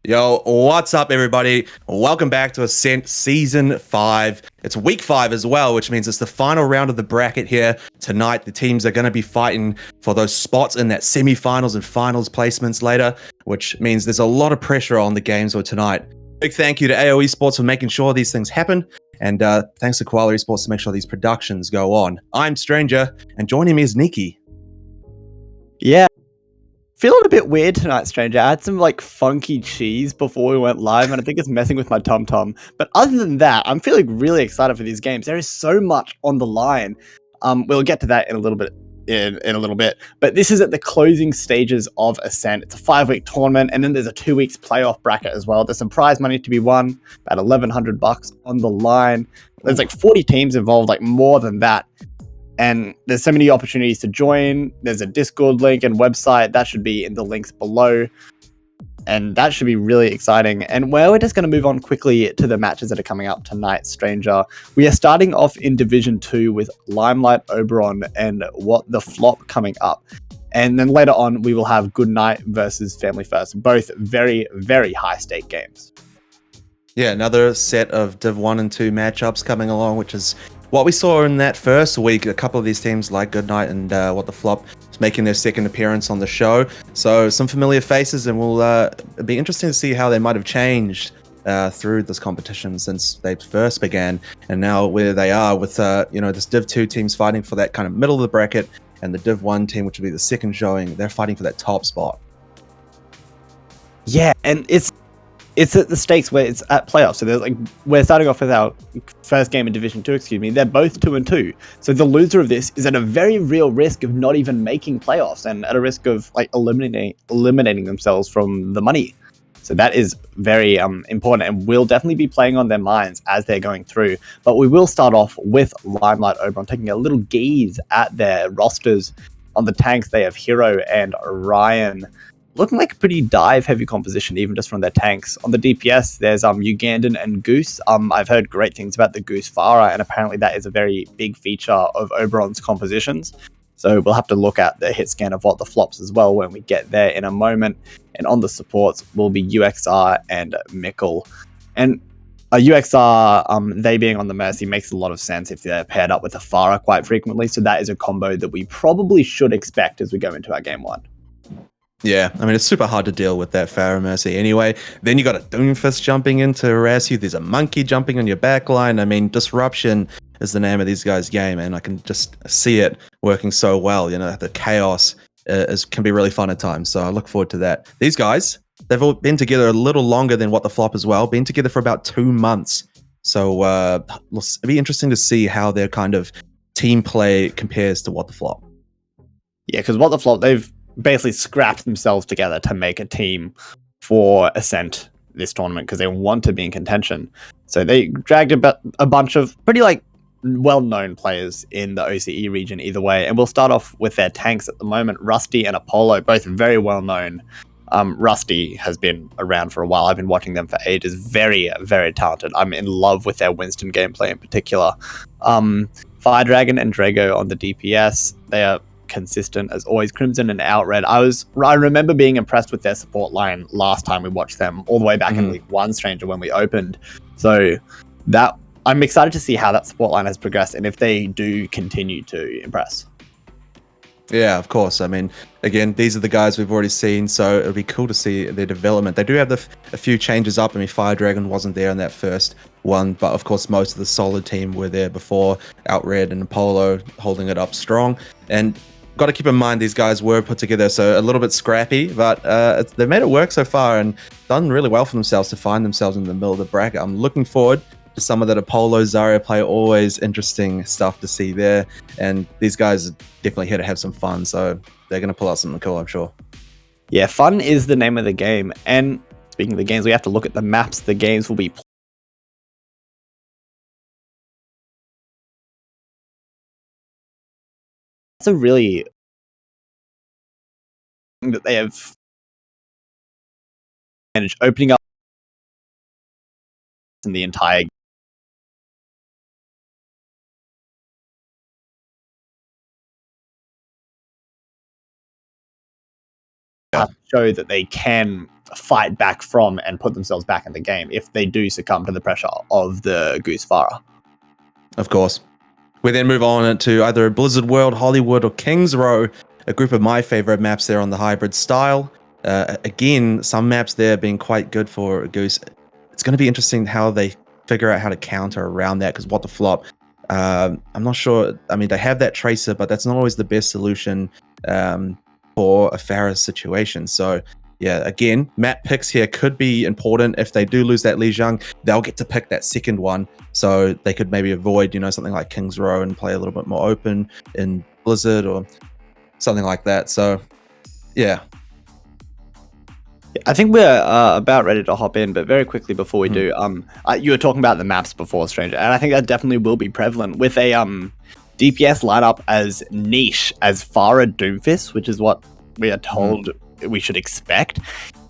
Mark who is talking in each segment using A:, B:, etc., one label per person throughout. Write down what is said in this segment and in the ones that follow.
A: Yo, what's up, everybody? Welcome back to ASCENT Season 5. It's Week 5 as well, which means it's the final round of the bracket here. Tonight, the teams are going to be fighting for those spots in that semi-finals and finals placements later, which means there's a lot of pressure on the games for tonight. Big thank you to AOEsports for making sure these things happen, and thanks to Koalas Esports to make sure these productions go on. I'm Stranger, and joining me is Nikki.
B: Yeah. Feeling a bit weird tonight, Stranger. I had some funky cheese before we went live, and I think it's messing with my tum-tum. But other than that, I'm feeling really excited for these games. There is so much on the line. We'll get to that in a little bit. In a little bit, but this is at the closing stages of ASCENT. It's a 5-week tournament, and then there's a 2 weeks playoff bracket as well. There's some prize money to be won, about $1,100 on the line. There's 40 teams involved, more than that. And there's so many opportunities to join. There's a Discord link and website that should be in the links below. And that should be really exciting. And we're just going to move on quickly to the matches that are coming up tonight, Stranger. We are starting off in Division 2 with Limelight, Oberon, and What the Flop coming up. And then later on, we will have Goodnight versus Family First. Both very, very high-stake games.
A: Yeah, another set of Div 1 and 2 matchups coming along, which is what we saw in that first week. A couple of these teams like Goodnight and What the Flop making their second appearance on the show. So some familiar faces, and it'll be interesting to see how they might have changed through this competition since they first began, and now where they are with this Div 2 teams fighting for that kind of middle of the bracket, and the Div 1 team, which will be the second showing, they're fighting for that top spot.
B: Yeah, and it's at the stakes where it's at playoffs. So we're starting off with our first game in Division 2, They're both 2-2. So the loser of this is at a very real risk of not even making playoffs, and at a risk of eliminating themselves from the money. So that is very important, and will definitely be playing on their minds as they're going through. But we will start off with Limelight Oberon, taking a little gaze at their rosters. On the tanks, they have Hero and Ryan. Looking like a pretty dive-heavy composition, even just from their tanks. On the DPS, there's Ugandan and Goose. I've heard great things about the Goose Farah, and apparently that is a very big feature of Oberon's compositions. So we'll have to look at the hit scan of What the Flops as well when we get there in a moment. And on the supports will be UXR and Mikkel. And UXR, they being on the Mercy, makes a lot of sense if they're paired up with a Farah quite frequently. So that is a combo that we probably should expect as we go into our game 1.
A: Yeah, I mean, it's super hard to deal with that Pharaoh Mercy anyway. Then you got a Doomfist jumping in to harass you. There's a monkey jumping on your backline. I mean, disruption is the name of these guys' game, and I can just see it working so well. The chaos can be really fun at times, so I look forward to that. These guys, they've all been together a little longer than What the Flop as well, been together for about 2 months. So it'll be interesting to see how their kind of team play compares to What the Flop.
B: Yeah, because What the Flop, they've basically scrapped themselves together to make a team for ASCENT this tournament because they want to be in contention. So they dragged a bunch of pretty well-known players in the OCE region either way. And we'll start off with their tanks at the moment. Rusty and Apollo, both very well-known. Rusty has been around for a while. I've been watching them for ages. Very, very talented. I'm in love with their Winston gameplay in particular. Fire Dragon and Drago on the DPS. They are consistent as always. Crimson and Outred. I remember being impressed with their support line last time we watched them, all the way back in Week 1, Stranger, when we opened. So that I'm excited to see how that support line has progressed and if they do continue to impress.
A: Yeah, of course. I mean, again, these are the guys we've already seen, so it'll be cool to see their development. They do have a few changes up. I mean, Fire Dragon wasn't there in that first one, but of course, most of the solid team were there before. Outred and Apollo holding it up strong. And got to keep in mind these guys were put together, so a little bit scrappy, but they've made it work so far and done really well for themselves to find themselves in the middle of the bracket. I'm looking forward to some of that Apollo Zarya play. Always interesting stuff to see there, and these guys are definitely here to have some fun, so they're going to pull out something cool, I'm sure.
B: Yeah, fun is the name of the game. And speaking of the games, we have to look at the maps the games will be played. It's a really that they have managed opening up in the entire. have to show that they can fight back from and put themselves back in the game if they do succumb to the pressure of the Goose Farah.
A: Of course. We then move on to either Blizzard World, Hollywood, or Kings Row, a group of my favorite maps there on the hybrid style. Again, some maps there being quite good for Goose. It's going to be interesting how they figure out how to counter around that, because what the flop, I'm not sure. I mean, they have that tracer, but that's not always the best solution for a Farah situation. So yeah, again, map picks here could be important. If they do lose that Li Jiang, they'll get to pick that second one. So they could maybe avoid, something like Kings Row and play a little bit more open in Blizzard or something like that. So yeah.
B: I think we're about ready to hop in, but very quickly before we do, you were talking about the maps before, Stranger, and I think that definitely will be prevalent with a DPS lineup as niche as Farah Doomfist, which is what we are told we should expect.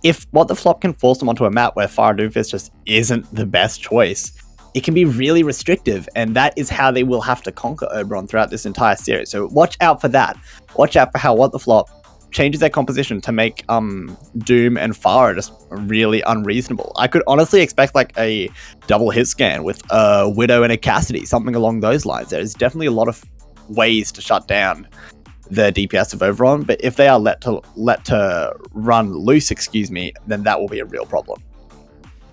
B: If what the flop can force them onto a map where Farah Doomfist just isn't the best choice, it can be really restrictive, and that is how they will have to conquer Oberon throughout this entire series. So watch out for that. Watch out for how what the flop changes their composition to make Doom and Farah just really unreasonable. I could honestly expect like a double hit scan with a Widow and a Cassidy, something along those lines. There's definitely a lot of ways to shut down the DPS of Oberon, but if they are let to run loose, then that will be a real problem.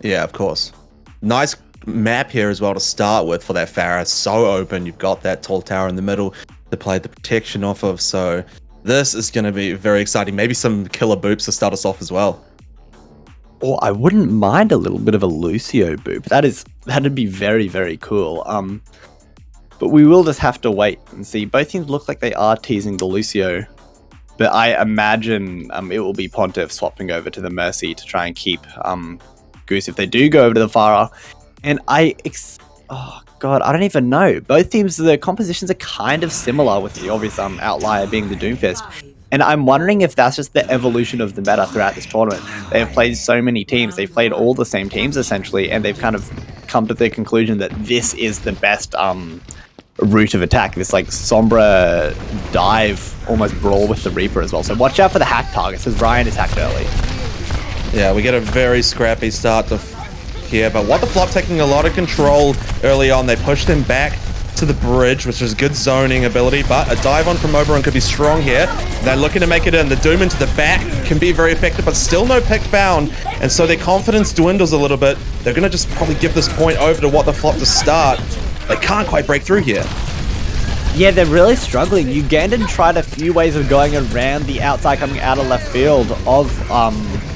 A: Yeah, of course. Nice map here as well to start with for that Farah. So open. You've got that tall tower in the middle to play the protection off of. So this is going to be very exciting. Maybe some killer boops to start us off as well.
B: Or I wouldn't mind a little bit of a Lucio boop. That'd be very, very cool. But we will just have to wait and see. Both teams look like they are teasing the Lucio, but I imagine it will be Pontiff swapping over to the Mercy to try and keep Goose if they do go over to the Farah. And oh god, I don't even know. Both teams, the compositions are kind of similar, with the obvious outlier being the Doomfist. And I'm wondering if that's just the evolution of the meta throughout this tournament. They have played so many teams. They've played all the same teams essentially, and they've kind of come to the conclusion that this is the best route of attack. This like Sombra dive, almost brawl with the Reaper as well. So watch out for the hack targets, as Ryan is hacked early.
A: Yeah, we get a very scrappy start to here, but what the flop taking a lot of control early on. They push them back to the bridge, which is good zoning ability, but a dive on from Oberon could be strong here. They're looking to make it in. The Doom into the back can be very effective, but still no pick found, and so their confidence dwindles a little bit. They're going to just probably give this point over to what the flop to start. They can't quite break through here.
B: Yeah, they're really struggling. Ugandon tried a few ways of going around the outside coming out of left field of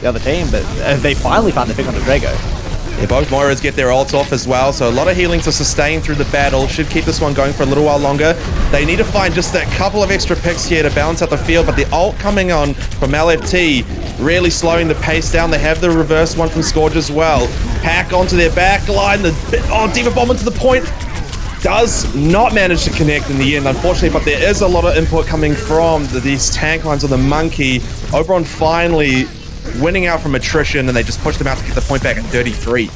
B: the other team, but they finally found the pick on the Drago.
A: Yeah, both Moiras get their ults off as well, so a lot of healing to sustain through the battle. Should keep this one going for a little while longer. They need to find just that couple of extra picks here to balance out the field, but the ult coming on from LFT really slowing the pace down. They have the reverse one from Scourge as well. Pack onto their back line. Diva Bomb into the point. Does not manage to connect in the end, unfortunately, but there is a lot of input coming from these tank lines of the Monkey. Oberon finally winning out from attrition, and they just pushed them out to get the point back at 33.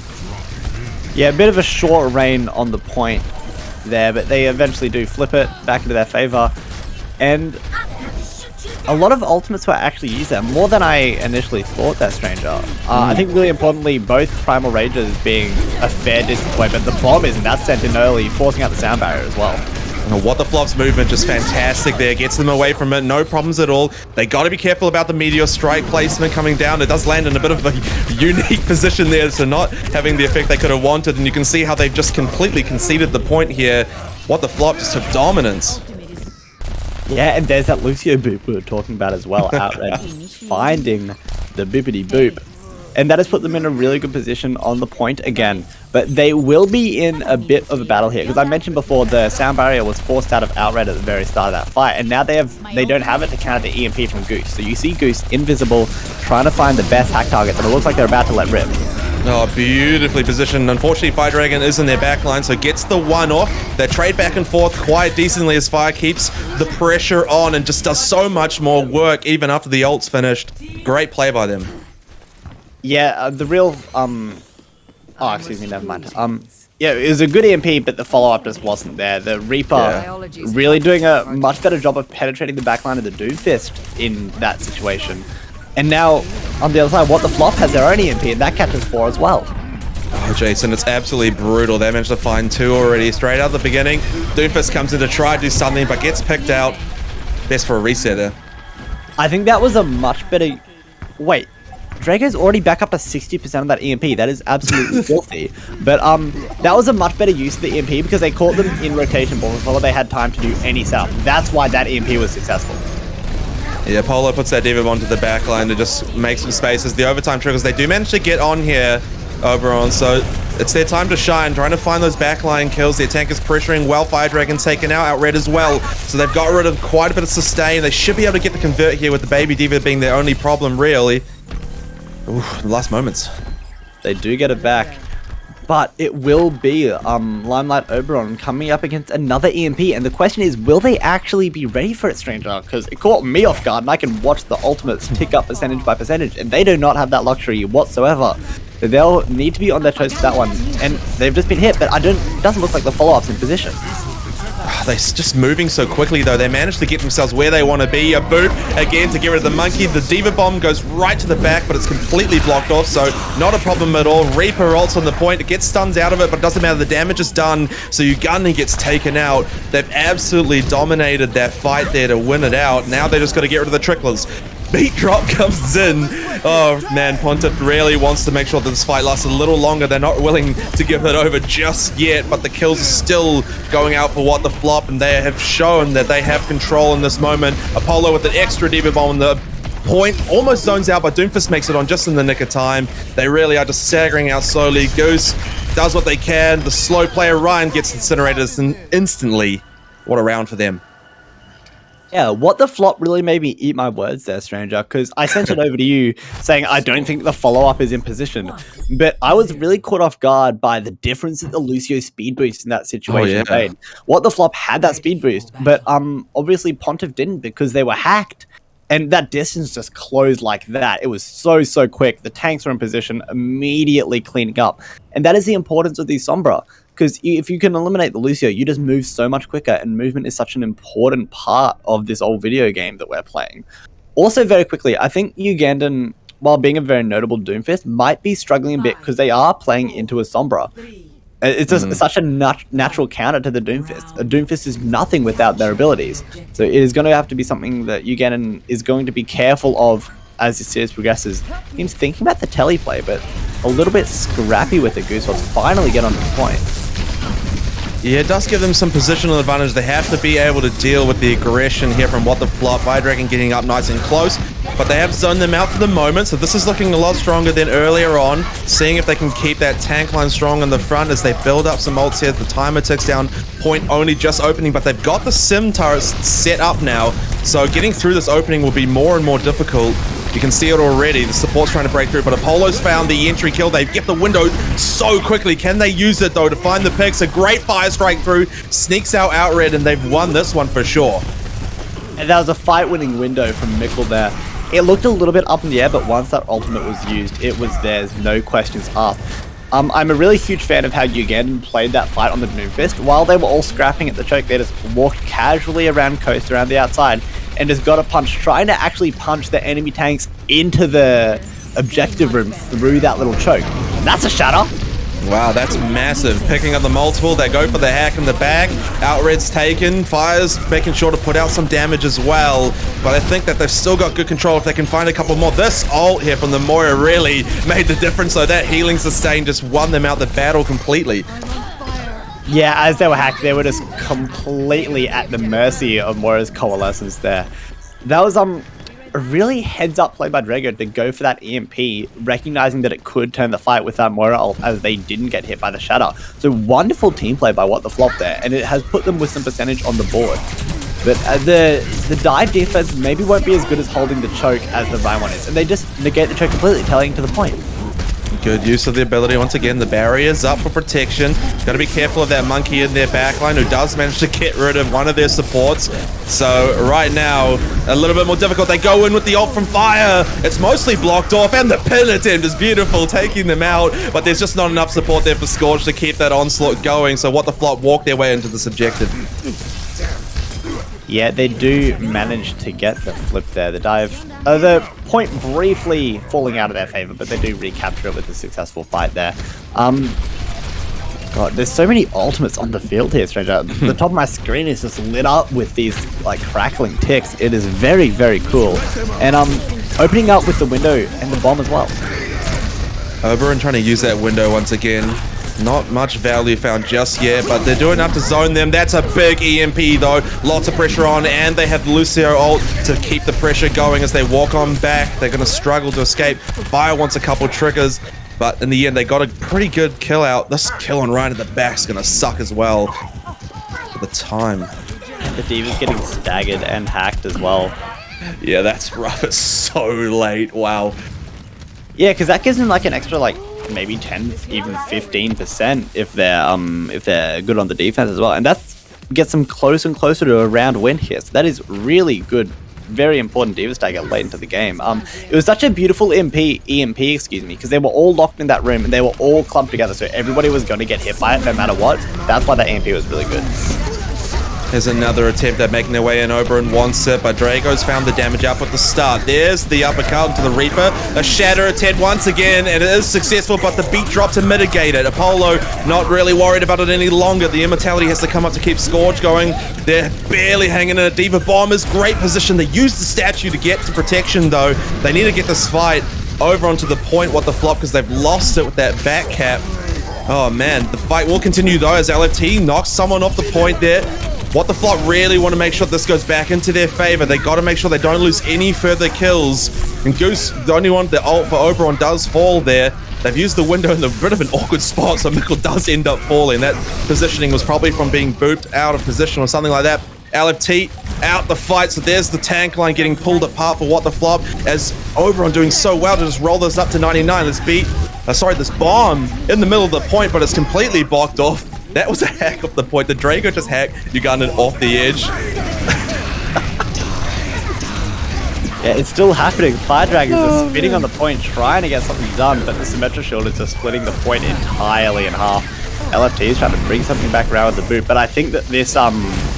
B: Yeah, a bit of a short reign on the point there, but they eventually do flip it back into their favor. And a lot of ultimates were actually used there, more than I initially thought there, Stranger. I think really importantly, both Primal Rages being a fair disappointment. The bomb is, and that's sent in early, forcing out the sound barrier as well.
A: What the flop's movement just fantastic there, gets them away from it, no problems at all. They got to be careful about the meteor strike placement coming down. It does land in a bit of a unique position there, so not having the effect they could have wanted, and you can see how they've just completely conceded the point here. What the flop just took dominance.
B: Yeah, and there's that Lucio boop we were talking about as well, Outright finding the boopity boop. And that has put them in a really good position on the point again. But they will be in a bit of a battle here, because I mentioned before the sound barrier was forced out of Outright at the very start of that fight, and now they don't have it to counter the EMP from Goose. So you see Goose invisible, trying to find the best hack targets, and it looks like they're about to let rip.
A: Oh, beautifully positioned. Unfortunately, Fire Dragon is in their backline, so gets the one off. They trade back and forth quite decently as Fire keeps the pressure on and just does so much more work even after the ult's finished. Great play by them.
B: Yeah, the real, never mind. Yeah, it was a good EMP, but the follow-up just wasn't there. The Reaper really doing a much better job of penetrating the backline of the Doomfist in that situation. And now, on the other side, What the Flop has their own EMP, and that catches 4 as well.
A: Oh, Jason, it's absolutely brutal. They managed to find 2 already straight out the beginning. Doomfist comes in to try to do something, but gets picked out. Best for a reset there.
B: I think that was a much better... Wait, Drago's already back up to 60% of that EMP. That is absolutely filthy. But that was a much better use of the EMP because they caught them in rotation before they had time to do any setup. That's why that EMP was successful.
A: Yeah, Polo puts that Diva onto the back line to just make some spaces. The overtime triggers, they do manage to get on here, Oberon, so it's their time to shine, trying to find those backline kills. Their tank is pressuring well, Fire Dragon's taken out, Outred as well. So they've got rid of quite a bit of sustain. They should be able to get the convert here with the Baby Diva being their only problem, really. Ooh, the last moments.
B: They do get it back. But it will be Limelight Oberon coming up against another EMP, and the question is, will they actually be ready for it, Stranger? Because it caught me off guard, and I can watch the ultimates tick up percentage by percentage, and they do not have that luxury whatsoever. So they'll need to be on their toes for that one, and they've just been hit, but it doesn't look like the follow-up's in position.
A: They're just moving so quickly, though. They managed to get themselves where they want to be. A boot, again, to get rid of the monkey. The Diva Bomb goes right to the back, but it's completely blocked off, so not a problem at all. Reaper ults on the point. It gets stuns out of it, but it doesn't matter. The damage is done, so Uganda gets taken out. They've absolutely dominated that fight there to win it out. Now they just got to get rid of the tricklers. Beat drop comes in. Oh man, Pontiff really wants to make sure that this fight lasts a little longer. They're not willing to give it over just yet, but the kills are still going out for What the Flop, and they have shown that they have control in this moment. Apollo with an extra Diva Bomb on the point, almost zones out, but Doomfist makes it on just in the nick of time. They really are just staggering out slowly. Goose does what they can. The slow player Ryan gets incinerated instantly. What a round for them.
B: Yeah, What the Flop really made me eat my words there, Stranger, because I sent it over to you saying I don't think the follow-up is in position. But I was really caught off guard by the difference that the Lucio speed boost in that situation made. What the Flop had that speed boost, but obviously Pontiff didn't because they were hacked. And that distance just closed like that. It was so quick. The tanks were in position, immediately cleaning up. And that is the importance of the Sombra. Because if you can eliminate the Lucio, you just move so much quicker, and movement is such an important part of this old video game that we're playing. Also, very quickly, I think Ugandan, while being a very notable Doomfist, might be struggling a bit because they are playing into a Sombra. It's just such a natural counter to the Doomfist. A Doomfist is nothing without their abilities. So it is going to have to be something that Ugandan is going to be careful of as the series progresses. He's thinking about the teleplay, but a little bit scrappy with it. Goose will finally get onto the point.
A: Yeah, it does give them some positional advantage. They have to be able to deal with the aggression here from What the Flop. Fire Dragon getting up nice and close, but they have zoned them out for the moment, so this is looking a lot stronger than earlier on. Seeing if they can keep that tank line strong in the front as they build up some ults here. The timer ticks down, point only just opening, but they've got the sim turrets set up now, so getting through this opening will be more and more difficult. You can see it already. The support's trying to break through, but Apollo's found the entry kill. They get the window so quickly. Can they use it, though, to find the picks? A great fire strike through. Sneaks out Outred, and they've won this one for sure.
B: And that was a fight-winning window from Mickle there. It looked a little bit up in the air, but once that ultimate was used, it was theirs. No questions asked. I'm a really huge fan of how Ugandan played that fight on the Doomfist. While they were all scrapping at the choke, they just walked casually around coast, around the outside, and just got a punch, trying to actually punch the enemy tanks into the objective room through that little choke. That's a shatter.
A: Wow, that's massive. Picking up the multiple, they go for the hack in the back. Outred's taken, Fire's making sure to put out some damage as well. But I think that they've still got good control if they can find a couple more. This ult here from the Moira really made the difference, so that healing sustain just won them out the battle completely.
B: Yeah, as they were hacked, they were just completely at the mercy of Moira's coalescence there. That was a really heads-up play by Drago to go for that EMP, recognizing that it could turn the fight with that Moira ult as they didn't get hit by the Shatter. So wonderful team play by What the Flop there, and it has put them with some percentage on the board. But the dive defense maybe won't be as good as holding the choke as the Vine one is, and they just negate the choke completely, telling to the point.
A: Good use of the ability. Once again, the barrier's up for protection. Got to be careful of that monkey in their backline who does manage to get rid of one of their supports. So right now, a little bit more difficult. They go in with the ult from Fire. It's mostly blocked off, and the pin attempt is beautiful, taking them out. But there's just not enough support there for Scorch to keep that onslaught going. So What the Flop walk their way into this objective.
B: Yeah, they do manage to get the flip there. The dive The point briefly falling out of their favor, but they do recapture it with a successful fight there. God, there's so many ultimates on the field here, Stranger. The top of my screen is just lit up with these like crackling ticks. It is very, very cool. And opening up with the window and the bomb as well.
A: Oberon trying to use that window once again. Not much value found just yet, but they're doing enough to zone them. That's a big EMP though. Lots of pressure on, and they have Lucio ult to keep the pressure going as they walk on back. They're going to struggle to escape. Fire wants a couple triggers, but in the end, they got a pretty good kill out. This kill on Ryan at the back is going to suck as well for the time.
B: The D.Va's getting staggered and hacked as well.
A: Yeah, that's rough. It's so late. Wow.
B: Yeah, because that gives them like an extra like maybe 10, even 15% if they're good on the defense as well, and that gets them closer and closer to a round win here. So that is really good, very important D.Va stagger late into the game. It was such a beautiful EMP, because they were all locked in that room and they were all clumped together, so everybody was going to get hit by it no matter what. That's why that EMP was really good.
A: There's another attempt at making their way in. Oberon wants it, but Drago's found the damage up at the start. There's the uppercut into the Reaper. A shatter attempt once again, and it is successful, but the beat drop to mitigate it. Apollo not really worried about it any longer. The immortality has to come up to keep Scourge going. They're barely hanging in a D.Va bomb is great position. They use the statue to get to protection, though. They need to get this fight over onto the point, what the flop, because they've lost it with that back cap. Oh man, the fight will continue though as LFT knocks someone off the point there. What the Flop really want to make sure this goes back into their favor. They got to make sure they don't lose any further kills. And Goose, the only one, the ult for Oberon does fall there. They've used the window in a bit of an awkward spot, so Mikkel does end up falling. That positioning was probably from being booped out of position or something like that. LFT out the fight, so there's the tank line getting pulled apart for What the Flop, as Oberon doing so well to just roll this up to 99. This bomb in the middle of the point, but it's completely blocked off. That was a hack off the point. The Drago just hacked Ugandan off the edge.
B: Yeah, it's still happening. Fire Dragons are spinning on the point, trying to get something done, but the Symmetra Shield is just splitting the point entirely in half. LFT is trying to bring something back around with the boot, but I think that this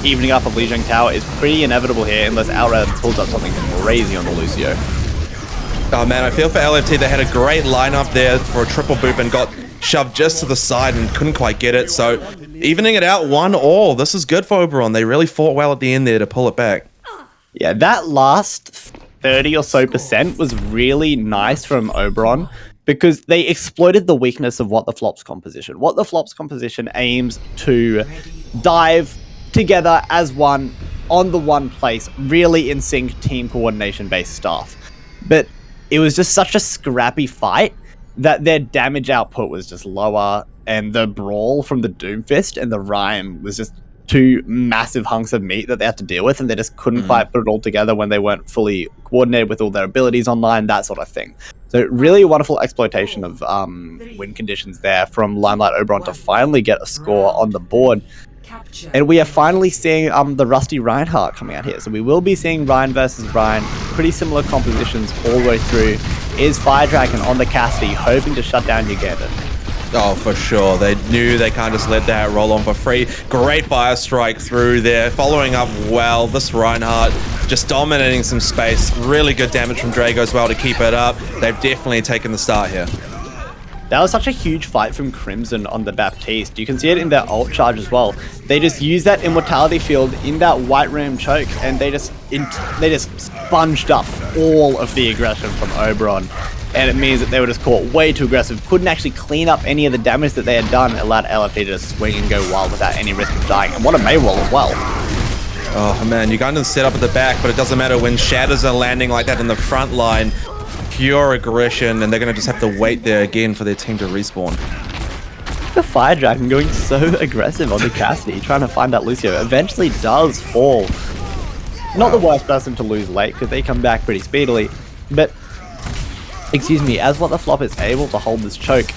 B: evening up of Lijiang Tower is pretty inevitable here unless Outrad pulls up something crazy on the Lucio.
A: Oh man, I feel for LFT. They had a great lineup there for a triple boop and got shoved just to the side and couldn't quite get it. So evening it out 1-1. This is good for Oberon. They really fought well at the end there to pull it back.
B: Yeah, that last 30 or so % was really nice from Oberon because they exploited the weakness of What the Flop's composition. What the Flop's composition aims to dive together as one on the one place, really in sync team coordination based stuff. But it was just such a scrappy fight that their damage output was just lower, and the brawl from the Doomfist and the Rhyme was just two massive hunks of meat that they had to deal with, and they just couldn't quite put it all together when they weren't fully coordinated with all their abilities online, that sort of thing. So really wonderful exploitation of win conditions there from Limelight Oberon to finally get a score on the board. And we are finally seeing the Rusty Reinhardt coming out here. So we will be seeing Ryan versus Ryan. Pretty similar compositions all the way through. Is Fire Dragon on the Cassidy, hoping to shut down Ugandan?
A: Oh, for sure. They knew they can't just let that roll on for free. Great fire strike through there. Following up well. This Reinhardt just dominating some space. Really good damage from Drago as well to keep it up. They've definitely taken the start here.
B: That was such a huge fight from Crimson on the Baptiste. You can see it in their ult charge as well. They just use that immortality field in that white room choke, and they just sponged up all of the aggression from Oberon. And it means that they were just caught way too aggressive, couldn't actually clean up any of the damage that they had done, and allowed LFT to just swing and go wild without any risk of dying. And what a Maywall as well.
A: Oh man, Ugandan's set up at the back, but it doesn't matter when shatters are landing like that in the front line. Pure aggression, and they're going to just have to wait there again for their team to respawn.
B: The Fire Dragon going so aggressive on the Cassidy, trying to find that Lucio. Eventually does fall. Not the worst person to lose late, because they come back pretty speedily. But, excuse me, as What the Flop is able to hold this choke,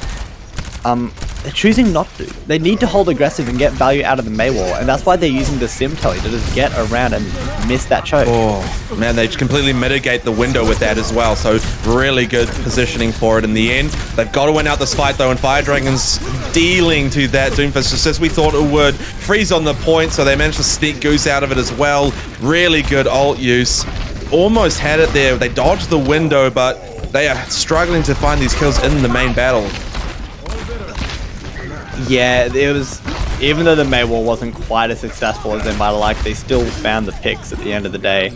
B: they're choosing not to. They need to hold aggressive and get value out of the Maywall, and that's why they're using the Sim Telly to just get around and miss that choke.
A: Oh, man, they completely mitigate the window with that as well, so really good positioning for it in the end. They've got to win out this fight, though, and Fire Dragon's dealing to that Doomfist just as we thought it would. Freeze on the point, so they managed to sneak Goose out of it as well. Really good ult use. almost had it there. They dodged the window, but they are struggling to find these kills in the main battle.
B: Yeah, it was, even though the May War wasn't quite as successful as they might have liked, they still found the picks at the end of the day.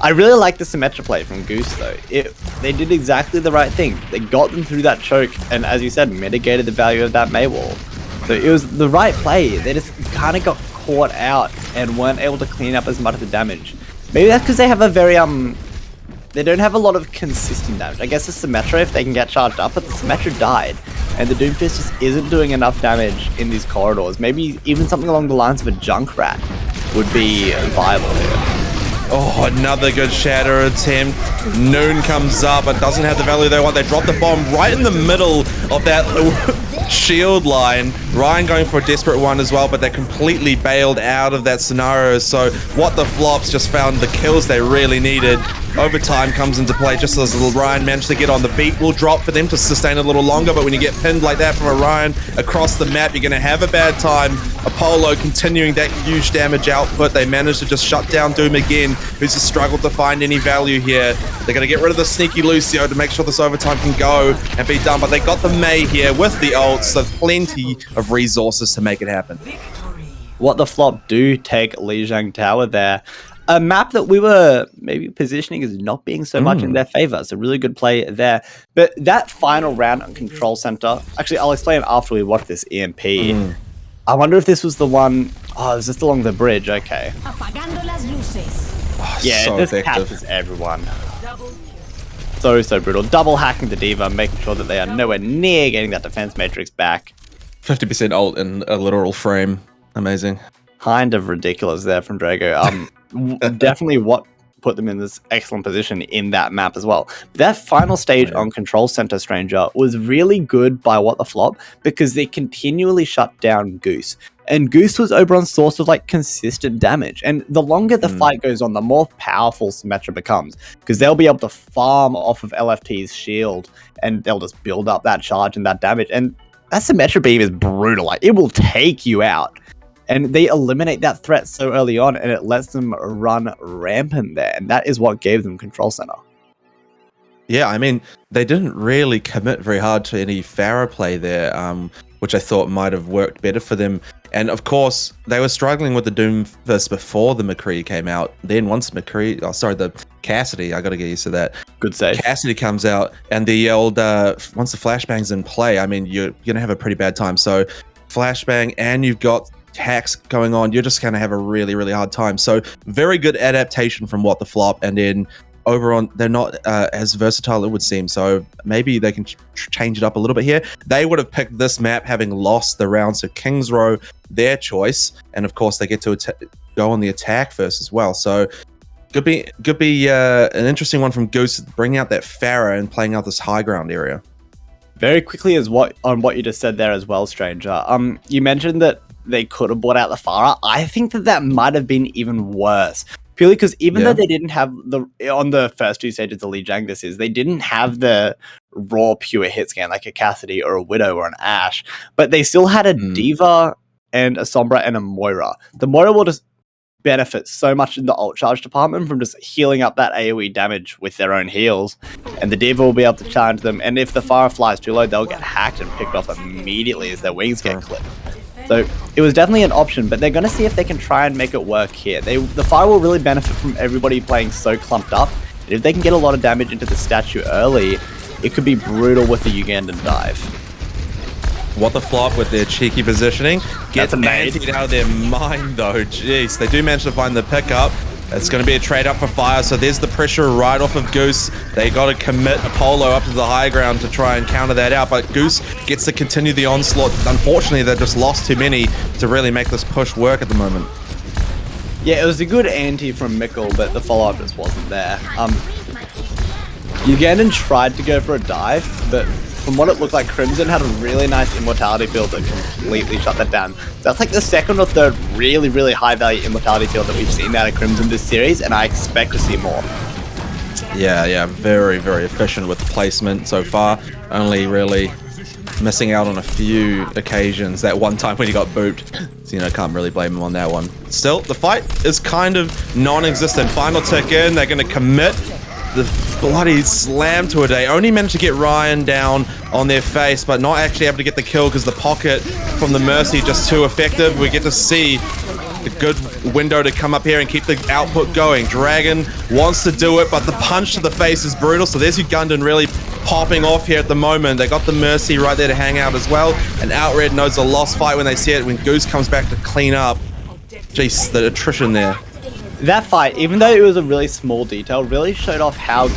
B: I really like the Symmetra play from Goose though. They did exactly the right thing. They got them through that choke and, as you said, mitigated the value of that May Wall. So it was the right play. They just kind of got caught out and weren't able to clean up as much of the damage. Maybe that's because they have a very they don't have a lot of consistent damage. I guess the Symmetra, if they can get charged up, but the Symmetra died, and the Doomfist just isn't doing enough damage in these corridors. Maybe even something along the lines of a Junkrat would be viable here.
A: Oh, another good shatter attempt. Noon comes up, but doesn't have the value they want. They drop the bomb right in the middle of that shield line. Ryan going for a desperate one as well, but they're completely bailed out of that scenario. So what the Flops just found the kills they really needed. Overtime comes into play just as little Ryan managed to get on. The beat will drop for them to sustain a little longer, but when you get pinned like that from a Ryan across the map, you're going to have a bad time. Apollo continuing that huge damage output. They managed to just shut down Doom again, who's just struggled to find any value here. They're going to get rid of the sneaky Lucio to make sure this overtime can go and be done, but they got the May here with the ults, so plenty of resources to make it happen.
B: What the Flop do take Lijiang Tower there. A map that we were maybe positioning as not being so much in their favor. It's a really good play there. But that final round on Control Center, actually, I'll explain after we watch this EMP. I wonder if this was the one, oh, is this along the bridge? Okay.
A: Oh,
B: yeah,
A: so
B: this
A: effective.
B: catches everyone. So brutal. Double hacking the D.Va, making sure that they are nowhere near getting that defense matrix back.
A: 50% ult in a literal frame. Amazing.
B: Kind of ridiculous there from Drago. Definitely what put them in this excellent position in that map as well. That final stage on Control Center, Stranger, was really good by What the Flop because they continually shut down Goose. And Goose was Oberon's source of like consistent damage. And the longer the fight goes on, the more powerful Symmetra becomes because they'll be able to farm off of LFT's shield and they'll just build up that charge and that damage. And that Symmetra beam is brutal. Like, it will take you out. And they eliminate that threat so early on, and it lets them run rampant there. And that is what gave them Control Center.
A: Yeah, I mean, they didn't really commit very hard to any Pharah play there, which I thought might have worked better for them. And of course, they were struggling with the Doomfist before the McCree came out. Then once the Cassidy, I got to get used to that.
B: Good save.
A: Cassidy comes out, and the old, once the flashbang's in play, I mean, you're going to have a pretty bad time. So flashbang, and you've got hacks going on, you're just going to have a really, really hard time. So very good adaptation from What the Flop. And then Oberon, they're not as versatile, it would seem. So maybe they can change it up a little bit here. They would have picked this map having lost the round. So King's Row, their choice. And of course, they get to go on the attack first as well. So could be an interesting one from Goose, bringing out that Pharah and playing out this high ground area.
B: Very quickly on what you just said there as well, Stranger. You mentioned that they could have bought out the Pharah. I think that might have been even worse. Purely because even though they didn't have on the first two stages of Lijiang, they didn't have the raw pure hit scan like a Cassidy or a Widow or an Ashe, but they still had a D.Va and a Sombra and a Moira. The Moira will just benefit so much in the ult charge department from just healing up that AoE damage with their own heals, and the D.Va will be able to challenge them, and if the Pharah flies too low, they'll get hacked and picked off immediately as their wings get clipped. So it was definitely an option, but they're going to see if they can try and make it work here. The Pharah will really benefit from everybody playing so clumped up. And if they can get a lot of damage into the statue early, it could be brutal with the Ugandan dive.
A: What the Flop with their cheeky positioning. Get amazing out of their mind though. Jeez, they do manage to find the pickup. It's going to be a trade up for fire, so there's the pressure right off of Goose. They got to commit Apollo up to the high ground to try and counter that out, but Goose gets to continue the onslaught. Unfortunately, they just lost too many to really make this push work at the moment.
B: Yeah, it was a good ante from Mikkel, but the follow-up just wasn't there. Ugandan tried to go for a dive, but from what it looked like, Crimson had a really nice immortality build that completely shut that down. That's like the second or third really, really high value immortality build that we've seen out of Crimson this series, and I expect to see more.
A: Yeah, very, very efficient with placement so far. Only really missing out on a few occasions. That one time when he got booped, so, you know, can't really blame him on that one. Still, the fight is kind of non-existent. Final tick in, they're going to commit the bloody slam to it. They only managed to get Ryan down on their face, but not actually able to get the kill because the pocket from the Mercy just too effective. We get to see a good window to come up here and keep the output going. Dragon wants to do it, but the punch to the face is brutal. So there's Ugandan really popping off here at the moment. They got the Mercy right there to hang out as well. And Outred knows a lost fight when they see it. When Goose comes back to clean up. Jeez, the attrition there.
B: That fight, even though it was a really small detail, really showed off how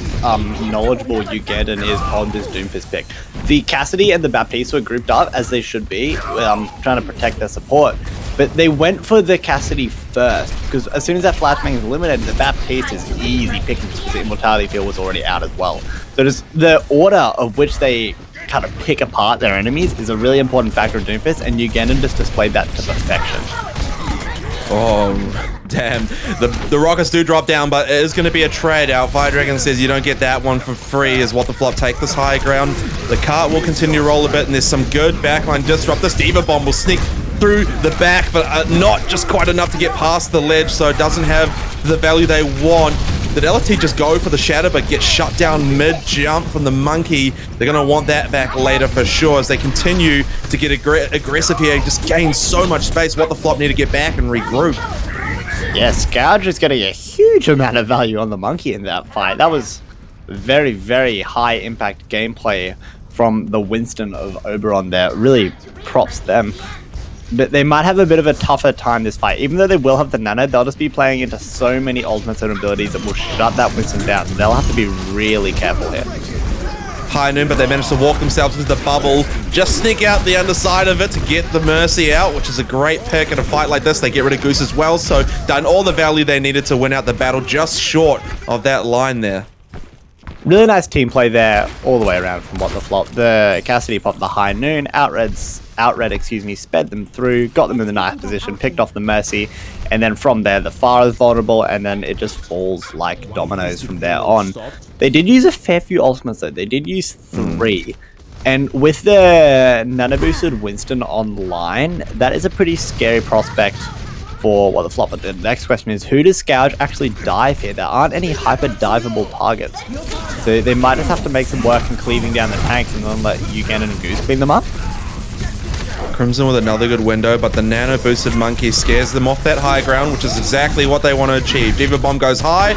B: knowledgeable Ugandan is on this Doomfist pick. The Cassidy and the Baptiste were grouped up, as they should be, trying to protect their support. But they went for the Cassidy first, because as soon as that flashbang is eliminated, the Baptiste is easy picking because the Immortality Field was already out as well. So just the order of which they kind of pick apart their enemies is a really important factor of Doomfist, and Ugandan just displayed that to perfection.
A: Oh, damn. The rockets do drop down, but it is going to be a trade out. Fire Dragon says you don't get that one for free as What the Flop take this high ground. The cart will continue to roll a bit, and there's some good backline disrupt. This Diva Bomb will sneak through the back, but not just quite enough to get past the ledge, so it doesn't have the value they want. Did LT just go for the shatter but get shut down mid-jump from the monkey? They're going to want that back later for sure as they continue to get aggressive here, just gain so much space. What the Flop need to get back and regroup.
B: Yeah, Scourge is getting a huge amount of value on the monkey in that fight. That was very, very high impact gameplay from the Winston of Oberon there. Really props them. But they might have a bit of a tougher time this fight. Even though they will have the nano, they'll just be playing into so many ultimates and abilities that will shut that Winston down. So they'll have to be really careful here.
A: High noon, but they managed to walk themselves into the bubble. Just sneak out the underside of it to get the Mercy out, which is a great pick in a fight like this. They get rid of Goose as well, so done all the value they needed to win out the battle, just short of that line there.
B: Really nice team play there all the way around from What the Flop. The Cassidy popped the high noon, Outred, sped them through, got them in the nice position, picked off the Mercy, and then from there the Pharah is vulnerable, and then it just falls like dominoes from there on. They did use a fair few ultimates though. They did use 3. And with the nano boosted Winston online, that is a pretty scary prospect for What the Flop. But the next question is, who does Scourge actually dive here? There aren't any hyper diveable targets. So they might just have to make some work in cleaving down the tanks and then let Ugandan and Goose clean them up.
A: Crimson with another good window, but the nano boosted monkey scares them off that high ground, which is exactly what they want to achieve. Diva Bomb goes high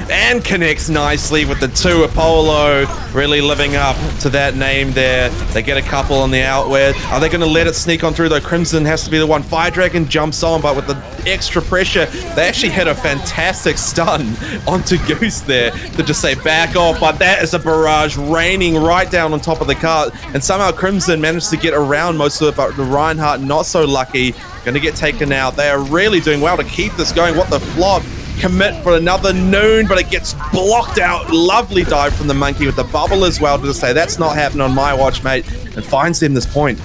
A: and connects nicely with the 2. Apollo really living up to that name there. They get a couple on the outward. Are they going to let it sneak on through though? Crimson has to be the one. Fire Dragon jumps on, but with the extra pressure, they actually hit a fantastic stun onto Goose there to just say back off, but that is a barrage raining right down on top of the cart, and somehow Crimson managed to get around most of it, but the Reinhardt not so lucky, going to get taken out. They are really doing well to keep this going. What the Flop commit for another noon, but it gets blocked out. Lovely dive from the monkey with the bubble as well to say that's not happening on my watch, mate, and finds them this point.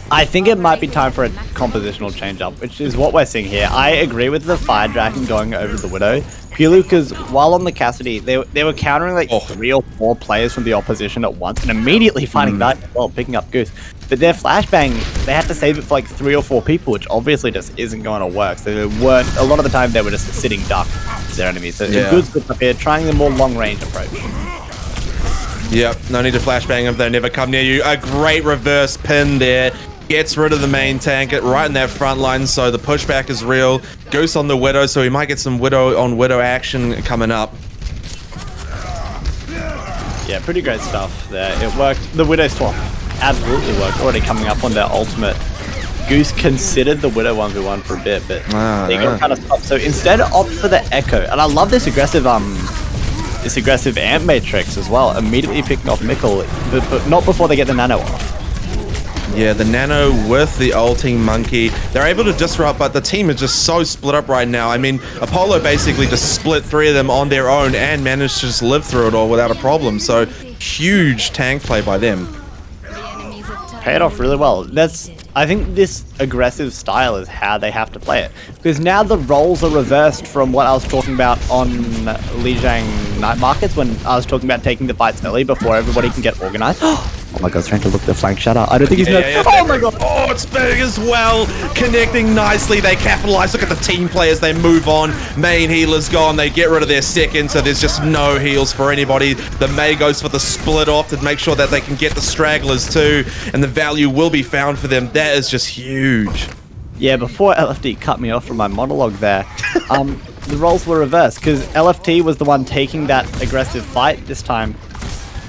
B: I think it might be time for a compositional change-up, which is what we're seeing here. I agree with the Fire Dragon going over the Widow, purely because while on the Cassidy, they were countering like 3 or 4 players from the opposition at once and immediately fighting back as well, picking up Goose. But their flashbang, they had to save it for like 3 or 4 people, which obviously just isn't going to work. So they weren't, a lot of the time they were just a sitting duck to their enemies. So Goose up here trying the more long-range approach.
A: Yep, no need to flashbang if they never come near you. A great reverse pin there. Gets rid of the main tank right in that front line, so the pushback is real. Goose on the Widow, so we might get some Widow on Widow action coming up.
B: Yeah, pretty great stuff there. It worked. The Widow swap absolutely worked. Already coming up on their ultimate. Goose considered the Widow 1v1 for a bit, but they got kind of stopped. So instead opt for the Echo. And I love this aggressive amp matrix as well. Immediately picking off Mikkel, but not before they get the nano off.
A: Yeah, the nano with the ulting monkey. They're able to disrupt, but the team is just so split up right now. I mean, Apollo basically just split 3 of them on their own and managed to just live through it all without a problem. So huge tank play by them.
B: Paid off really well. I think this aggressive style is how they have to play it. Because now the roles are reversed from what I was talking about on Lijiang Night Markets when I was talking about taking the fights early before everybody can get organized. Oh my god, he's trying to look the flank shatter. I don't think he's Oh my god!
A: Oh, it's big as well. Connecting nicely. They capitalize. Look at the team players. They move on. Main healer's gone. They get rid of their second, so there's just no heals for anybody. The May goes for the split off to make sure that they can get the stragglers too, and the value will be found for them. That is just huge.
B: Yeah, before LFT cut me off from my monologue there, the roles were reversed because LFT was the one taking that aggressive fight this time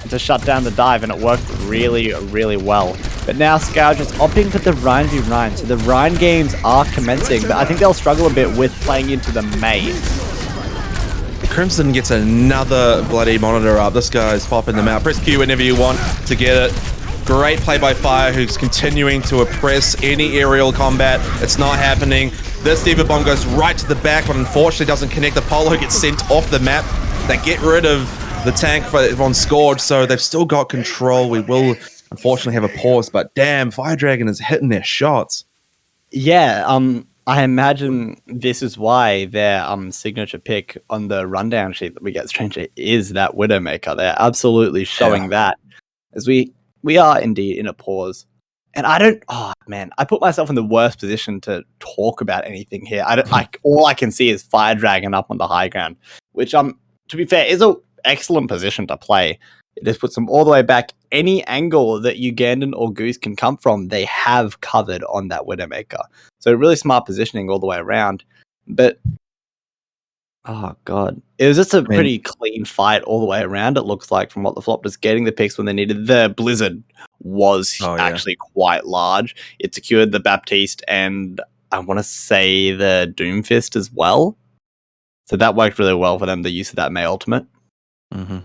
B: to shut down the dive, and it worked really, really well. But now Scourge is opting for the Rhine v Rhine, so the Rhine games are commencing, but I think they'll struggle a bit with playing into the May.
A: Crimson gets another bloody monitor up. This guy's popping them out. Press Q whenever you want to get it. Great play by Fire, who's continuing to oppress any aerial combat. It's not happening. This Diva Bomb goes right to the back, but unfortunately doesn't connect. The Polo gets sent off the map. They get rid of the tank on Scourge, so they've still got control. We will unfortunately have a pause, but damn, Fire Dragon is hitting their shots.
B: Yeah, I imagine this is why their signature pick on the rundown sheet that we get, Stranger, is that Widowmaker. They're absolutely showing that, as we are indeed in a pause. And I put myself in the worst position to talk about anything here. All I can see is Fire Dragon up on the high ground, which, to be fair, is an excellent position to play. It just puts them all the way back. Any angle that Ugandan or Goose can come from, they have covered on that Widowmaker. So really smart positioning all the way around. But, oh god, it was just a pretty clean fight all the way around, it looks like, from what the flop was getting the picks when they needed. The Blizzard was actually quite large. It secured the Baptiste and I want to say the Doomfist as well. So that worked really well for them, the use of that May ultimate.
A: Mm-hmm.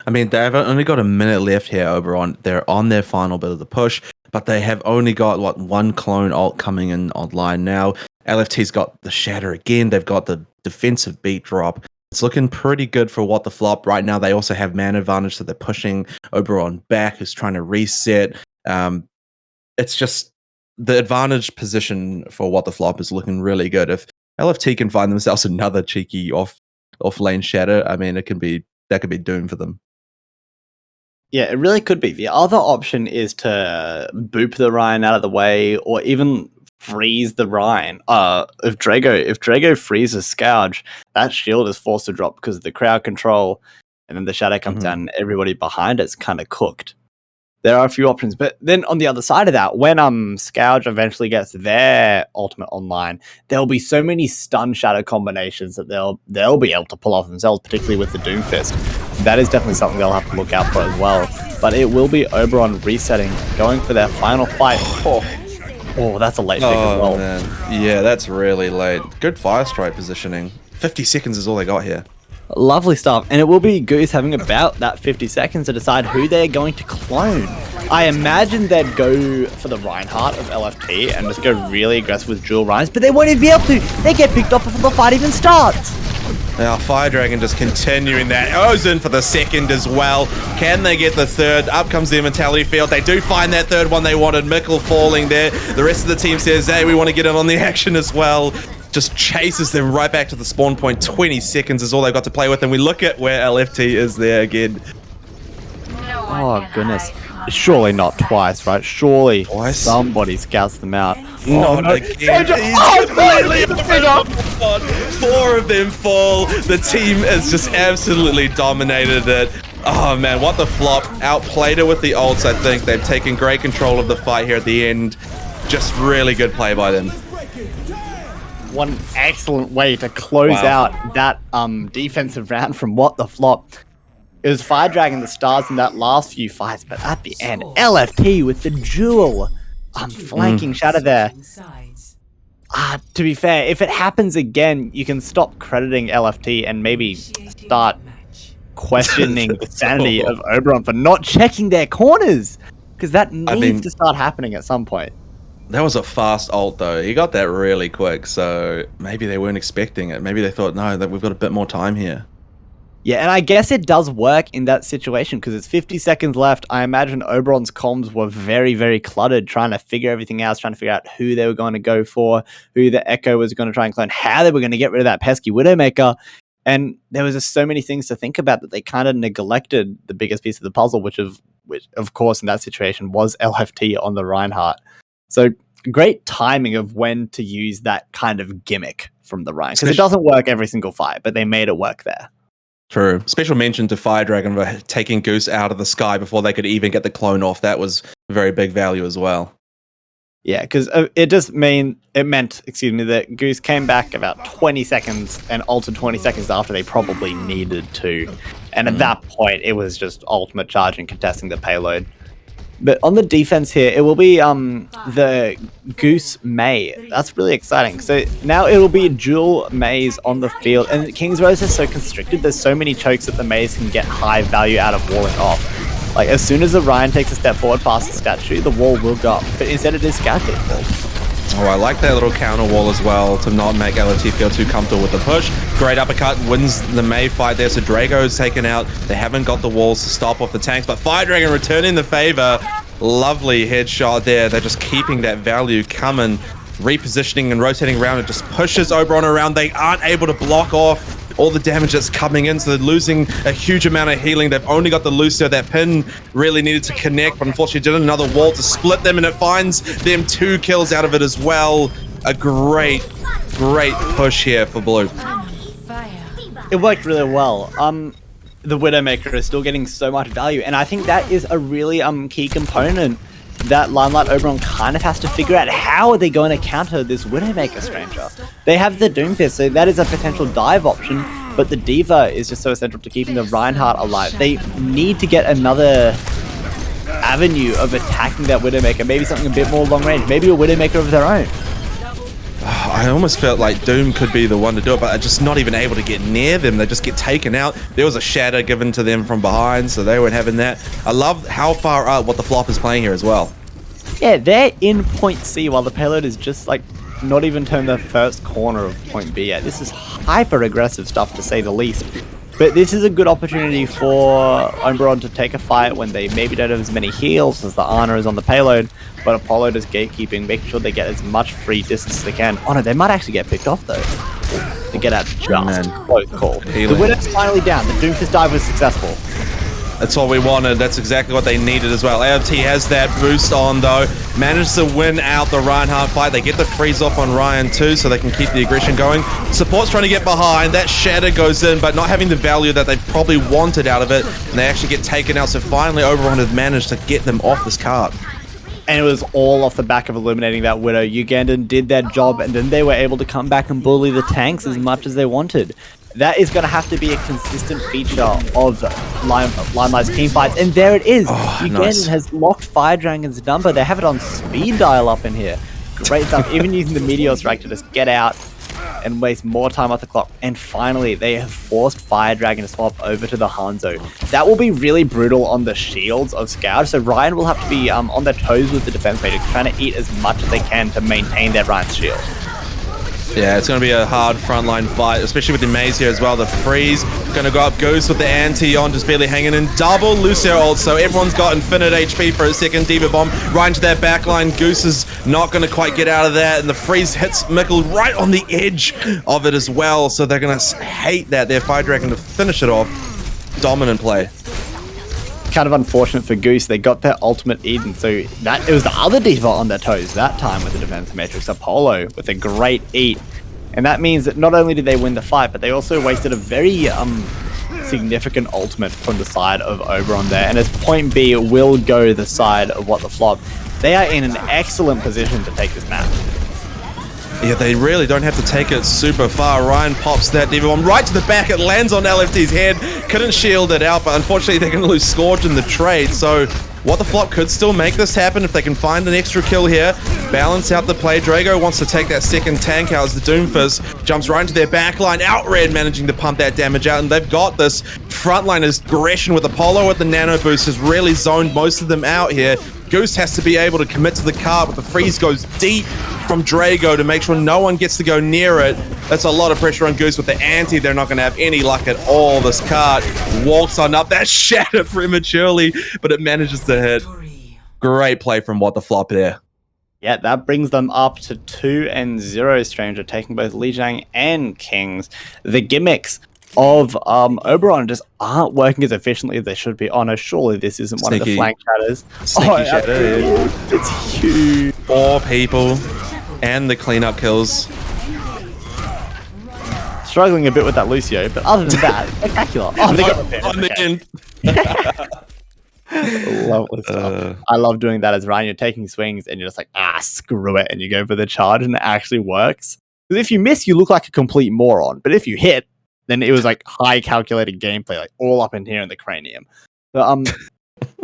A: I mean, they've only got a minute left here, Oberon. They're on their final bit of the push, but they have only got, one clone ult coming in online now. LFT's got the Shatter again. They've got the defensive beat drop. It's looking pretty good for what the flop. Right now, they also have man advantage, so they're pushing Oberon back, who's trying to reset. It's just the advantage position for what the flop is looking really good. If LFT can find themselves another cheeky off lane Shatter, I mean, that could be doom for them.
B: Yeah, it really could be. The other option is to boop the Rhine out of the way, or even freeze the Rhine. If Drago freezes Scourge, that shield is forced to drop because of the crowd control, and then the Shadow comes down and everybody behind it's kind of cooked. There are a few options, but then on the other side of that, when Scourge eventually gets their ultimate online, there'll be so many stun Shadow combinations that they'll be able to pull off themselves, particularly with the Doomfist. That is definitely something they'll have to look out for as well. But it will be Oberon resetting, going for their final fight. Oh, that's a late pick as well.
A: Man. Yeah, that's really late. Good Fire Strike positioning. 50 seconds is all they got here.
B: Lovely stuff. And it will be Goose having about that 50 seconds to decide who they're going to clone. I imagine they'd go for the Reinhardt of LFT and just go really aggressive with dual Rhines, but they won't even be able to. They get picked off before the fight even starts.
A: Now, Fire Dragon just continuing that. O's in for the second as well. Can they get the third? Up comes their mentality field. They do find that third one they wanted. Mickle falling there. The rest of the team says, hey, we want to get in on the action as well. Just chases them right back to the spawn point. 20 seconds is all they've got to play with. And we look at where LFT is there again.
B: Oh, goodness. Surely not twice, right? Surely somebody scouts them out.
A: Not again. Four of them fall. The team has just absolutely dominated it. Oh man, what the flop. Outplayed it with the ults, I think. They've taken great control of the fight here at the end. Just really good play by them.
B: One excellent way to close out that defensive round from what the flop. It was Fire Dragon the stars in that last few fights, but at the end, LFT with the dual flanking Shadow there. To be fair, if it happens again, you can stop crediting LFT and maybe start questioning the sanity of Oberon for not checking their corners, because that needs to start happening at some point.
A: That was a fast ult though. He got that really quick, so maybe they weren't expecting it. Maybe they thought, no, that we've got a bit more time here.
B: Yeah, and I guess it does work in that situation because it's 50 seconds left. I imagine Oberon's comms were very, very cluttered, trying to figure everything out, trying to figure out who they were going to go for, who the Echo was going to try and clone, how they were going to get rid of that pesky Widowmaker. And there was just so many things to think about that they kind of neglected the biggest piece of the puzzle, which of course in that situation was LFT on the Reinhardt. So great timing of when to use that kind of gimmick from the Ryan, because it doesn't work every single fight, but they made it work there.
A: True. Special mention to Fire Dragon for taking Goose out of the sky before they could even get the clone off. That was very big value as well.
B: Yeah, because it meant that Goose came back about 20 seconds and altered 20 seconds after they probably needed to. And at that point, it was just ultimate charge and contesting the payload. But on the defense here, it will be the Goose Mei. That's really exciting. So now it will be dual Meis on the field. And King's Rose is so constricted. There's so many chokes that the Meis can get high value out of walling off. Like, as soon as the Ryan takes a step forward past the statue, the wall will go up. But instead it is Scout Pitfall.
A: Oh, I like that little counter wall as well to not make LFT feel too comfortable with the push. Great uppercut, wins the Mei fight there. So Drago's taken out. They haven't got the walls to stop off the tanks, but Fire Dragon returning the favor. Lovely headshot there. They're just keeping that value coming, repositioning and rotating around. It just pushes Oberon around. They aren't able to block off all the damage that's coming in, so they're losing a huge amount of healing. They've only got the Lucio. That pin really needed to connect, but unfortunately did another wall to split them, and it finds them 2 kills out of it as well. A great push here for Blue.
B: It worked really well. The Widowmaker is still getting so much value, and I think that is a really key component that Limelight Oberon kind of has to figure out. How are they going to counter this Widowmaker Stranger? They have the Doomfist, so that is a potential dive option, but the Diva is just so essential to keeping the Reinhardt alive. They need to get another avenue of attacking that Widowmaker, maybe something a bit more long range, maybe a Widowmaker of their own.
A: I almost felt like Doom could be the one to do it, but I'm just not even able to get near them. They just get taken out. There was a shatter given to them from behind, so they weren't having that. I love how far out what the flop is playing here as well.
B: Yeah, they're in point C while the payload is just like not even turned the first corner of point B yet. This is hyper aggressive stuff to say the least. But this is a good opportunity for Oberon to take a fight when they maybe don't have as many heals as the Ana is on the payload, but Apollo does gatekeeping, making sure they get as much free distance as they can. Oh no, they might actually get picked off though. They get out just close call. The Widow's finally down. The Doomfist dive was successful.
A: That's what we wanted. That's exactly what they needed as well. AFT has that boost on though. Managed to win out the Reinhardt fight. They get the freeze off on Ryan too, so they can keep the aggression going. Support's trying to get behind. That shatter goes in, but not having the value that they probably wanted out of it. And they actually get taken out. So finally Oberon has managed to get them off this cart.
B: And it was all off the back of eliminating that Widow. Ugandan did their job, and then they were able to come back and bully the tanks as much as they wanted. That is going to have to be a consistent feature of Limelight's team fights. And there it is. Ugandan has locked Fire Dragon's number. They have it on speed dial up in here. Great stuff. Even using the Meteor Strike to just get out and waste more time off the clock. And finally, they have forced Fire Dragon to swap over to the Hanzo. That will be really brutal on the shields of Scourge. So Ryan will have to be on their toes with the defense matrix, trying to eat as much as they can to maintain their Ryan's shield.
A: Yeah, it's going to be a hard frontline fight, especially with the Maze here as well. The freeze going to go up. Goose with the anti on, just barely hanging in. Double Lucio ult, so everyone's got infinite HP for a second. Diva bomb right into their backline. Goose is not going to quite get out of that, and the freeze hits Mickle right on the edge of it as well. So they're going to hate that. Their Fire Dragon to finish it off. Dominant play.
B: Kind of unfortunate for Goose. They got their ultimate Eden, so that it was the other Diva on their toes that time with the defense matrix. Apollo with a great eat, and that means that not only did they win the fight, but they also wasted a very significant ultimate from the side of Oberon there. And as point B will go the side of what the flop, they are in an excellent position to take this map.
A: Yeah, they really don't have to take it super far. Ryan pops that Diva bomb right to the back. It lands on LFT's head. Couldn't shield it out, but unfortunately they're going to lose Scourge in the trade. So what the flop could still make this happen if they can find an extra kill here. Balance out the play. Drago wants to take that second tank out as the Doomfist jumps right into their backline. Outred managing to pump that damage out, and they've got this. Frontline aggression with Apollo with the nano boost has really zoned most of them out here. Goose has to be able to commit to the cart, but the freeze goes deep from Drago to make sure no one gets to go near it. That's a lot of pressure on Goose with the anti. They're not going to have any luck at all. This cart walks on up. That shatter prematurely, but it manages to hit. Great play from What the Flop there.
B: Yeah, that brings them up to 2-0, Stranger, taking both Lijiang and Kings. The gimmicks of Oberon just aren't working as efficiently as they should be. Oh no, surely this isn't one of the flank shadows.
A: Sneaky shadow. Yeah.
B: It's huge.
A: 4 people and the cleanup kills.
B: Struggling a bit with that Lucio, but other than that, spectacular. Oh, they got repaired.
A: On the end.
B: Lovely stuff. I love doing that as Ryan. You're taking swings and you're just like, screw it, and you go for the charge, and it actually works. Because if you miss, you look like a complete moron. But if you hit, then it was like high calculated gameplay, like all up in here in the cranium. But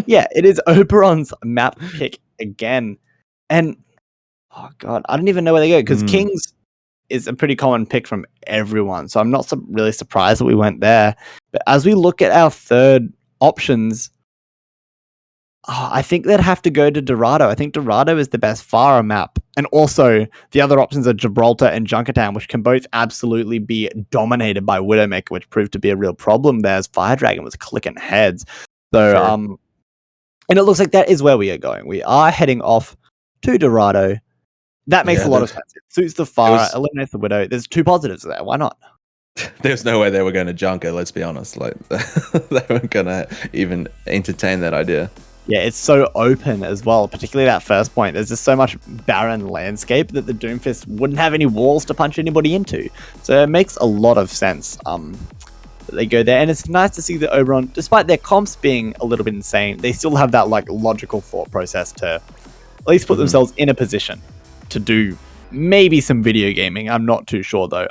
B: yeah, it is Oberon's map pick again, and oh god, I don't even know where they go because Kings is a pretty common pick from everyone, so I'm not really surprised that we went there. But as we look at our third options, I think they'd have to go to Dorado. I think Dorado is the best Pharah map. And also, the other options are Gibraltar and Junkertown, which can both absolutely be dominated by Widowmaker, which proved to be a real problem there as Fire Dragon was clicking heads. So,
A: Sure.
B: And it looks like that is where we are going. We are heading off to Dorado. That makes a lot of sense. It suits the Pharah, eliminates the Widow. There's 2 positives there. Why not?
A: There's no way they were going to Junker, let's be honest. Like, they weren't going to even entertain that idea.
B: Yeah, it's so open as well, particularly that first point. There's just so much barren landscape that the Doomfist wouldn't have any walls to punch anybody into. So it makes a lot of sense that they go there. And it's nice to see the Oberon, despite their comps being a little bit insane, they still have that like logical thought process to at least put themselves in a position to do maybe some video gaming. I'm not too sure though.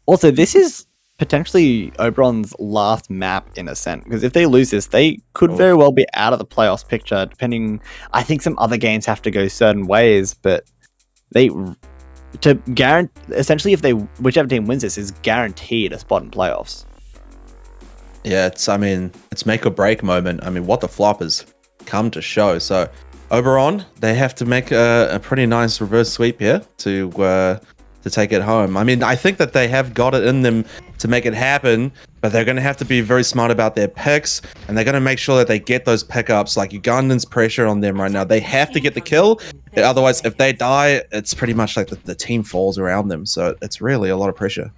B: Also, this is potentially Oberon's last map in Ascent, because if they lose this, they could very well be out of the playoffs picture, depending. I think some other games have to go certain ways, but essentially, if whichever team wins this is guaranteed a spot in playoffs.
A: Yeah, it's make or break moment. I mean, what the floppers come to show. So Oberon, they have to make a pretty nice reverse sweep here to take it home. I mean, I think that they have got it in them to make it happen, but they're going to have to be very smart about their picks, and they're going to make sure that they get those pickups. Like, Ugandan's pressure on them right now. They have to get the kill. Otherwise, if they die, it's pretty much like the team falls around them. So it's really a lot of pressure.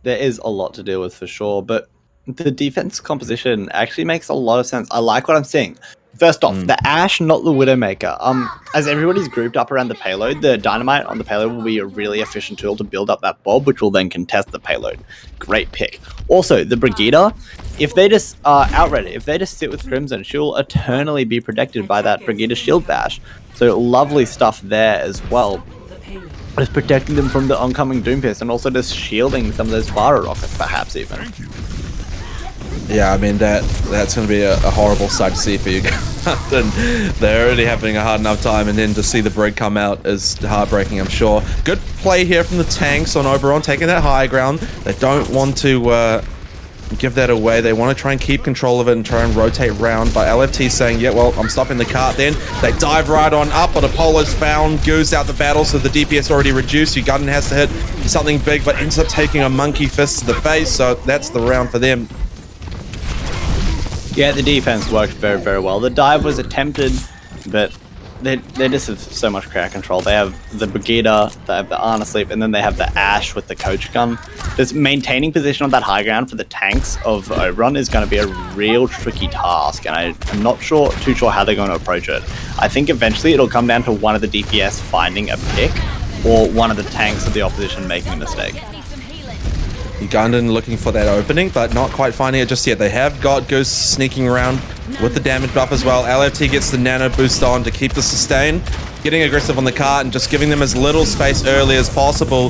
B: There is a lot to deal with for sure, but the defense composition actually makes a lot of sense. I like what I'm seeing. First off, the Ashe, not the Widowmaker. As everybody's grouped up around the payload, the Dynamite on the payload will be a really efficient tool to build up that bomb, which will then contest the payload. Great pick. Also, the Brigida, if they just outright it, if they just sit with Crimson, she'll eternally be protected by that Brigida shield bash. So lovely stuff there as well. Just protecting them from the oncoming Doomfist, and also just shielding some of those fire rockets, perhaps even.
A: Yeah, I mean, that's going to be a horrible sight to see for you guys. And they're already having a hard enough time, and then to see the Brig come out is heartbreaking, I'm sure. Good play here from the tanks on Oberon, taking that high ground. They don't want to give that away. They want to try and keep control of it and try and rotate round. But LFT saying, yeah, well, I'm stopping the cart then. They dive right on up, but Apollo's found, goes out the battle, so the DPS already reduced. Ugandan has to hit something big, but ends up taking a monkey fist to the face, so that's the round for them.
B: Yeah, the defense worked very, very well. The dive was attempted, but they just have so much crowd control. They have the Brigida, they have the Arna Sleep, and then they have the Ashe with the coach gun. Just maintaining position on that high ground for the tanks of Oberon is going to be a real tricky task, and I'm not too sure how they're going to approach it. I think eventually it'll come down to one of the DPS finding a pick, or one of the tanks of the opposition making a mistake.
A: Ugandan looking for that opening, but not quite finding it just yet. They have got Ghost sneaking around with the damage buff as well. LFT gets the nano boost on to keep the sustain, getting aggressive on the cart and just giving them as little space early as possible.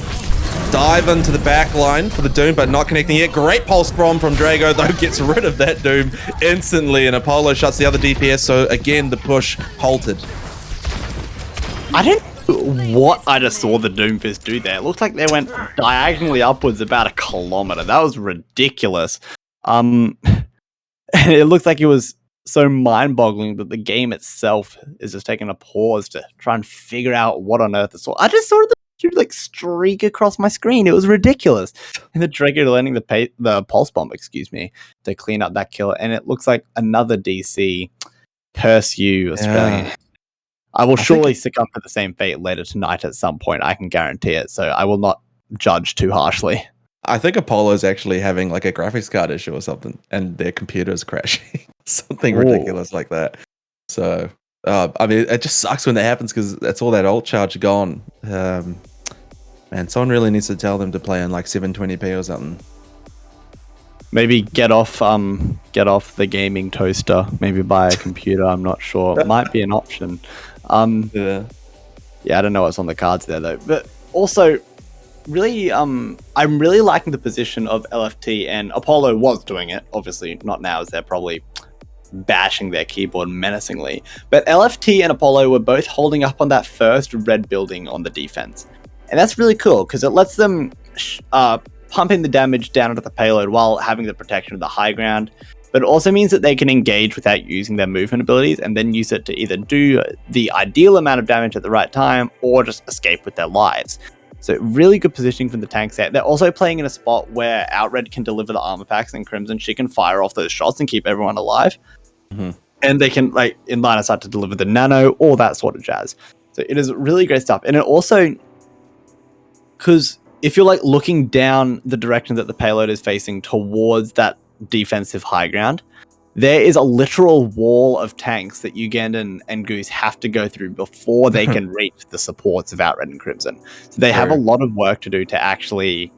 A: Dive into the back line for the Doom, but not connecting yet. Great pulse bomb from Drago, though, gets rid of that Doom instantly, and Apollo shuts the other DPS, so again, the push halted. I don't what I just saw the Doomfist do there. It looked like they went diagonally upwards about 1 kilometer. That was ridiculous. And it looks like it was so mind-boggling that the game itself is just taking a pause to try and figure out what on earth it's all. I just saw the dude like streak across my screen. It was ridiculous. And the Drago landing the pulse bomb, to clean up that kill. And it looks like another DC. Curse you, Australian. Yeah. I will surely succumb to the same fate later tonight at some point. I can guarantee it. So I will not judge too harshly. I think Apollo's actually having like a graphics card issue or something, and their computer's crashing, something ridiculous like that. So, I mean, it just sucks when that happens because that's all that ult charge gone. Man, someone really needs to tell them to play in like 720p or something.
B: Maybe get off the gaming toaster. Maybe buy a computer. I'm not sure. It might be an option. Yeah, I don't know what's on the cards there though. But also, really, I'm really liking the position of LFT, and Apollo was doing it. Obviously, not now, as they're probably bashing their keyboard menacingly. But LFT and Apollo were both holding up on that first red building on the defense, and that's really cool because it lets them pumping the damage down onto the payload while having the protection of the high ground. But it also means that they can engage without using their movement abilities and then use it to either do the ideal amount of damage at the right time or just escape with their lives. So really good positioning from the tanks there. They're also playing in a spot where Outred can deliver the armor packs and Crimson, she can fire off those shots and keep everyone alive. Mm-hmm. And they can, like, in line of sight to deliver the nano, all that sort of jazz. So it is really great stuff. And it also, because if you're like looking down the direction that the payload is facing towards that defensive high ground, there is a literal wall of tanks that Ugandan and Goose have to go through before they can reach the supports of Outred and Crimson. So they have a lot of work to do to actually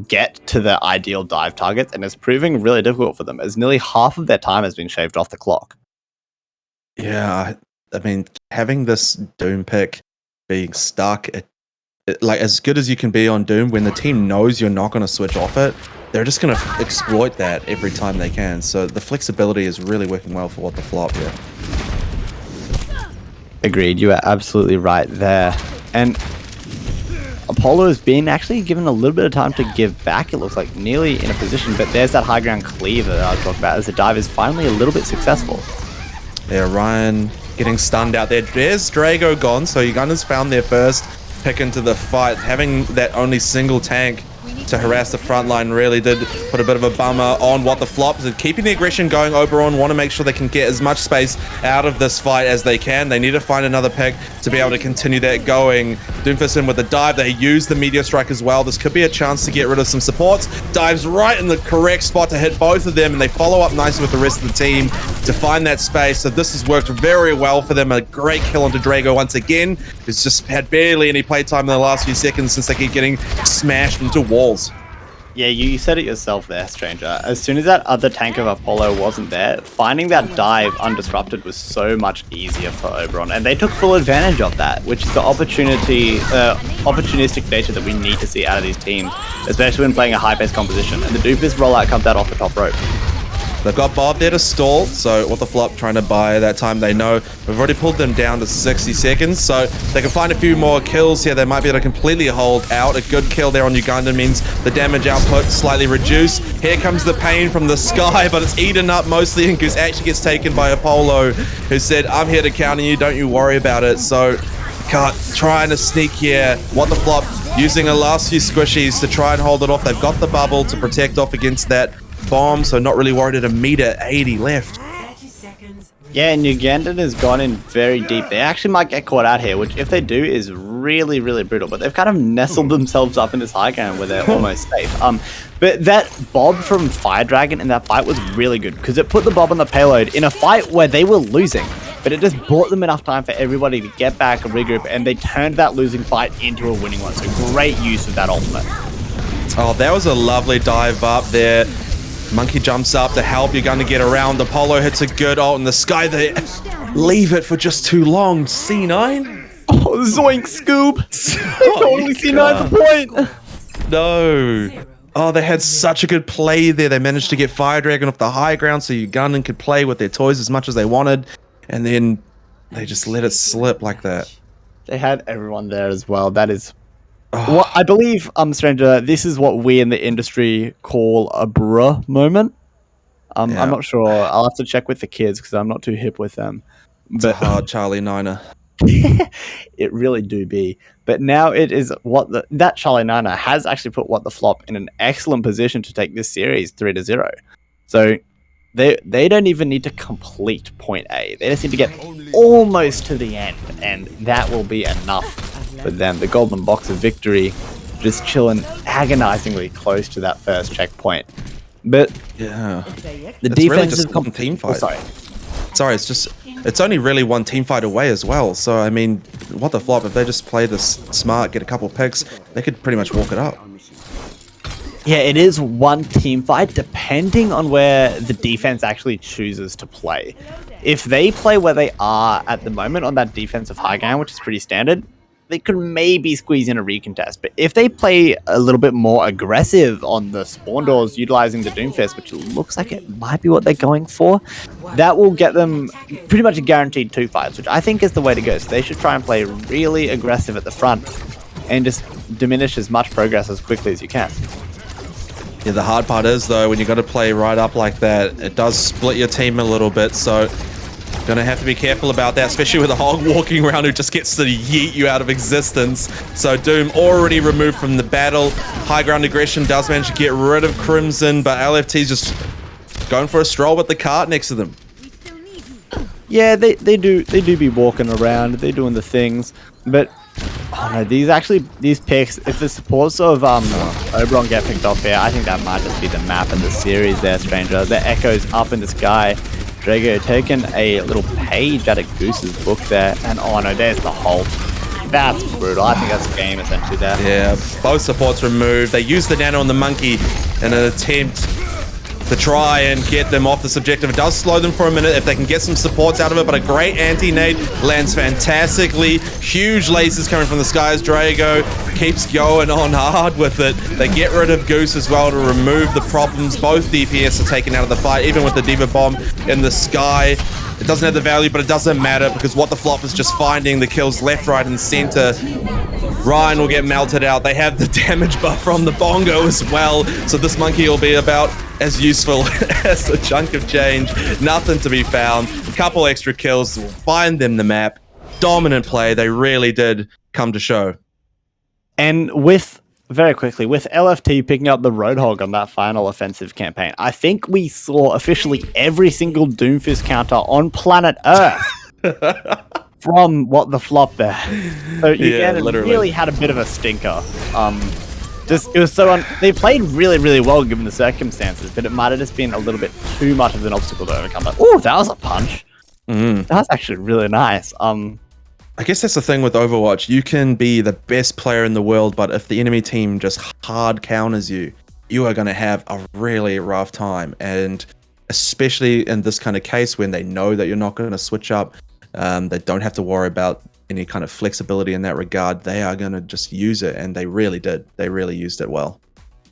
B: get to the ideal dive targets, and it's proving really difficult for them as nearly half of their time has been shaved off the clock.
A: Yeah, I mean, having this Doom pick being stuck, like as good as you can be on Doom, when the team knows you're not going to switch off it, they're just going to exploit that every time they can. So the flexibility is really working well for what the flop here.
B: Agreed, you are absolutely right there. And Apollo has been actually given a little bit of time to give back, it looks like, nearly in a position, but there's that high ground cleaver that I was talking about as the dive is finally a little bit successful.
A: Yeah, Ryan getting stunned out there. There's Drago gone, so Uganda's found their first pick into the fight. Having that only single tank to harass the front line really did put a bit of a bummer on what the flops. And keeping the aggression going, Oberon want to make sure they can get as much space out of this fight as they can. They need to find another pick to be able to continue that going. Doomfist in with the dive. They use the Meteor Strike as well. This could be a chance to get rid of some supports. Dives right in the correct spot to hit both of them, and they follow up nicely with the rest of the team to find that space. So this has worked very well for them. A great kill onto Drago once again, who's just had barely any playtime in the last few seconds since they keep getting smashed into walls.
B: Yeah, you said it yourself there, Stranger. As soon as that other tank of Apollo wasn't there, finding that dive undisrupted was so much easier for Oberon, and they took full advantage of that, which is the opportunistic nature that we need to see out of these teams, especially when playing a high-paced composition. And the Doofus rollout comes out off the top rope.
A: They've got Bob there to stall, so what the flop trying to buy that time, they know we've already pulled them down to 60 seconds, so they can find a few more kills here. They might be able to completely hold out. A good kill there on Uganda means the damage output slightly reduced. Here comes the pain from the sky, but it's eaten up mostly, and Goose actually gets taken by Apollo, who said, I'm here to counter you, don't you worry about it. So trying to sneak here. What the flop using a last few squishies to try and hold it off. They've got the bubble to protect off against that bomb, so not really worried at a meter 80 left.
B: Yeah, and Ugandan has gone in very deep. They actually might get caught out here, which if they do is really, really brutal, but they've kind of nestled themselves up in this high ground where they're almost safe. But that Bob from Fire Dragon in that fight was really good because it put the Bob on the payload in a fight where they were losing, but it just bought them enough time for everybody to get back and regroup, and they turned that losing fight into a winning one. So great use of that ultimate.
A: Oh, that was a lovely dive up there. Monkey jumps up to help. You're going to get around. Apollo hits a good ult in the sky. They leave it for just too long. C9?
B: Oh, zoink, Scoob. Totally C9's point.
A: No. Oh, they had such a good play there. They managed to get Fire Dragon off the high ground so Ugandan could play with their toys as much as they wanted. And then they just let it slip like that.
B: They had everyone there as well. That is... Well, I believe, Stranger, this is what we in the industry call a bruh moment. I'm not sure. I'll have to check with the kids because I'm not too hip with them.
A: It's a hard Charlie Niner.
B: It really do be. But now it is that Charlie Niner has actually put What the Flop in an excellent position to take this series 3-0. So they don't even need to complete point A. They just need to get almost to the end, and that will be enough for them. The golden box of victory just chilling agonizingly close to that first checkpoint. But
A: yeah,
B: the
A: it's
B: defense
A: really
B: is
A: just one team fight.
B: Oh,
A: Sorry, it's only really one team fight away as well. So I mean, what the flop? If they just play this smart, get a couple picks, they could pretty much walk it up.
B: Yeah, it is one team fight depending on where the defense actually chooses to play. If they play where they are at the moment on that defensive high ground, which is pretty standard, they could maybe squeeze in a recontest. But if they play a little bit more aggressive on the spawn doors, utilizing the Doomfist, which looks like it might be what they're going for, that will get them pretty much a guaranteed 2 fights, which I think is the way to go. So they should try and play really aggressive at the front and just diminish as much progress as quickly as you can.
A: Yeah, the hard part is, though, when you got to play right up like that, it does split your team a little bit, so gonna have to be careful about that, especially with a hog walking around who just gets to yeet you out of existence. So Doom already removed from the battle. High ground aggression does manage to get rid of Crimson, but LFT's just going for a stroll with the cart next to them.
B: Yeah, they do be walking around, they're doing the things, but oh no, these picks, if the supports of Oberon get picked off here, I think that might just be the map of the series there, Stranger. The Echo's up in the sky. Drago taking a little page out of Goose's book there, and oh no, there's the hole. That's brutal. I think that's game essentially there.
A: Yeah, both supports removed. They used the nano on the monkey in an attempt to try and get them off this objective. It does slow them for a minute if they can get some supports out of it, but a great anti-nade lands fantastically. Huge lasers coming from the skies. Drago keeps going on hard with it. They get rid of Goose as well to remove the problems. Both DPS are taken out of the fight, even with the Diva Bomb in the sky. It doesn't have the value, but it doesn't matter because what the flop is just finding the kills left, right, and center. Ryan will get melted out. They have the damage buff from the bongo as well, so this monkey will be about as useful as a chunk of change. Nothing to be found. A couple extra kills will find them the map. Dominant play. They really did come to show.
B: And very quickly, with LFT picking up the Roadhog on that final offensive campaign, I think we saw officially every single Doomfist counter on planet Earth from what the flop there. So yeah, it really had a bit of a stinker. It was so they played really, really well given the circumstances, but it might have just been a little bit too much of an obstacle to overcome. But oh, that was a punch. That was actually really nice.
A: I guess that's the thing with Overwatch. You can be the best player in the world, but if the enemy team just hard counters you, you are going to have a really rough time. And especially in this kind of case when they know that you're not going to switch up, they don't have to worry about any kind of flexibility in that regard. They are going to just use it, and they really did. They really used it well.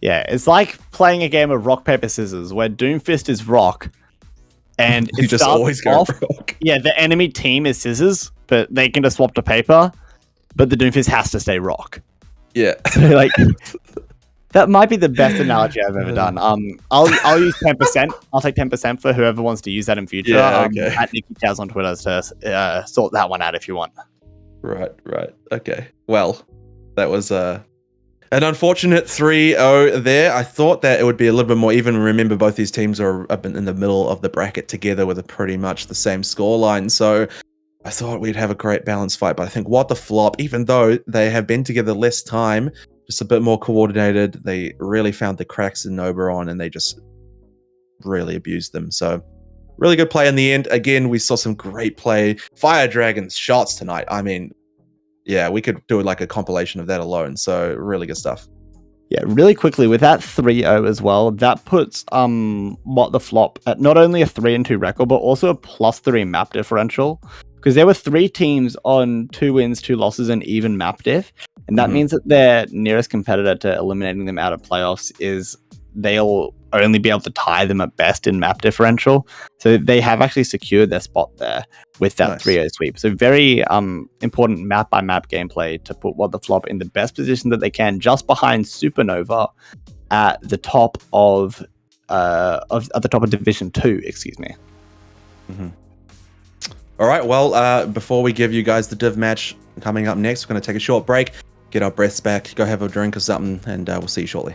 B: Yeah, it's like playing a game of rock, paper, scissors, where Doomfist is rock, and
A: you just always go rock.
B: Yeah, the enemy team is scissors, but they can just swap to paper, but the Doomfist has to stay rock.
A: Yeah.
B: So, like, that might be the best analogy I've ever done. I'll use 10%. I'll take 10% for whoever wants to use that in future.
A: Yeah, okay.
B: At Nikki Taz on Twitter to sort that one out if you want.
A: Right. Okay. Well, that was an unfortunate 3-0 there. I thought that it would be a little bit more even. Remember, both these teams are up in the middle of the bracket together with pretty much the same scoreline. So I thought we'd have a great balanced fight. But I think what the flop, even though they have been together less time, just a bit more coordinated, they really found the cracks in Oberon and they just really abused them. So really good play in the end. Again, we saw some great play. Fire Dragon's shots tonight. I mean, yeah, we could do like a compilation of that alone. So really good stuff.
B: Yeah, really quickly, with that 3-0 as well, that puts what the flop at not only a 3-2 record, but also a +3 map differential. Because there were 3 teams on 2 wins, 2 losses, and even map diff. And that means that their nearest competitor to eliminating them out of playoffs is they'll only be able to tie them at best in map differential. So they have actually secured their spot there with that 3-0 sweep. So very important map by map gameplay to put what the flop in the best position that they can, just behind Supernova at the top of Division 2, excuse me.
A: All right, well, before we give you guys the div match coming up next, we're going to take a short break, get our breaths back, go have a drink or something, and we'll see you shortly.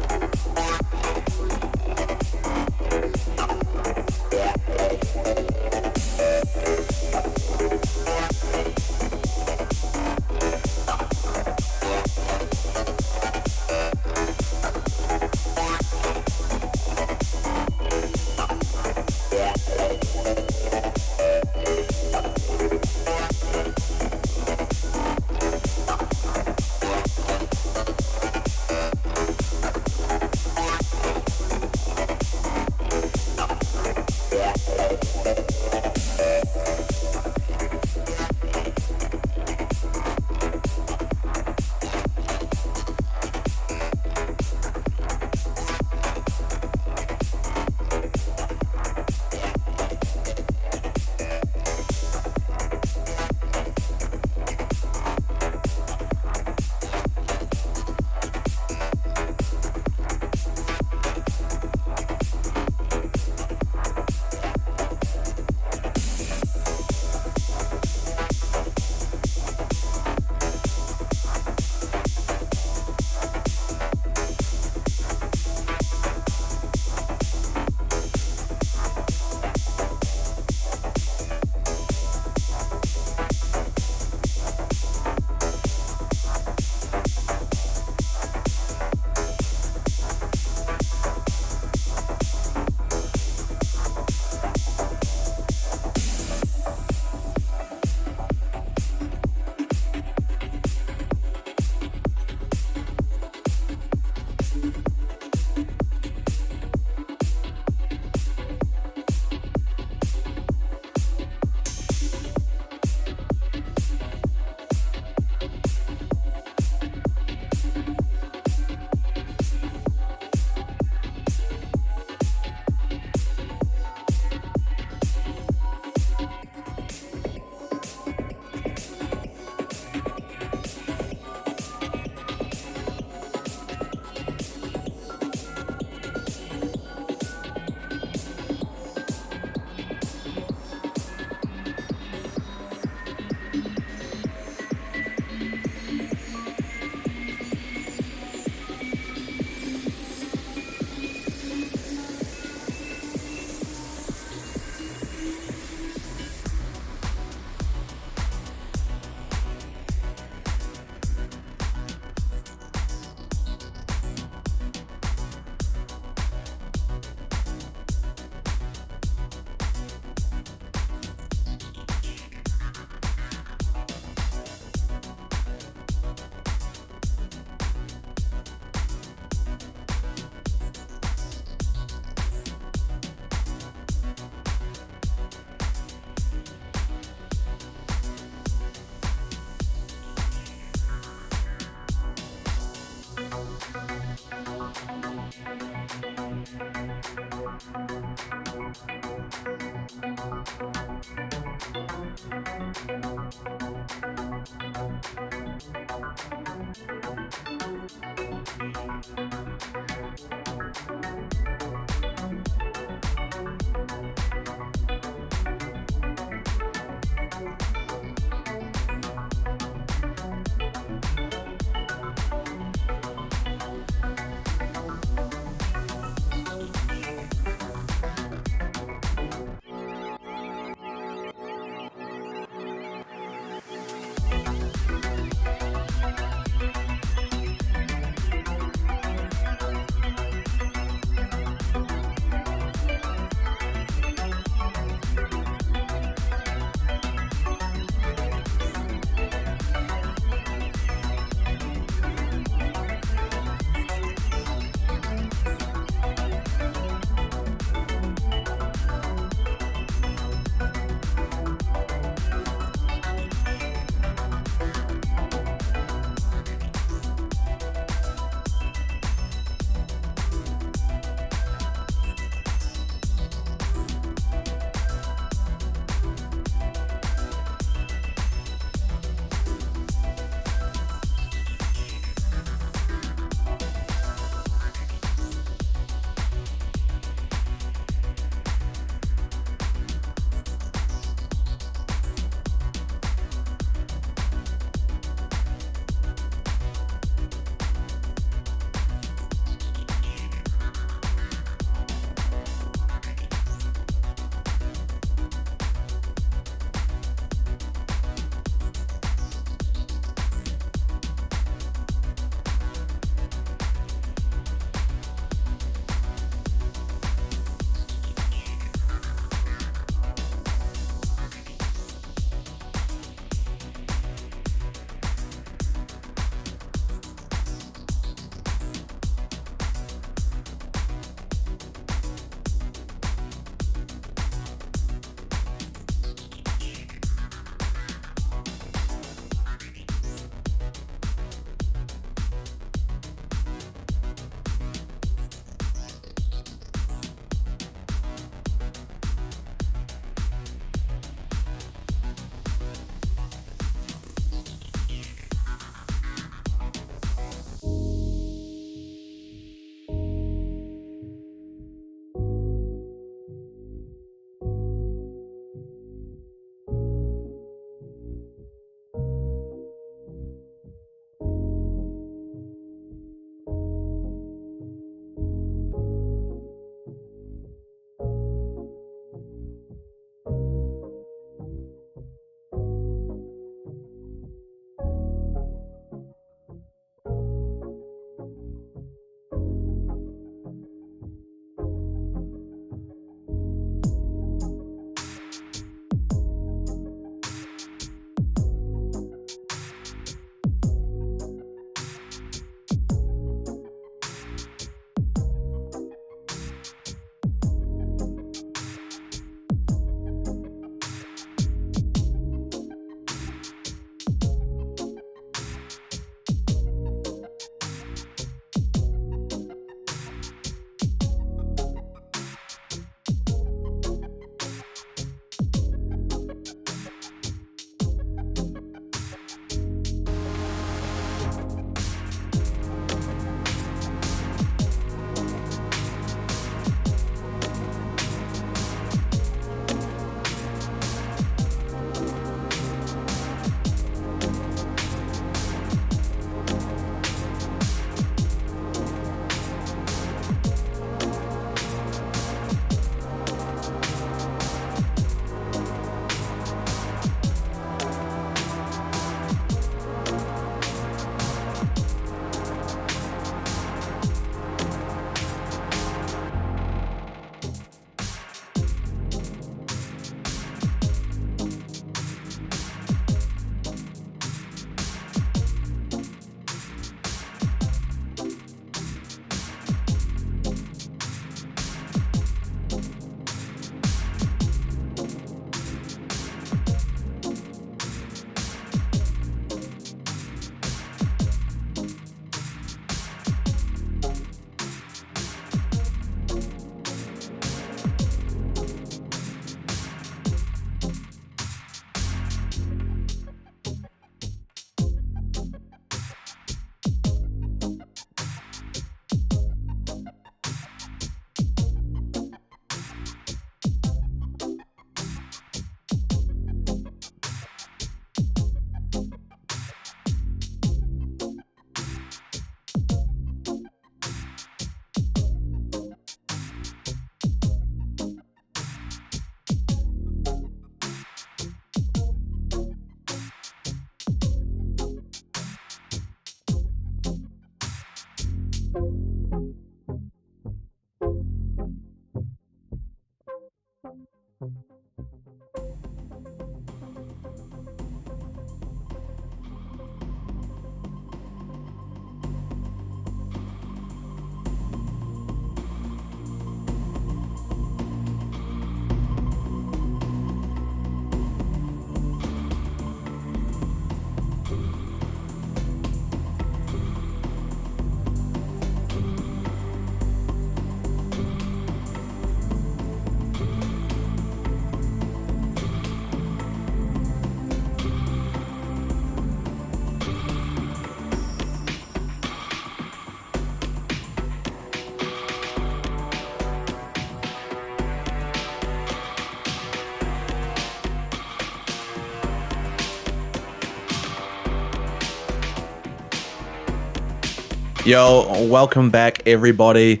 A: Yo, welcome back, everybody.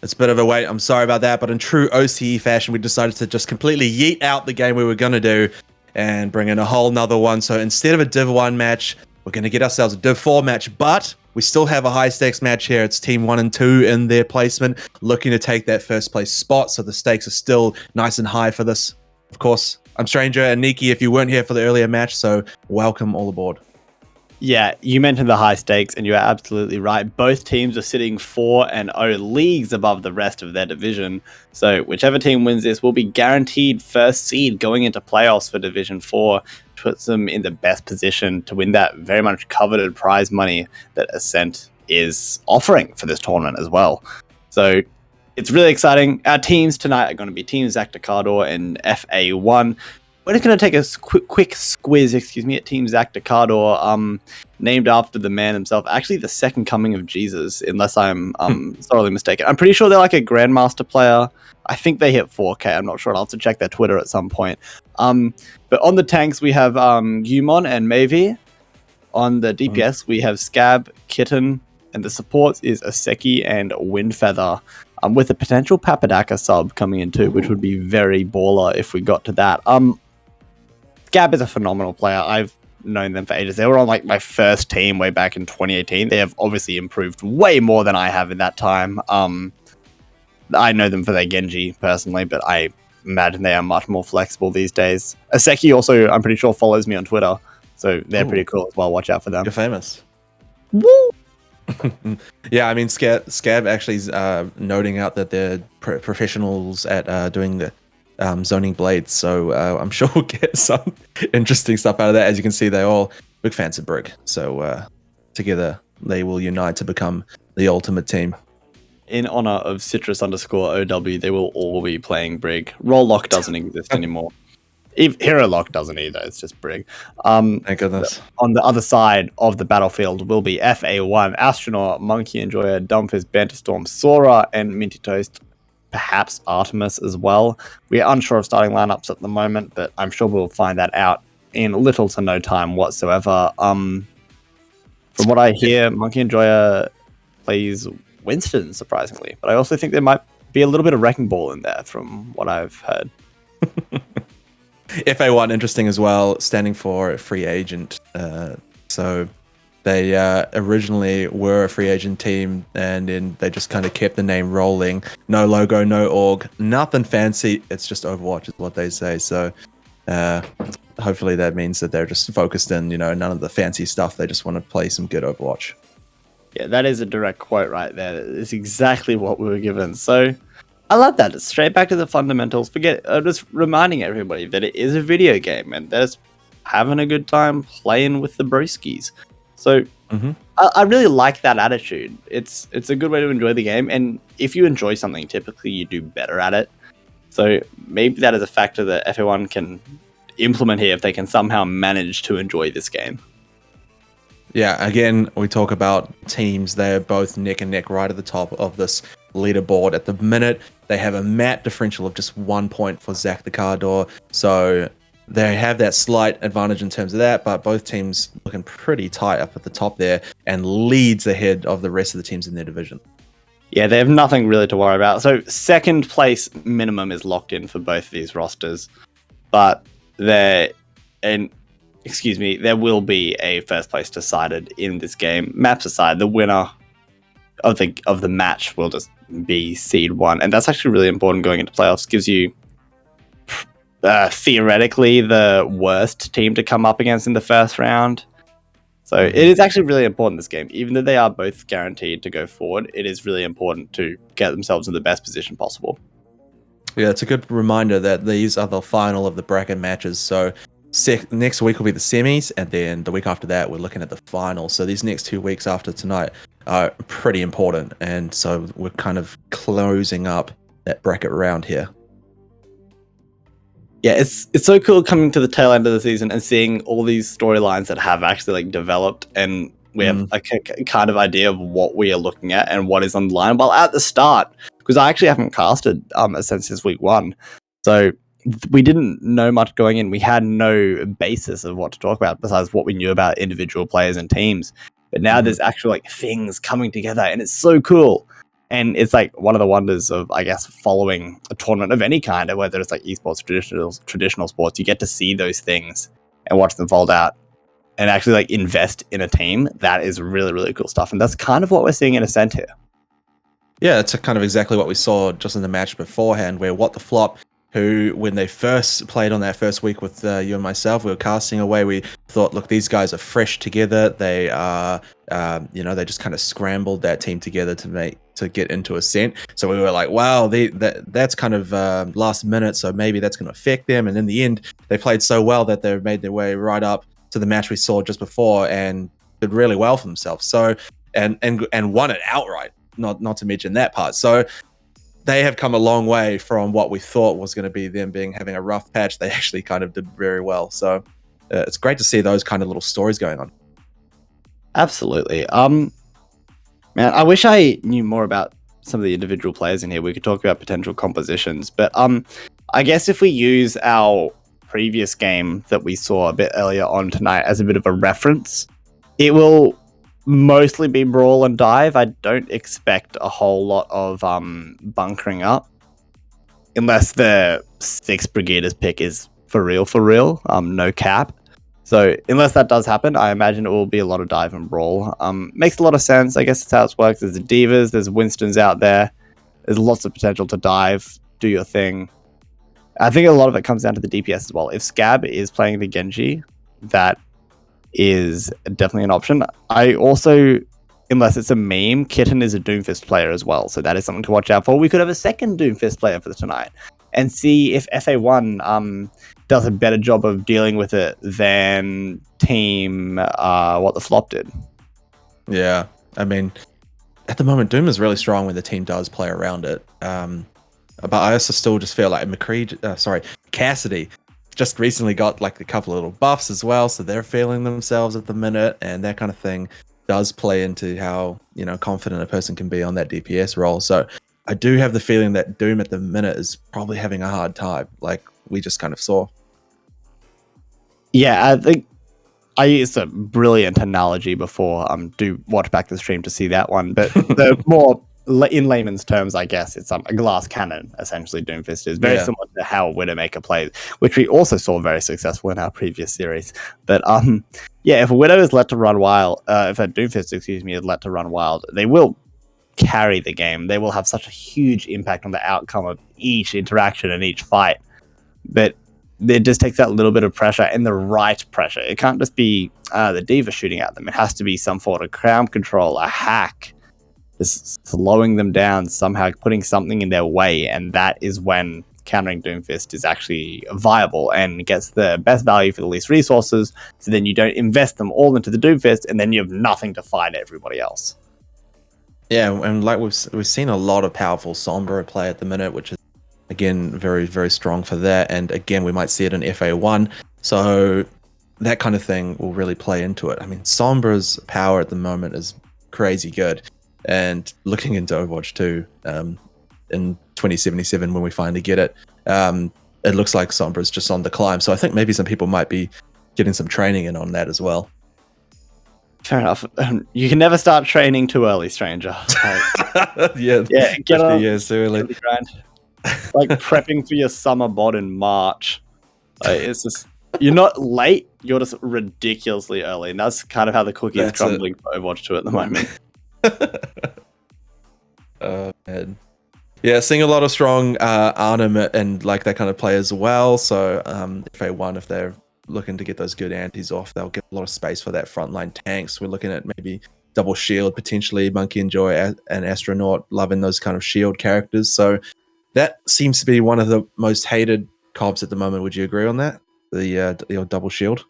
A: It's a bit of a wait. I'm sorry about that, but in true OCE fashion, we decided to just completely yeet out the game we were going to do and bring in a whole nother one. So instead of a Div 1 match, we're going to get ourselves a Div 4 match, but we still have a high-stakes match here. It's Team 1 and 2 in their placement, looking to take that first-place spot, so the stakes are still nice and high for this. Of course, I'm Stranger and Nikki if you weren't here for the earlier match, so welcome all aboard.
B: Yeah, you mentioned the high stakes, and you are absolutely right. Both teams are sitting 4-0 leagues above the rest of their division. So whichever team wins this will be guaranteed first seed going into playoffs for Division 4. Puts them in the best position to win that very much coveted prize money that ASCENT is offering for this tournament as well. So it's really exciting. Our teams tonight are going to be Team Zactacador and FA1. We're just going to take a quick squiz, at Team Zactacador, named after the man himself. Actually, the second coming of Jesus, unless I'm thoroughly mistaken. I'm pretty sure they're like a Grandmaster player. I think they hit 4K. I'm not sure. I'll have to check their Twitter at some point. But on the tanks, we have Gumon and Mavi. On the DPS, we have Scab, Kitten, and the supports is Aseki and Windfeather. With a potential Papadaka sub coming in too, which would be very baller if we got to that. Scab is a phenomenal player. I've known them for ages. They were on like my first team way back in 2018. They have obviously improved way more than I have in that time. I know them for their Genji personally, but I imagine they are much more flexible these days. Aseki also, I'm pretty sure, follows me on Twitter, so they're pretty cool as well. Watch out for them.
A: You're famous.
B: Woo!
A: Yeah, I mean, Scab actually is noting out that they're professionals at doing the zoning blades, so I'm sure we'll get some interesting stuff out of that. As you can see, they're all big fans of Brig, so together they will unite to become the ultimate team.
B: In honor of Citrus_OW, they will all be playing Brig. Role lock doesn't exist anymore. Hero lock doesn't either, it's just Brig.
A: Thank goodness.
B: On the other side of the battlefield will be FA1, Astronaut, Monkey Enjoyer, Dumbfizz, Banterstorm, Sora, and Minty Toast. Perhaps Artemis as well. We are unsure of starting lineups at the moment, but I'm sure we'll find that out in little to no time whatsoever. From what I hear, Monkey Enjoyer plays Winston, surprisingly, but I also think there might be a little bit of Wrecking Ball in there from what I've heard.
A: FA1, interesting as well, standing for free agent. So they originally were a free agent team, and then they just kind of kept the name rolling. No logo, no org, nothing fancy. It's just Overwatch is what they say. So hopefully that means that they're just focused in, none of the fancy stuff. They just want to play some good Overwatch.
B: Yeah, that is a direct quote right there. It's exactly what we were given. So I love that. It's straight back to the fundamentals. Just reminding everybody that it is a video game and they're just having a good time playing with the broskies. So I really like that attitude. It's a good way to enjoy the game. And if you enjoy something, typically you do better at it. So maybe that is a factor that everyone can implement here if they can somehow manage to enjoy this game.
A: Yeah, again, we talk about teams. They're both neck and neck right at the top of this leaderboard. At the minute, they have a map differential of just 1 point for Zactacador. So they have that slight advantage in terms of that, but both teams looking pretty tight up at the top there and leads ahead of the rest of the teams in their division.
B: Yeah, they have nothing really to worry about. So second place minimum is locked in for both of these rosters. But there will be a first place decided in this game. Maps aside, the winner of the match will just be seed 1, and that's actually really important going into playoffs. Gives you theoretically the worst team to come up against in the first round. So it is actually really important, this game. Even though they are both guaranteed to go forward, it is really important to get themselves in the best position possible.
A: Yeah, it's a good reminder that these are the final of the bracket matches. So next week will be the semis, and then the week after that, we're looking at the final. So these next 2 weeks after tonight are pretty important. And so we're kind of closing up that bracket round here.
B: Yeah, it's so cool coming to the tail end of the season and seeing all these storylines that have actually developed, and we have a kind of idea of what we are looking at and what is on the line. Well, at the start, because I actually haven't casted since week 1, so we didn't know much going in. We had no basis of what to talk about besides what we knew about individual players and teams. but now there's actual like things coming together, and it's so cool. And it's like one of the wonders of, I guess, following a tournament of any kind, or whether it's like esports, traditional sports, you get to see those things and watch them fold out and actually like invest in a team. That is really, really cool stuff. And that's kind of what we're seeing in ASCENT here.
A: Yeah, it's kind of exactly what we saw just in the match beforehand, where What the Flop, who, when they first played on that first week with you and myself, we were casting away. We thought, look, these guys are fresh together. They are, they just kind of scrambled that team together to get into ASCENT. So we were like, wow, that's kind of last minute, so maybe that's going to affect them. And in the end, they played so well that they made their way right up to the match we saw just before and did really well for themselves. So and won it outright. Not to mention that part. So they have come a long way from what we thought was going to be them having a rough patch. They actually kind of did very well. So it's great to see those kind of little stories going on.
B: Absolutely. Man, I wish I knew more about some of the individual players in here. We could talk about potential compositions, but I guess if we use our previous game that we saw a bit earlier on tonight as a bit of a reference, it will mostly be brawl and dive. I don't expect a whole lot of bunkering up, unless the 6th Brigaders pick is for real, no cap. So unless that does happen, I imagine it will be a lot of dive and brawl. Makes a lot of sense. I guess that's how it works. There's the Divas, there's Winstons out there. There's lots of potential to dive, do your thing. I think a lot of it comes down to the DPS as well. If Scab is playing the Genji, that is definitely an option. I also, unless it's a meme, Kitten is a Doomfist player as well, so that is something to watch out for. We could have a second Doomfist player for tonight and see if FA1 does a better job of dealing with it than Team What the Flop did.
A: Yeah, I mean, at the moment, Doom is really strong when the team does play around it. But I also still just feel like Cassidy just recently got like a couple of little buffs as well, so they're feeling themselves at the minute, and that kind of thing does play into how confident a person can be on that DPS role. So I do have the feeling that Doom at the minute is probably having a hard time, like we just kind of saw.
B: Yeah, I think I used a brilliant analogy before. Do watch back the stream to see that one, but the more in layman's terms, I guess it's a glass cannon. Essentially, Doomfist is very similar to how Widowmaker plays, which we also saw very successful in our previous series. But if a Widow is let to run wild, if a Doomfist, is let to run wild, they will carry the game. They will have such a huge impact on the outcome of each interaction and each fight. But it just takes that little bit of pressure, and the right pressure. It can't just be the D.Va shooting at them. It has to be some sort of crowd control, a hack, just slowing them down, somehow putting something in their way, and that is when countering Doomfist is actually viable and gets the best value for the least resources, so then you don't invest them all into the Doomfist, and then you have nothing to fight everybody else.
A: Yeah, and like we've seen a lot of powerful Sombra play at the minute, which is, again, very, very strong for that, and again, we might see it in FA1, so that kind of thing will really play into it. I mean, Sombra's power at the moment is crazy good. And looking into Overwatch 2 in 2077, when we finally get it, it looks like Sombra's just on the climb. So I think maybe some people might be getting some training in on that as well.
B: Fair enough. You can never start training too early, stranger.
A: Get on years too early.
B: Like prepping for your summer bod in March. It's just, you're not late, you're just ridiculously early. And that's kind of how the cookie is crumbling for Overwatch 2 at the moment.
A: Man. Yeah, seeing a lot of strong Arnhem and like that kind of play as well. So if they're looking to get those good antis off, they'll get a lot of space for that frontline tanks. We're looking at maybe double shield potentially, Monkey and Joy and Astronaut, loving those kind of shield characters. So that seems to be one of the most hated comps at the moment. Would you agree on that? The double shield?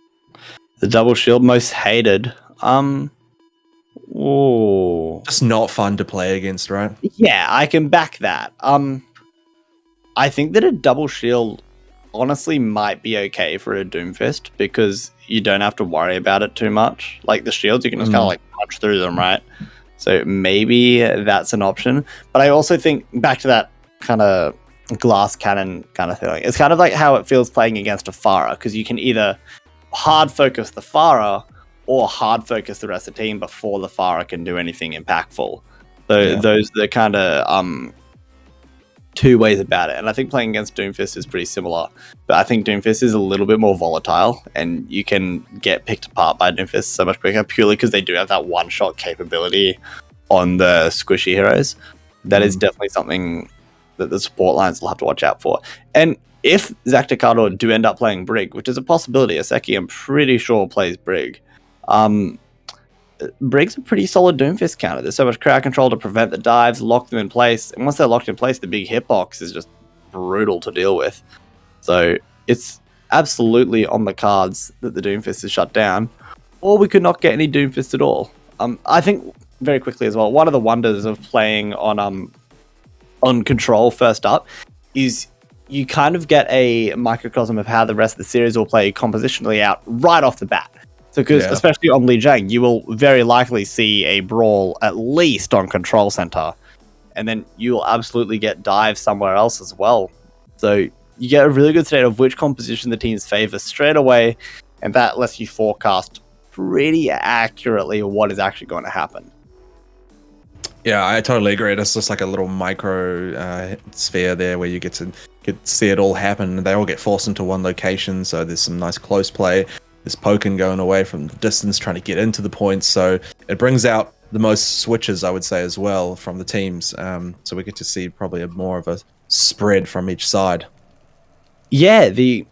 B: The double shield most hated.
A: Just not fun to play against, right?
B: Yeah, I can back that. I think that a double shield honestly might be okay for a Doomfist because you don't have to worry about it too much. Like the shields, you can just kind of like punch through them, right? So maybe that's an option. But I also think back to that kind of glass cannon kind of feeling. It's kind of like how it feels playing against a Pharah, because you can either hard focus the Pharah or hard focus the rest of the team before the Pharah can do anything impactful. So
A: Yeah.
B: those are the kind of two ways about it. And I think playing against Doomfist is pretty similar. But I think Doomfist is a little bit more volatile, and you can get picked apart by Doomfist so much quicker purely because they do have that one-shot capability on the squishy heroes. That is definitely something that the support lines will have to watch out for. And if Zaktakador do end up playing Brig, which is a possibility, Aseki I'm pretty sure plays Brig, Brig's a pretty solid Doomfist counter. There's so much crowd control to prevent the dives, lock them in place, and once they're locked in place, the big hitbox is just brutal to deal with. So it's absolutely on the cards that the Doomfist is shut down, or we could not get any Doomfist at all. I think very quickly as well, one of the wonders of playing on Control first up is you kind of get a microcosm of how the rest of the series will play compositionally out right off the bat. So, because especially on Lijiang, you will very likely see a brawl at least on Control Center, and then you will absolutely get dives somewhere else as well. So you get a really good state of which composition the teams favor straight away, and that lets you forecast pretty accurately what is actually going to happen.
A: Yeah, I totally agree. It's just like a little micro sphere there where you get to see it all happen. They all get forced into one location, so there's some nice close play. There's poking going away from the distance, trying to get into the points. So it brings out the most switches, I would say, as well from the teams. So we get to see probably more of a spread from each side.
B: Yeah,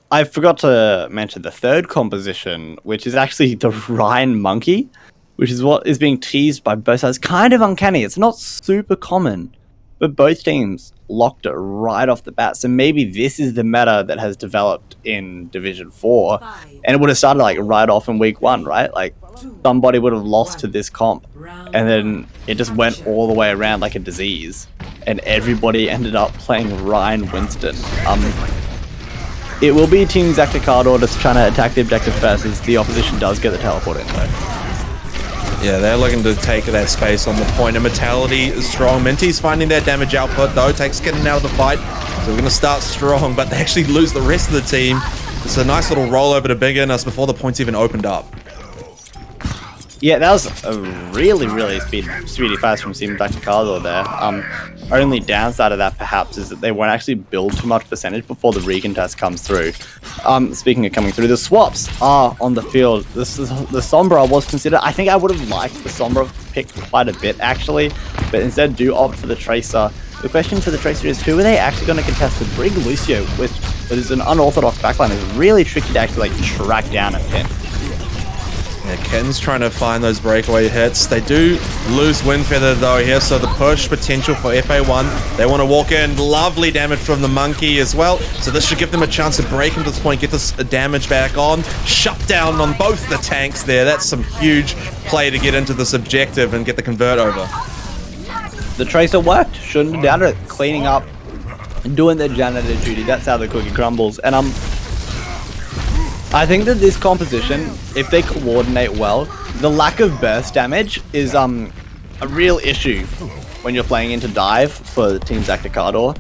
B: I forgot to mention the third composition, which is actually the Rhine Monkey, which is what is being teased by both sides. Kind of uncanny. It's not super common, but both teams locked it right off the bat. So maybe this is the meta that has developed in Division 4, and it would have started like right off in week 1, right? Like somebody would have lost to this comp, and then it just went all the way around like a disease, and everybody ended up playing Ryan Winston. It will be Team Zaktakador just trying to attack the objective first, as the opposition does get the teleport in though.
A: Yeah, they're looking to take that space on the point. And Mentality is strong. Minty's finding their damage output, though. Takes getting out of the fight. So we're going to start strong, but they actually lose the rest of the team. It's a nice little rollover to Big Us before the points even opened up.
B: Yeah, that was a really, really speedy fast from Team Zaktakador there. Only downside of that, perhaps, is that they won't actually build too much percentage before the Regan test comes through. Speaking of coming through, the swaps are on the field. The Sombra was considered. I think I would have liked the Sombra pick quite a bit, actually, but instead do opt for the Tracer. The question for the Tracer is, who are they actually going to contest the Brig Lucio, which is an unorthodox backline. It's really tricky to actually track down and pin.
A: Yeah, Ken's trying to find those breakaway hits. They do lose Windfeather though here, so the push potential for FA1. They want to walk in. Lovely damage from the Monkey as well. So this should give them a chance to break into this point, get this damage back on. Shut down on both the tanks there. That's some huge play to get into this objective and get the convert over.
B: The Tracer worked. Shouldn't have doubted it. Cleaning up and doing their janitor duty. That's how the cookie crumbles. And I think that this composition, if they coordinate well, the lack of burst damage is a real issue when you're playing into dive for Team Zaktakador.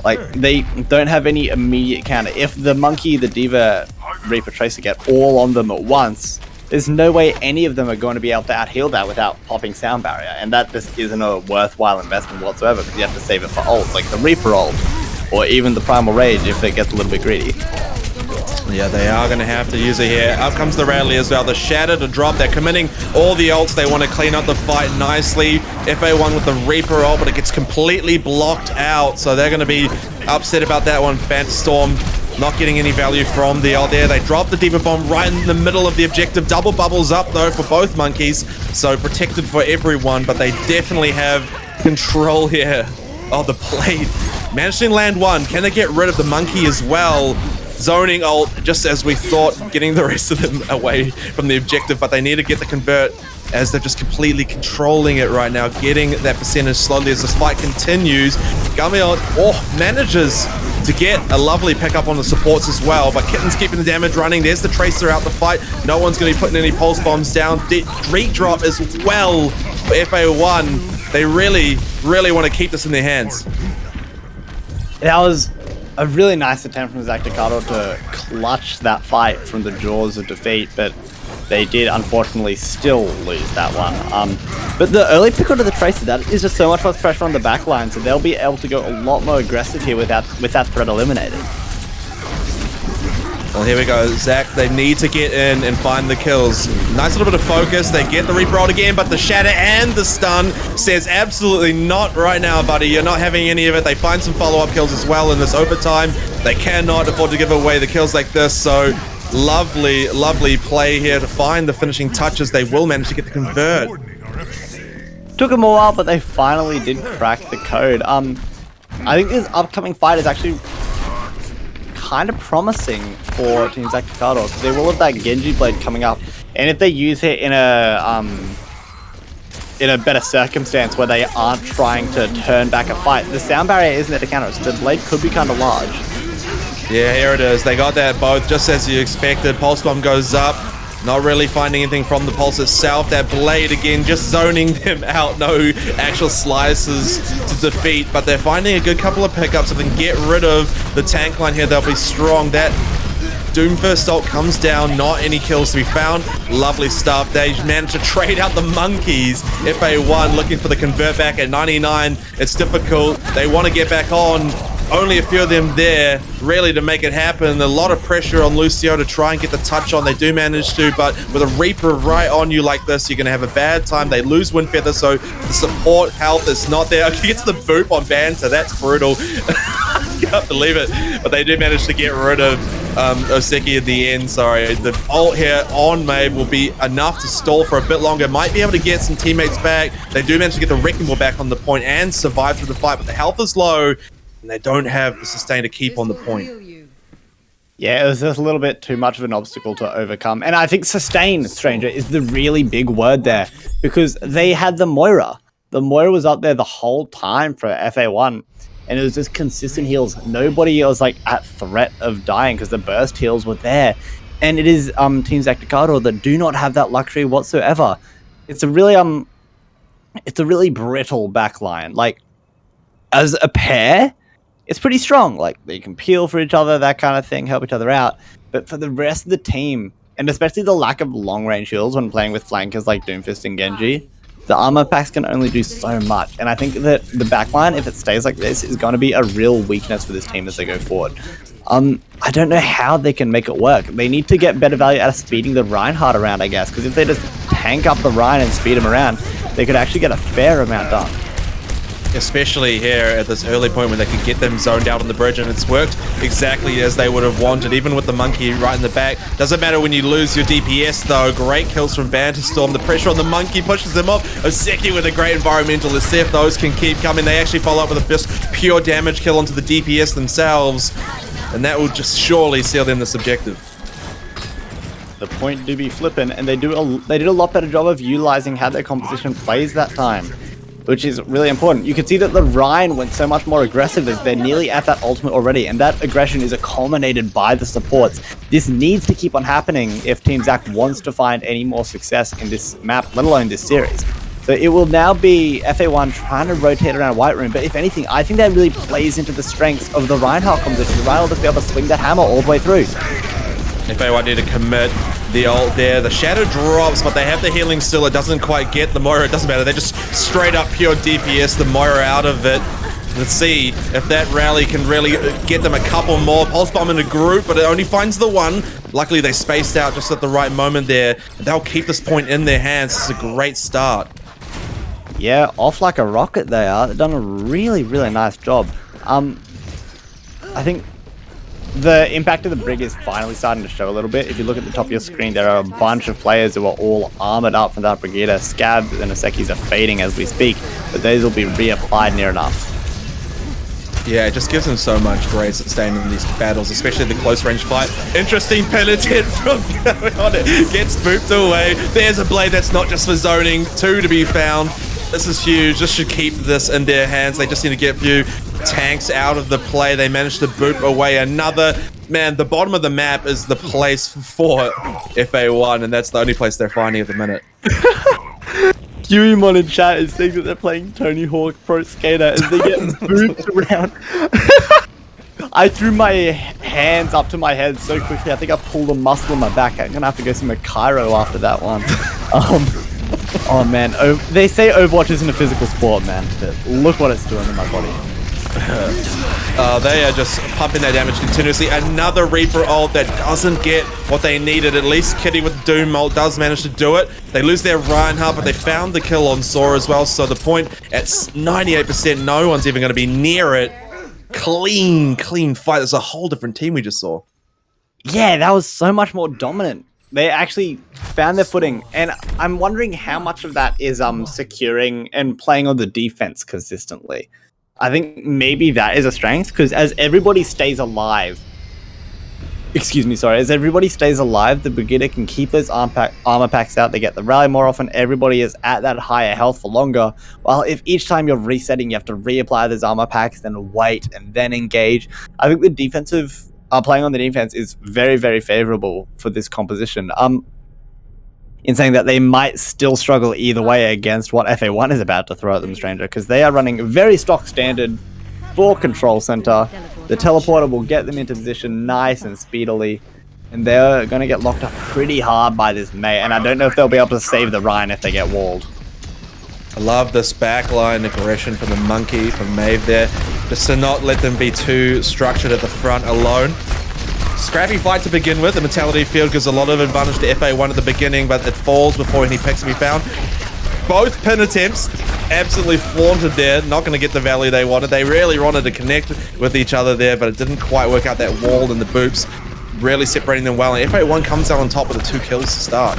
B: Like, they don't have any immediate counter. If the Monkey, the Diva, Reaper, Tracer get all on them at once, there's no way any of them are going to be able to out-heal that without popping Sound Barrier, and that just isn't a worthwhile investment whatsoever, because you have to save it for ults, like the Reaper ult, or even the Primal Rage if it gets a little bit greedy.
A: Yeah, they are going to have to use it here. Up comes the Rally as well. The Shatter to drop. They're committing all the ults. They want to clean up the fight nicely. FA1 with the Reaper ult, but it gets completely blocked out. So they're going to be upset about that one. Phantastorm not getting any value from the ult there. They drop the Demon Bomb right in the middle of the objective. Double bubbles up, though, for both Monkeys. So protected for everyone, but they definitely have control here. Oh, the Blade. Managing to land one. Can they get rid of the Monkey as well? Zoning ult, just as we thought, getting the rest of them away from the objective, but they need to get the convert as they're just completely controlling it right now, getting that percentage slowly as this fight continues. Gamiel manages to get a lovely pickup on the supports as well, but Kitten's keeping the damage running. There's the Tracer out the fight. No one's going to be putting any pulse bombs down. Dreet drop as well for FA1. They really, really want to keep this in their hands.
B: That was a really nice attempt from Zaktakador to clutch that fight from the jaws of defeat, but They did, unfortunately, still lose that one. But the early pick onto the Tracer, that is just so much less pressure on the backline, so they'll be able to go a lot more aggressive here with that threat eliminated.
A: Well, here we go, Zach. They need to get in and find the kills. Nice little bit of focus. They get the Reaper ult again, but the Shatter and the stun says absolutely not right now, buddy. You're not having any of it. They find some follow-up kills as well in this overtime. They cannot afford to give away the kills like this, so lovely, lovely play here to find the finishing touches. They will manage to get the convert.
B: Took them a while, but they finally did crack the code. I think this upcoming fight is actually kind of promising for Team Zacticado because they will have that Genji blade coming up, and if they use it in a better circumstance where they aren't trying to turn back a fight, the sound barrier isn't there to counter it, so the blade could be kind of large.
A: Yeah, here it is. They got that both just as you expected. Pulse bomb goes up. Not really finding anything from the pulse itself. That blade again just zoning them out. No actual slices to defeat, but they're finding a good couple of pickups. If they can get rid of the tank line here, they'll be strong. That Doomfist ult comes down, not any kills to be found. Lovely stuff. They managed to trade out the monkeys. FA1 looking for the convert back at 99. It's difficult. They want to get back on. Only a few of them there, really, to make it happen. A lot of pressure on Lucio to try and get the touch on. They do manage to, but with a Reaper right on you like this, you're going to have a bad time. They lose Wind Feather, so the support health is not there. Okay, gets the boop on Banter. That's brutal. Can't believe it. But they do manage to get rid of Oseki at the end. Sorry. The ult here on Mabe will be enough to stall for a bit longer. Might be able to get some teammates back. They do manage to get the Wrecking Ball back on the point and survive through the fight, but the health is low. And they don't have the sustain to keep on the point.
B: Yeah, it was just a little bit too much of an obstacle to overcome. And I think sustain, Stranger, is the really big word there. Because they had the Moira. The Moira was up there the whole time for FA1. And it was just consistent heals. Nobody was like at threat of dying because the burst heals were there. And it is Team Zacticado that do not have that luxury whatsoever. It's a really brittle backline. Like, as a pair, it's pretty strong. Like, they can peel for each other, that kind of thing, help each other out. But for the rest of the team, and especially the lack of long-range heals when playing with flankers like Doomfist and Genji, the armor packs can only do so much. And I think that the backline, if it stays like this, is going to be a real weakness for this team as they go forward. I don't know how they can make it work. They need to get better value out of speeding the Reinhardt around, I guess, because if they just tank up the Rein and speed him around, they could actually get a fair amount done.
A: Especially here at this early point when they could get them zoned out on the bridge, and it's worked exactly as they would have wanted, even with the monkey right in the back. Doesn't matter when you lose your DPS though. Great kills from Banterstorm. The pressure on the monkey pushes them off. Oseki with a great environmental. Let's see if those can keep coming. They actually follow up with a just pure damage kill onto the DPS themselves, and that will just surely seal them this objective.
B: The point do be flipping, and they did a lot better job of utilizing how their composition plays that time, which is really important. You can see that the Rhine went so much more aggressive as they're nearly at that ultimate already, and that aggression is culminated by the supports. This needs to keep on happening if Team Zac wants to find any more success in this map, let alone this series. So it will now be FA1 trying to rotate around White Room, but if anything, I think that really plays into the strengths of the Reinhardt composition. The Reinhardt will just be able to swing that hammer all the way through.
A: FA1 need to commit the ult there. The shadow drops, but they have the healing still. It doesn't quite get the Moira. It doesn't matter. They just straight up pure DPS the Moira out of it. Let's see if that rally can really get them a couple more. Pulse bomb in a group, but it only finds the one. Luckily, they spaced out just at the right moment there. They'll keep this point in their hands. It's a great start.
B: Yeah, off like a rocket they are. They've done a really, really nice job. I think the impact of the Brig is finally starting to show a little bit. If you look at the top of your screen, there are a bunch of players who are all armored up from that Brigida. Scabs and Osekis are fading as we speak, but those will be reapplied near enough.
A: Yeah, it just gives them so much great sustain in these battles, especially the close range fight. Interesting penitent from going on it. Gets booped away. There's a blade that's not just for zoning. 2 to be found. This is huge. This should keep this in their hands. They just need to get a few tanks out of the play. They managed to boop away another. Man, the bottom of the map is the place for FA1, and that's the only place they're finding at the minute.
B: Hueymon in chat is saying that they're playing Tony Hawk Pro Skater as they get booped around. I threw my hands up to my head so quickly. I think I pulled a muscle in my back. I'm gonna have to go see my chiro after that one. Oh man, they say Overwatch isn't a physical sport, man, but look what it's doing to my body.
A: They are just pumping that damage continuously. Another Reaper ult that doesn't get what they needed. At least Kitty with Doom ult does manage to do it. They lose their Reinhardt, but they found the kill on Saw as well. So the point at 98%, no one's even going to be near it. Clean fight. There's a whole different team we just saw.
B: Yeah, that was so much more dominant. They actually found their footing, and I'm wondering how much of that is securing and playing on the defense consistently. I think maybe that is a strength, because as everybody stays alive, as everybody stays alive, the Brigitte can keep those armor packs out, they get the rally more often, everybody is at that higher health for longer, while if each time you're resetting, you have to reapply those armor packs, then wait, and then engage. I think the defensive, playing on the defense is very, very favorable for this composition. In saying that they might still struggle either way against what FA1 is about to throw at them, Stranger, because they are running very stock standard for Control Center. The teleporter will get them into position nice and speedily, and they're going to get locked up pretty hard by this Mei, and I don't know if they'll be able to save the Ryan if they get walled.
A: I love this backline aggression from the Monkey, from Maeve there, just to not let them be too structured at the front alone. Scrappy fight to begin with. The Mentality Field gives a lot of advantage to FA1 at the beginning, but it falls before any picks can be found. Both pin attempts absolutely flaunted there, not going to get the value they wanted. They really wanted to connect with each other there, but it didn't quite work out. That wall and the boops really separating them well, and FA1 comes out on top with the 2 kills to start.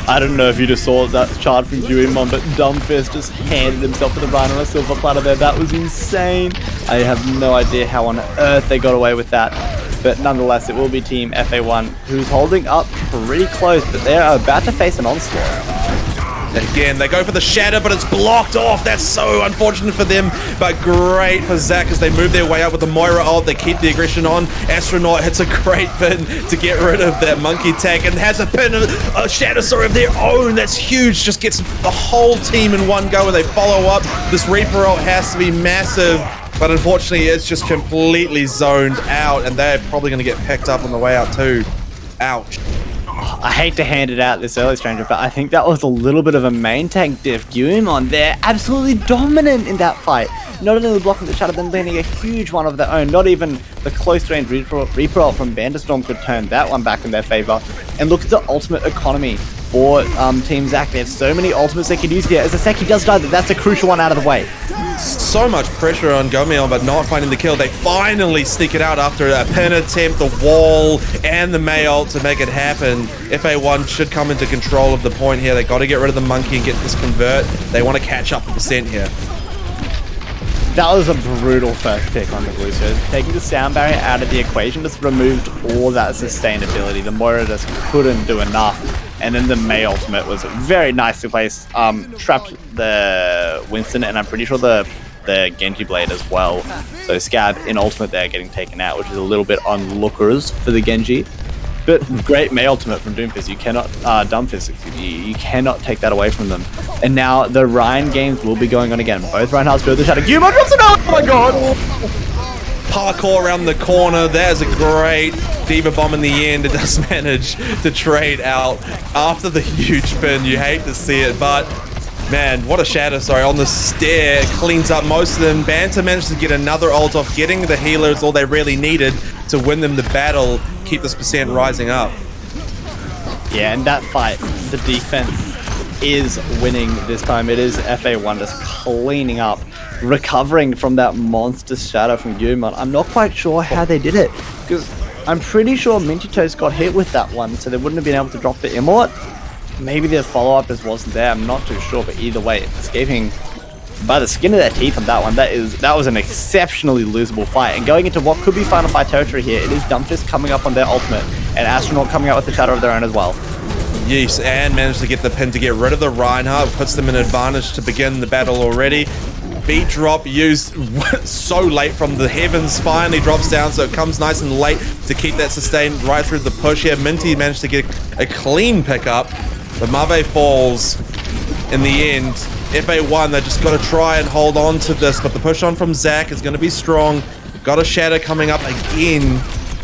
B: I don't know if you just saw that chart from Guimon, but Dumbfist just handed himself to the Rhino on a silver platter there. That was insane. I have no idea how on earth they got away with that. But nonetheless, it will be Team FA1 who's holding up pretty close, but they're about to face an onslaught.
A: Again, they go for the Shatter, but it's blocked off. That's so unfortunate for them, but great for Zach as they move their way up with the Moira ult. They keep the aggression on. Astronaut hits a great pin to get rid of that Monkey tag and has a pin, a Shatter of their own. That's huge. Just gets the whole team in one go and they follow up. This Reaper ult has to be massive, but unfortunately it's just completely zoned out, and they're probably going to get picked up on the way out too. Ouch.
B: I hate to hand it out this early, Stranger, but I think that was a little bit of a main tank diff. Guimon, they're absolutely dominant in that fight. Not only blocking the Shadow, then landing a huge one of their own. Not even the close range Reaper ult from Vanderstorm could turn that one back in their favor. And look at the ultimate economy for Team Zac. They have so many ultimates they can use here. As the Seki does die, that's a crucial one out of the way.
A: So much pressure on Gomion, but not finding the kill. They finally sneak it out after a pin attempt, the wall, and the Mei ult to make it happen. FA1 should come into control of the point here. They got to get rid of the Monkey and get this convert. They want to catch up the percent here.
B: That was a brutal first pick on the blue side. Taking the sound barrier out of the equation just removed all that sustainability. The Moira just couldn't do enough. And then the Mei ultimate was very nicely placed. Trapped the Winston, and I'm pretty sure the Genji Blade as well. So Scab in ultimate there getting taken out, which is a little bit on lookers for the Genji. But great Mei ultimate from Doomfist. You cannot, Dumbfist, excuse me, you cannot take that away from them. And now the Ryan games will be going on again. Both Reinhardt's go the Shadow. Guimon drops it out! Oh my god!
A: Parkour around the corner. There's a great Diva Bomb in the end. It does manage to trade out after the huge pin. You hate to see it, but man, what a Shadow, on the stair. Cleans up most of them. Banter managed to get another ult off. Getting the healer is all they really needed to win them the battle. Keep this percent rising up.
B: Yeah, and that fight, the defense is winning this time. It is FA1 just cleaning up, recovering from that monster Shadow from Guimon. I'm not quite sure how they did it, because I'm pretty sure Minty Toast got hit with that one, so they wouldn't have been able to drop the Immort. Maybe their follow-up just wasn't there, I'm not too sure, but either way, escaping by the skin of their teeth on that one. That was an exceptionally losable fight, and going into what could be Final Fight territory here, it is Dumbfist coming up on their ultimate, and Astronaut coming out with the Shadow of their own as well.
A: Yes, and managed to get the pin to get rid of the Reinhardt, puts them in advantage to begin the battle already. Beat drop used so late from the heavens, finally drops down, so it comes nice and late to keep that sustained right through the push here. Minty managed to get a clean pickup, but Mave falls in the end. FA1, they just got to try and hold on to this, but the push on from Zac is going to be strong. Got a Shatter coming up again.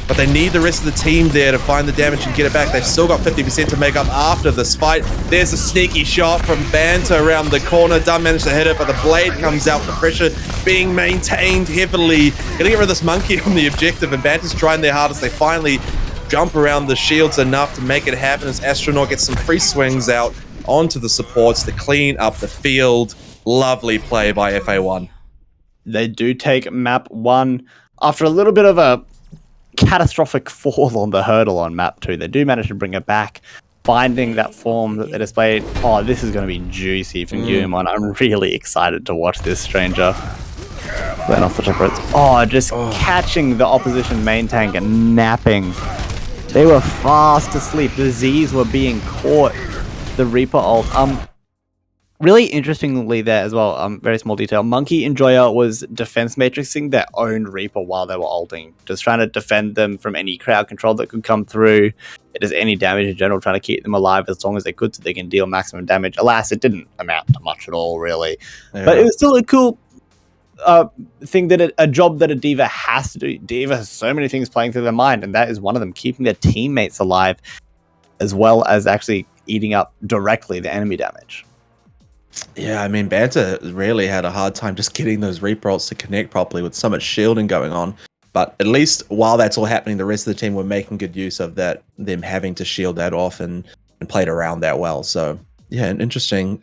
A: but they need the rest of the team there to find the damage and get it back. They've still got 50% to make up after this fight. There's a sneaky shot from Banter around the corner. Dunn managed to hit it, but the blade comes out. The pressure being maintained heavily. Gonna get rid of this monkey on the objective, and Banter's trying their hardest. They finally jump around the shields enough to make it happen as Astronaut gets some free swings out onto the supports to clean up the field. Lovely play by FA1.
B: They do take map 1 after a little bit of a catastrophic fall on the hurdle on map 2. They do manage to bring it back, finding that form that they displayed. Oh, this is going to be juicy from Yumon. I'm really excited to watch this, Stranger. Then off the top of it. Oh, just catching the opposition main tank and napping. They were fast asleep. The Z's were being caught. The Reaper ult. Really interestingly there as well, very small detail, Monkey and Joya was defense matrixing their own Reaper while they were ulting, just trying to defend them from any crowd control that could come through, just any damage in general, trying to keep them alive as long as they could so they can deal maximum damage. Alas, it didn't amount to much at all, really. Yeah. But it was still a cool thing, that a job that a D.Va has to do. D.Va has so many things playing through their mind, and that is one of them, keeping their teammates alive, as well as actually eating up directly the enemy damage.
A: Yeah, I mean, Banter really had a hard time just getting those Reaper ults to connect properly with so much shielding going on. But at least while that's all happening, the rest of the team were making good use of that, them having to shield that off and played around that well. So yeah, interesting.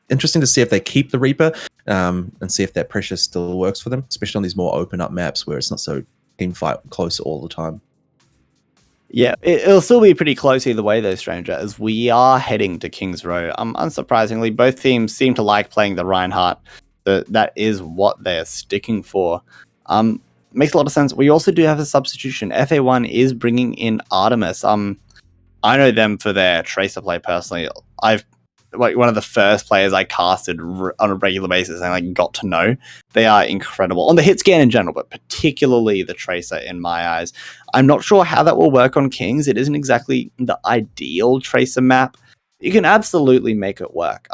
A: Interesting to see if they keep the Reaper and see if that pressure still works for them, especially on these more open up maps where it's not so team fight close all the time.
B: Yeah, it'll still be pretty close either way, though, Stranger, as we are heading to King's Row. Unsurprisingly, both teams seem to like playing the Reinhardt. That is what they're sticking for. Makes a lot of sense. We also do have a substitution. FA1 is bringing in Artemis. I know them for their Tracer play personally. I've one of the first players I casted on a regular basis and got to know. They are incredible on the hit scan in general, but particularly the Tracer in my eyes. I'm not sure how that will work on Kings. It isn't exactly the ideal Tracer map. You can absolutely make it work.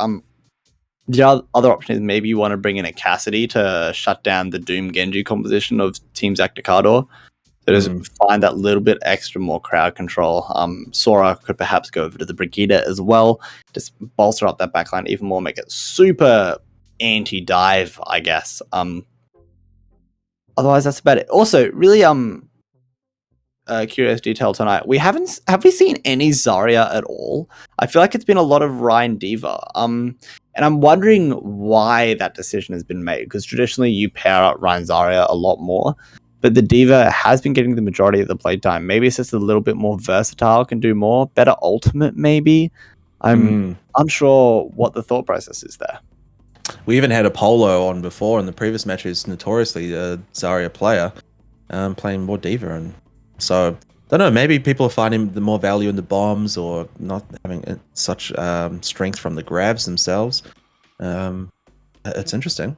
B: The other option is maybe you want to bring in a Cassidy to shut down the Doom Genji composition of Team Zacticador. So just find that little bit extra more crowd control. Sora could perhaps go over to the Brigida as well. Just bolster up that backline even more, make it super anti-dive, I guess. Otherwise, that's about it. Also, really curious detail tonight. Have we seen any Zarya at all? I feel like it's been a lot of Ryan D.Va. And I'm wondering why that decision has been made, because traditionally you pair up Ryan Zarya a lot more. But the D.Va has been getting the majority of the playtime. Maybe it's just a little bit more versatile, can do more. Better ultimate, maybe. I'm unsure what the thought process is there.
A: We even had Apollo on before in the previous matches, notoriously a Zarya player, playing more D.Va. And so, don't know, maybe people are finding the more value in the bombs or not having such strength from the grabs themselves. It's interesting.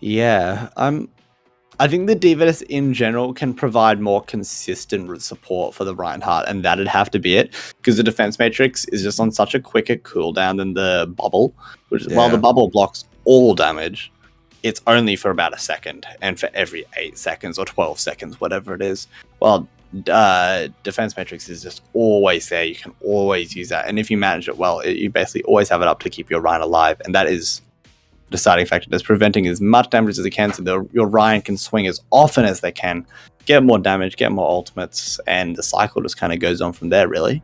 B: Yeah, I think the D.Vas in general can provide more consistent support for the Reinhardt, and that'd have to be it, because the defense matrix is just on such a quicker cooldown than the bubble, which while the bubble blocks all damage, it's only for about a second, and for every 8 seconds or 12 seconds, whatever it is. Well, defense matrix is just always there. You can always use that, and if you manage it well, you basically always have it up to keep your Ryan alive, and that is deciding factor. Is preventing as much damage as it can, so your Ryan can swing as often as they can, get more damage, get more ultimates, and the cycle just kind of goes on from there, really.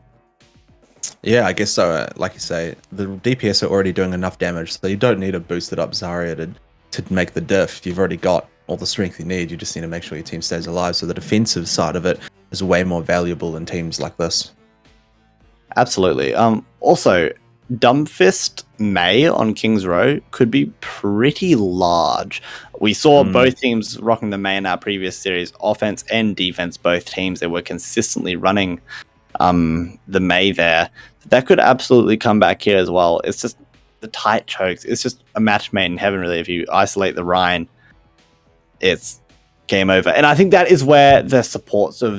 A: Yeah, I guess so. Like you say, the DPS are already doing enough damage, so you don't need a boosted up Zarya to make the diff. You've already got all the strength you need. You just need to make sure your team stays alive, so the defensive side of it is way more valuable in teams like this.
B: Absolutely. Also, Dumbfist May on King's Row could be pretty large. We saw both teams rocking the May in our previous series, offense and defense. Both teams, they were consistently running the May there. That could absolutely come back here as well. It's just the tight chokes. It's just a match made in heaven, really. If you isolate the Rhine, it's game over. And I think that is where the supports of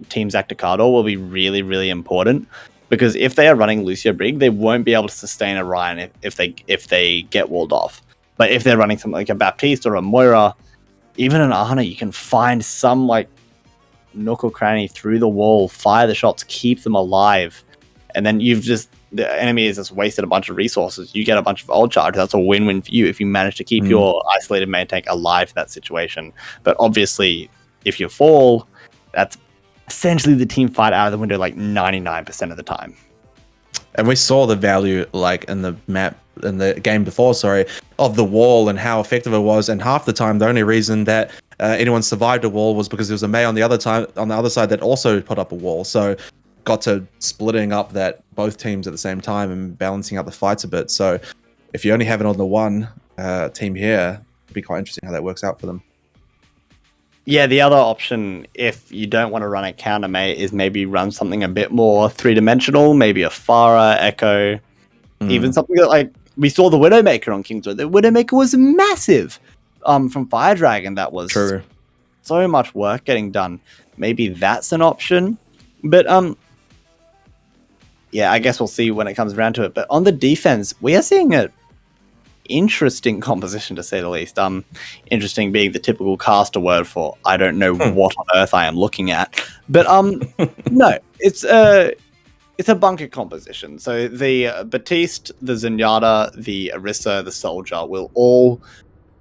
B: Team Zacticador will be really, really important. Because if they are running Lucio Brig, they won't be able to sustain a Ryan if they get walled off. But if they're running something like a Baptiste or a Moira, even an Ana, you can find some nook or cranny through the wall, fire the shots, keep them alive, and then the enemy has just wasted a bunch of resources. You get a bunch of old charge. That's a win-win for you if you manage to keep your isolated main tank alive in that situation. But obviously, if you fall, that's essentially the team fight out of the window like 99% of the time.
A: And we saw the value like in the map in the game before, of the wall and how effective it was. And half the time, the only reason that anyone survived a wall was because there was a Mei on the other side that also put up a wall. So got to splitting up that both teams at the same time and balancing out the fights a bit. So if you only have it on the one team here, it'd be quite interesting how that works out for them.
B: Yeah, the other option, if you don't want to run a counter mate, is maybe run something a bit more three-dimensional, maybe a Pharah, Echo, even something that, like, we saw the Widowmaker on Kingswood. The Widowmaker was massive from Fire Dragon. That was
A: true.
B: So much work getting done. Maybe that's an option. But, yeah, I guess we'll see when it comes around to it. But on the defense, we are seeing a interesting composition, to say the least. Interesting being the typical caster word for I don't know what on earth I am looking at. But no, it's a bunker composition. So the Batiste, the Zenyatta, the Orisa, the Soldier will all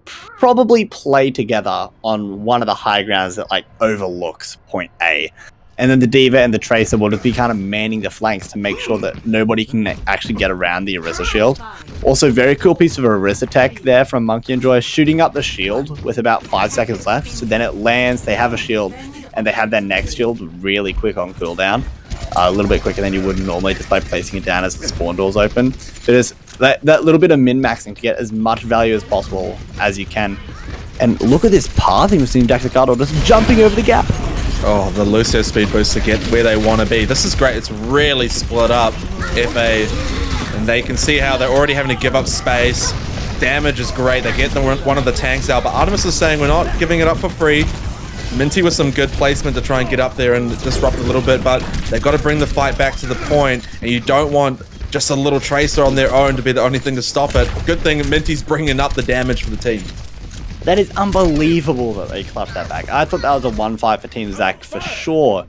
B: probably play together on one of the high grounds that like overlooks point A. And then the Diva and the Tracer will just be kind of manning the flanks to make sure that nobody can actually get around the Orisa shield. Also, very cool piece of Orisa tech there from Monkey and Joy, shooting up the shield with about 5 seconds left. So then it lands, they have a shield, and they have their next shield really quick on cooldown. A little bit quicker than you would normally just by placing it down as the spawn doors open. So there's that little bit of min-maxing to get as much value as possible as you can. And look at this pathing we've seen Jaxicado just jumping over the gap.
A: Oh, the Lucio speed boost to get where they want to be. This is great. It's really split up FA, and they can see how they're already having to give up space. Damage is great. They get one of the tanks out, but Artemis is saying we're not giving it up for free. Minty with some good placement to try and get up there and disrupt a little bit, but they've got to bring the fight back to the point, and you don't want just a little Tracer on their own to be the only thing to stop it. Good thing Minty's bringing up the damage for the team.
B: That is unbelievable that they clapped that back. I thought that was a 1-5 for Team Zach for sure,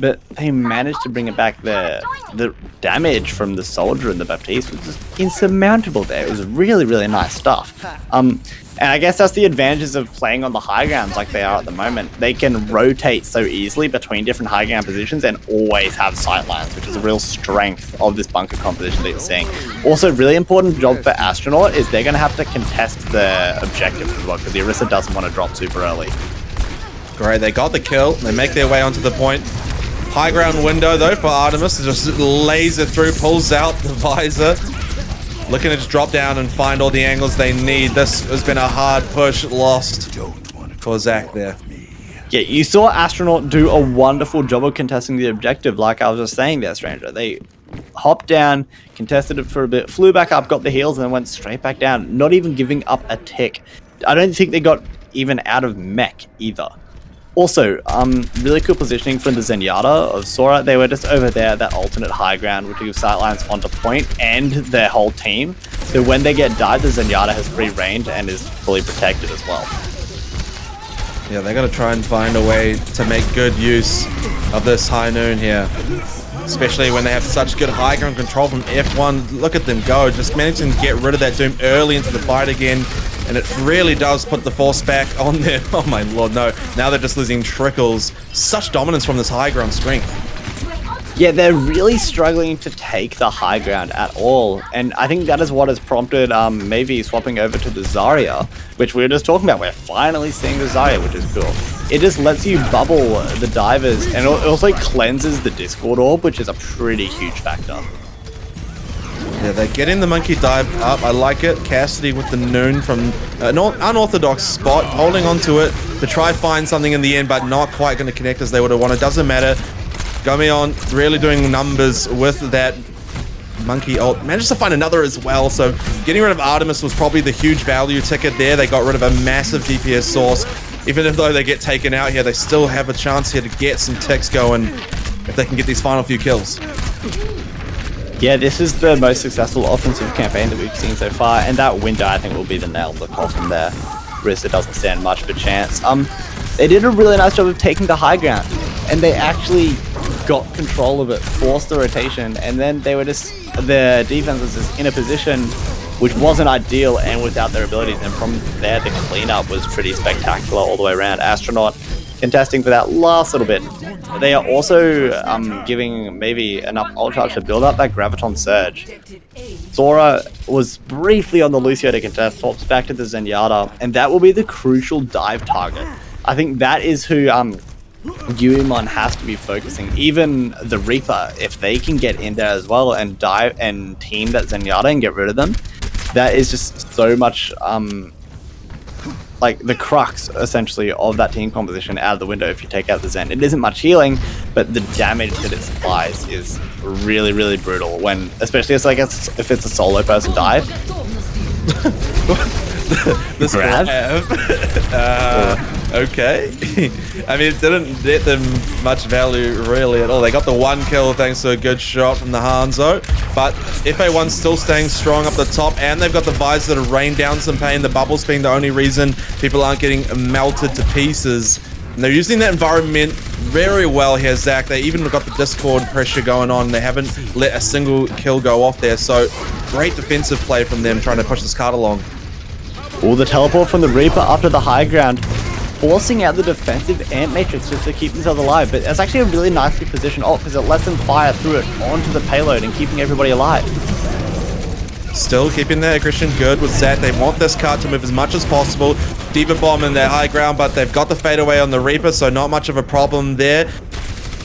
B: but they managed to bring it back. The damage from the Soldier and the Baptiste was just insurmountable there. It was really, really nice stuff. And I guess that's the advantages of playing on the high grounds like they are at the moment. They can rotate so easily between different high ground positions and always have sightlines, which is a real strength of this bunker composition that you're seeing. Also, really important job for Astronaut is they're going to have to contest the objective as well, because the Orisa doesn't want to drop super early.
A: Great, they got the kill. They make their way onto the point. High ground window, though, for Artemis. Just laser through, pulls out the visor. Looking to just drop down and find all the angles they need. This has been a hard push, lost for Zach there.
B: Yeah, you saw Astronaut do a wonderful job of contesting the objective, like I was just saying there, Stranger. They hopped down, contested it for a bit, flew back up, got the heals, and then went straight back down, not even giving up a tick. I don't think they got even out of mech either. Also, really cool positioning from the Zenyatta of Sora. They were just over there, that alternate high ground, which gives sightlines onto point and their whole team. So when they get died, the Zenyatta has free range and is fully protected as well.
A: Yeah, they're going to try and find a way to make good use of this high noon here. Especially when they have such good high ground control from F1. Look at them go, just managing to get rid of that Doom early into the fight again. And it really does put the force back on there. Oh my lord, no. Now they're just losing trickles. Such dominance from this high ground strength.
B: Yeah, they're really struggling to take the high ground at all. And I think that is what has prompted maybe swapping over to the Zarya, which we were just talking about. We're finally seeing the Zarya, which is cool. It just lets you bubble the divers, and it also cleanses the Discord orb, which is a pretty huge factor.
A: Yeah, they're getting the monkey dive up. I like it. Cassidy with the noon from an unorthodox spot, holding onto it to try find something in the end, but not quite going to connect as they would have wanted. Doesn't matter. Gomion really doing numbers with that monkey ult. Managed to find another as well, so getting rid of Artemis was probably the huge value ticket there. They got rid of a massive DPS source. Even though they get taken out here, they still have a chance here to get some ticks going if they can get these final few kills.
B: Yeah, this is the most successful offensive campaign that we've seen so far, and that window I think will be the nail in the coffin there. Risa doesn't stand much of a chance. They did a really nice job of taking the high ground. and they actually got control of it, forced the rotation, and then they were just, their defense was just in a position which wasn't ideal and without their abilities, and from there the cleanup was pretty spectacular all the way around. Astronaut contesting for that last little bit. They are also giving maybe enough ult charge to build up that Graviton Surge. Sora was briefly on the Lucio to contest, swaps back to the Zenyatta, and that will be the crucial dive target. I think that is who Guimon has to be focusing. Even the Reaper, if they can get in there as well and dive and team that Zenyatta and get rid of them, that is just so much like the crux essentially of that team composition out of the window if you take out the Zen. It isn't much healing, but the damage that it supplies is really, really brutal when, especially if it's a solo person dive.
A: This grab. Okay. I mean, it didn't get them much value really at all. They got the 1 kill thanks to a good shot from the Hanzo, but FA1's still staying strong up the top, and they've got the visor to rain down some pain, the bubbles being the only reason people aren't getting melted to pieces. And they're using that environment very well here, Zach. They even got the Discord pressure going on. They haven't let a single kill go off there, so great defensive play from them trying to push this card along.
B: All the teleport from the Reaper after the high ground, forcing out the defensive Ant Matrix just to keep themselves alive. But it's actually a really nicely positioned ult because it lets them fire through it onto the payload and keeping everybody alive.
A: Still keeping their aggression good with Zach. They want this card to move as much as possible. Diva Bomb in their high ground, but they've got the fadeaway on the Reaper, so not much of a problem there.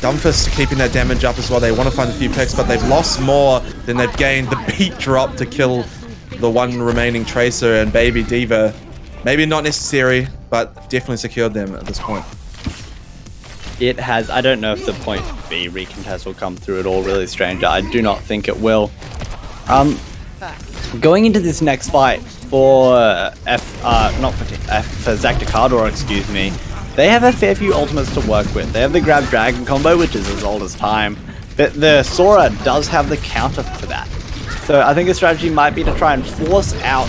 A: Dumbfist keeping that damage up as well. They want to find a few picks, but they've lost more than they've gained. The beat drop to kill the one remaining Tracer and Baby Diva. Maybe not necessary, but definitely secured them at this point.
B: It has. I don't know if the point B recontest will come through at all, really, Stranger. I do not think it will. Going into this next fight for for Zach Decardor, excuse me, they have a fair few ultimates to work with. They have the Grab Dragon combo, which is as old as time, but the Sora does have the counter for that. So I think the strategy might be to try and force out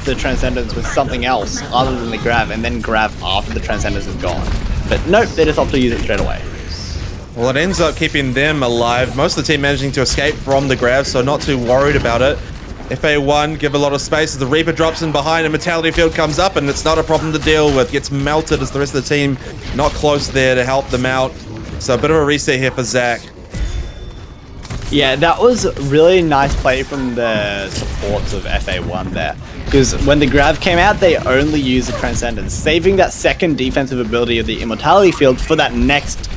B: the Transcendence with something else other than the grab, and then grab after the Transcendence is gone. But nope, they just opt to use it straight away.
A: Well, it ends up keeping them alive. Most of the team managing to escape from the grab, so not too worried about it. FA1 give a lot of space as the Reaper drops in behind and Mentality Field comes up, and it's not a problem to deal with. Gets melted as the rest of the team not close there to help them out. So a bit of a reset here for Zach.
B: Yeah, that was really nice play from the supports of FA1 there. Because when the grab came out, they only used the Transcendence, saving that second defensive ability of the Immortality Field for that next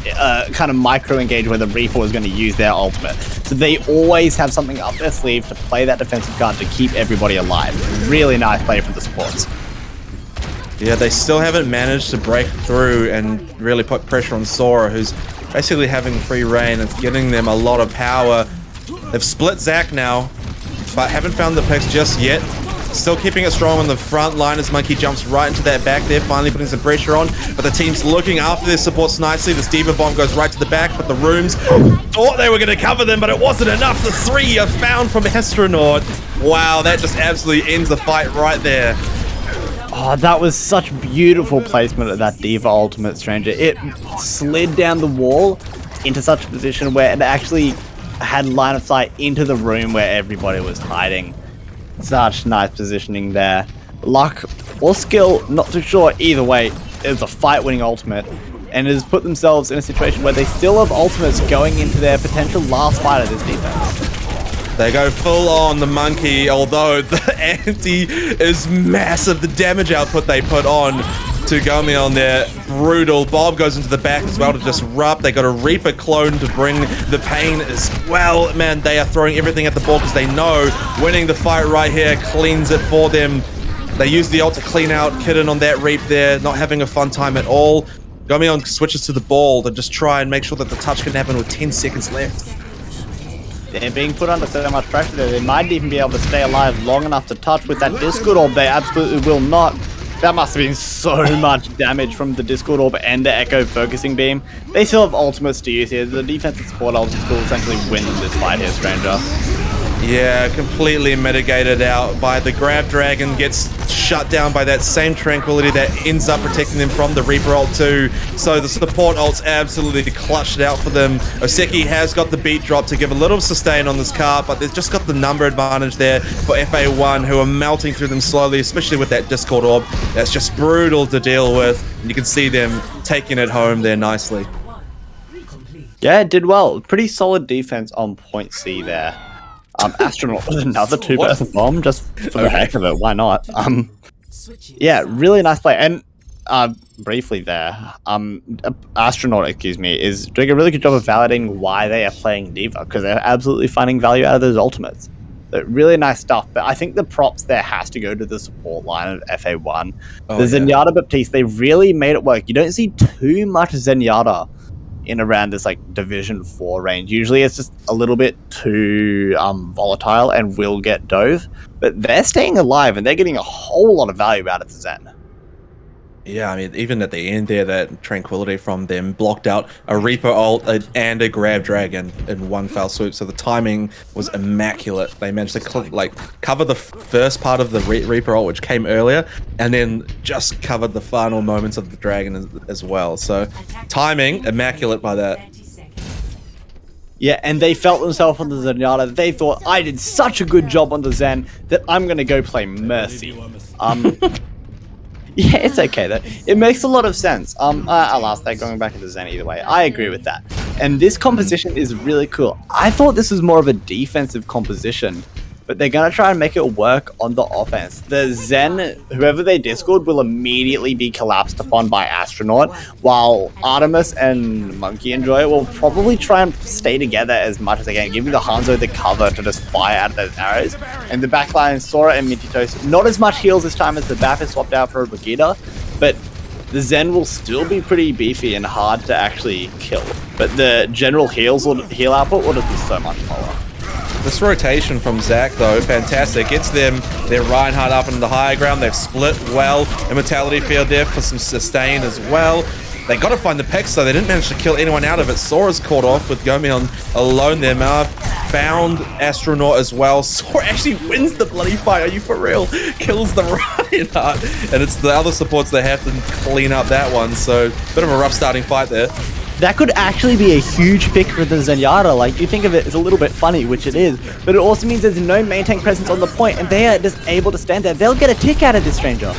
B: kind of micro-engage where the Reaper was going to use their ultimate. So they always have something up their sleeve to play that defensive card to keep everybody alive. Really nice play from the supports.
A: Yeah, they still haven't managed to break through and really put pressure on Sora, who's basically having free reign. It's giving them a lot of power. They've split Zach now, but haven't found the picks just yet. Still keeping it strong on the front line as Monkey jumps right into that back there, finally putting some pressure on. But the team's looking after their supports nicely. The Diva Bomb goes right to the back, but the Rooms thought they were going to cover them, but it wasn't enough. The 3 are found from Astronaut. Wow, that just absolutely ends the fight right there.
B: Oh, that was such beautiful placement of that Diva ultimate, Stranger. It slid down the wall into such a position where it actually had line of sight into the room where everybody was hiding. Such nice positioning there. Luck or skill, not too sure. Either way, it was a fight-winning ultimate, and it has put themselves in a situation where they still have ultimates going into their potential last fight of this defense.
A: They go full on the Monkey, although the anti is massive. The damage output they put on to Gomi on there, brutal. Bob goes into the back as well to disrupt. They got a Reaper clone to bring the pain as well. Man, they are throwing everything at the ball because they know winning the fight right here cleans it for them. They use the ult to clean out Kitten on that Reap there, not having a fun time at all. Gomi switches to the ball to just try and make sure that the touch can happen with 10 seconds left.
B: They're being put under so much pressure that they might even be able to stay alive long enough to touch with that Discord Orb. They absolutely will not. That must have been so much damage from the Discord Orb and the Echo Focusing Beam. They still have ultimates to use here. The defensive support ultimates will essentially win this fight here, Stranger.
A: Yeah, completely mitigated out by the Grab Dragon, gets shut down by that same Tranquility that ends up protecting them from the Reaper ult too. So the support ult's absolutely clutched it out for them. Oseki has got the beat drop to give a little sustain on this car, but they've just got the number advantage there for FA1, who are melting through them slowly, especially with that Discord orb. That's just brutal to deal with. And you can see them taking it home there nicely.
B: Yeah, it did well. Pretty solid defense on point C there. Astronaut with another 2-person bomb, just for the heck of it. Why not? Yeah, really nice play. And briefly there, Astronaut, excuse me, is doing a really good job of validating why they are playing D.Va, because they're absolutely finding value out of those ultimates. So really nice stuff. But I think the props there has to go to the support line of FA1. The Zenyatta Baptiste, they really made it work. You don't see too much Zenyatta in around this like Division 4 range. Usually it's just a little bit too volatile and will get dove, but they're staying alive and they're getting a whole lot of value out of the Zen.
A: Yeah, I mean, even at the end there, that Tranquility from them blocked out a Reaper ult and a Grab Dragon in one fell swoop, so the timing was immaculate. They managed to cover the first part of the Reaper ult, which came earlier, and then just covered the final moments of the Dragon as well. So timing, immaculate by that.
B: Yeah, and they felt themselves on the Zenyatta. They thought, I did such a good job on the Zen that I'm going to go play Mercy. Yeah, it's okay though. It makes a lot of sense. I'll ask that going back into Zen either way. I agree with that. And this composition is really cool. I thought this was more of a defensive composition, but they're going to try and make it work on the offense. The Zen, whoever they Discord, will immediately be collapsed upon by Astronaut, while Artemis and Monkey Enjoy will probably try and stay together as much as they can, giving the Hanzo the cover to just fire out of those arrows. And the backline, Sora and Mintitos, not as much heals this time as the Bap is swapped out for a Vegeta, but the Zen will still be pretty beefy and hard to actually kill. But the general heal output will just be so much lower.
A: This rotation from Zach, though, fantastic. Gets them their Reinhardt up into the higher ground. They've split well. Immortality Field there for some sustain as well. They got to find the Pex, though. They didn't manage to kill anyone out of it. Sora's caught off with Gomion alone there. Marv found Astronaut as well. Sora actually wins the bloody fight. Are you for real? Kills the Reinhardt. And it's the other supports that have to clean up that one. So, bit of a rough starting fight there.
B: That could actually be a huge pick for the Zenyatta. Like, you think of it as a little bit funny, which it is, but it also means there's no main tank presence on the point, and they are just able to stand there. They'll get a tick out of this stranger.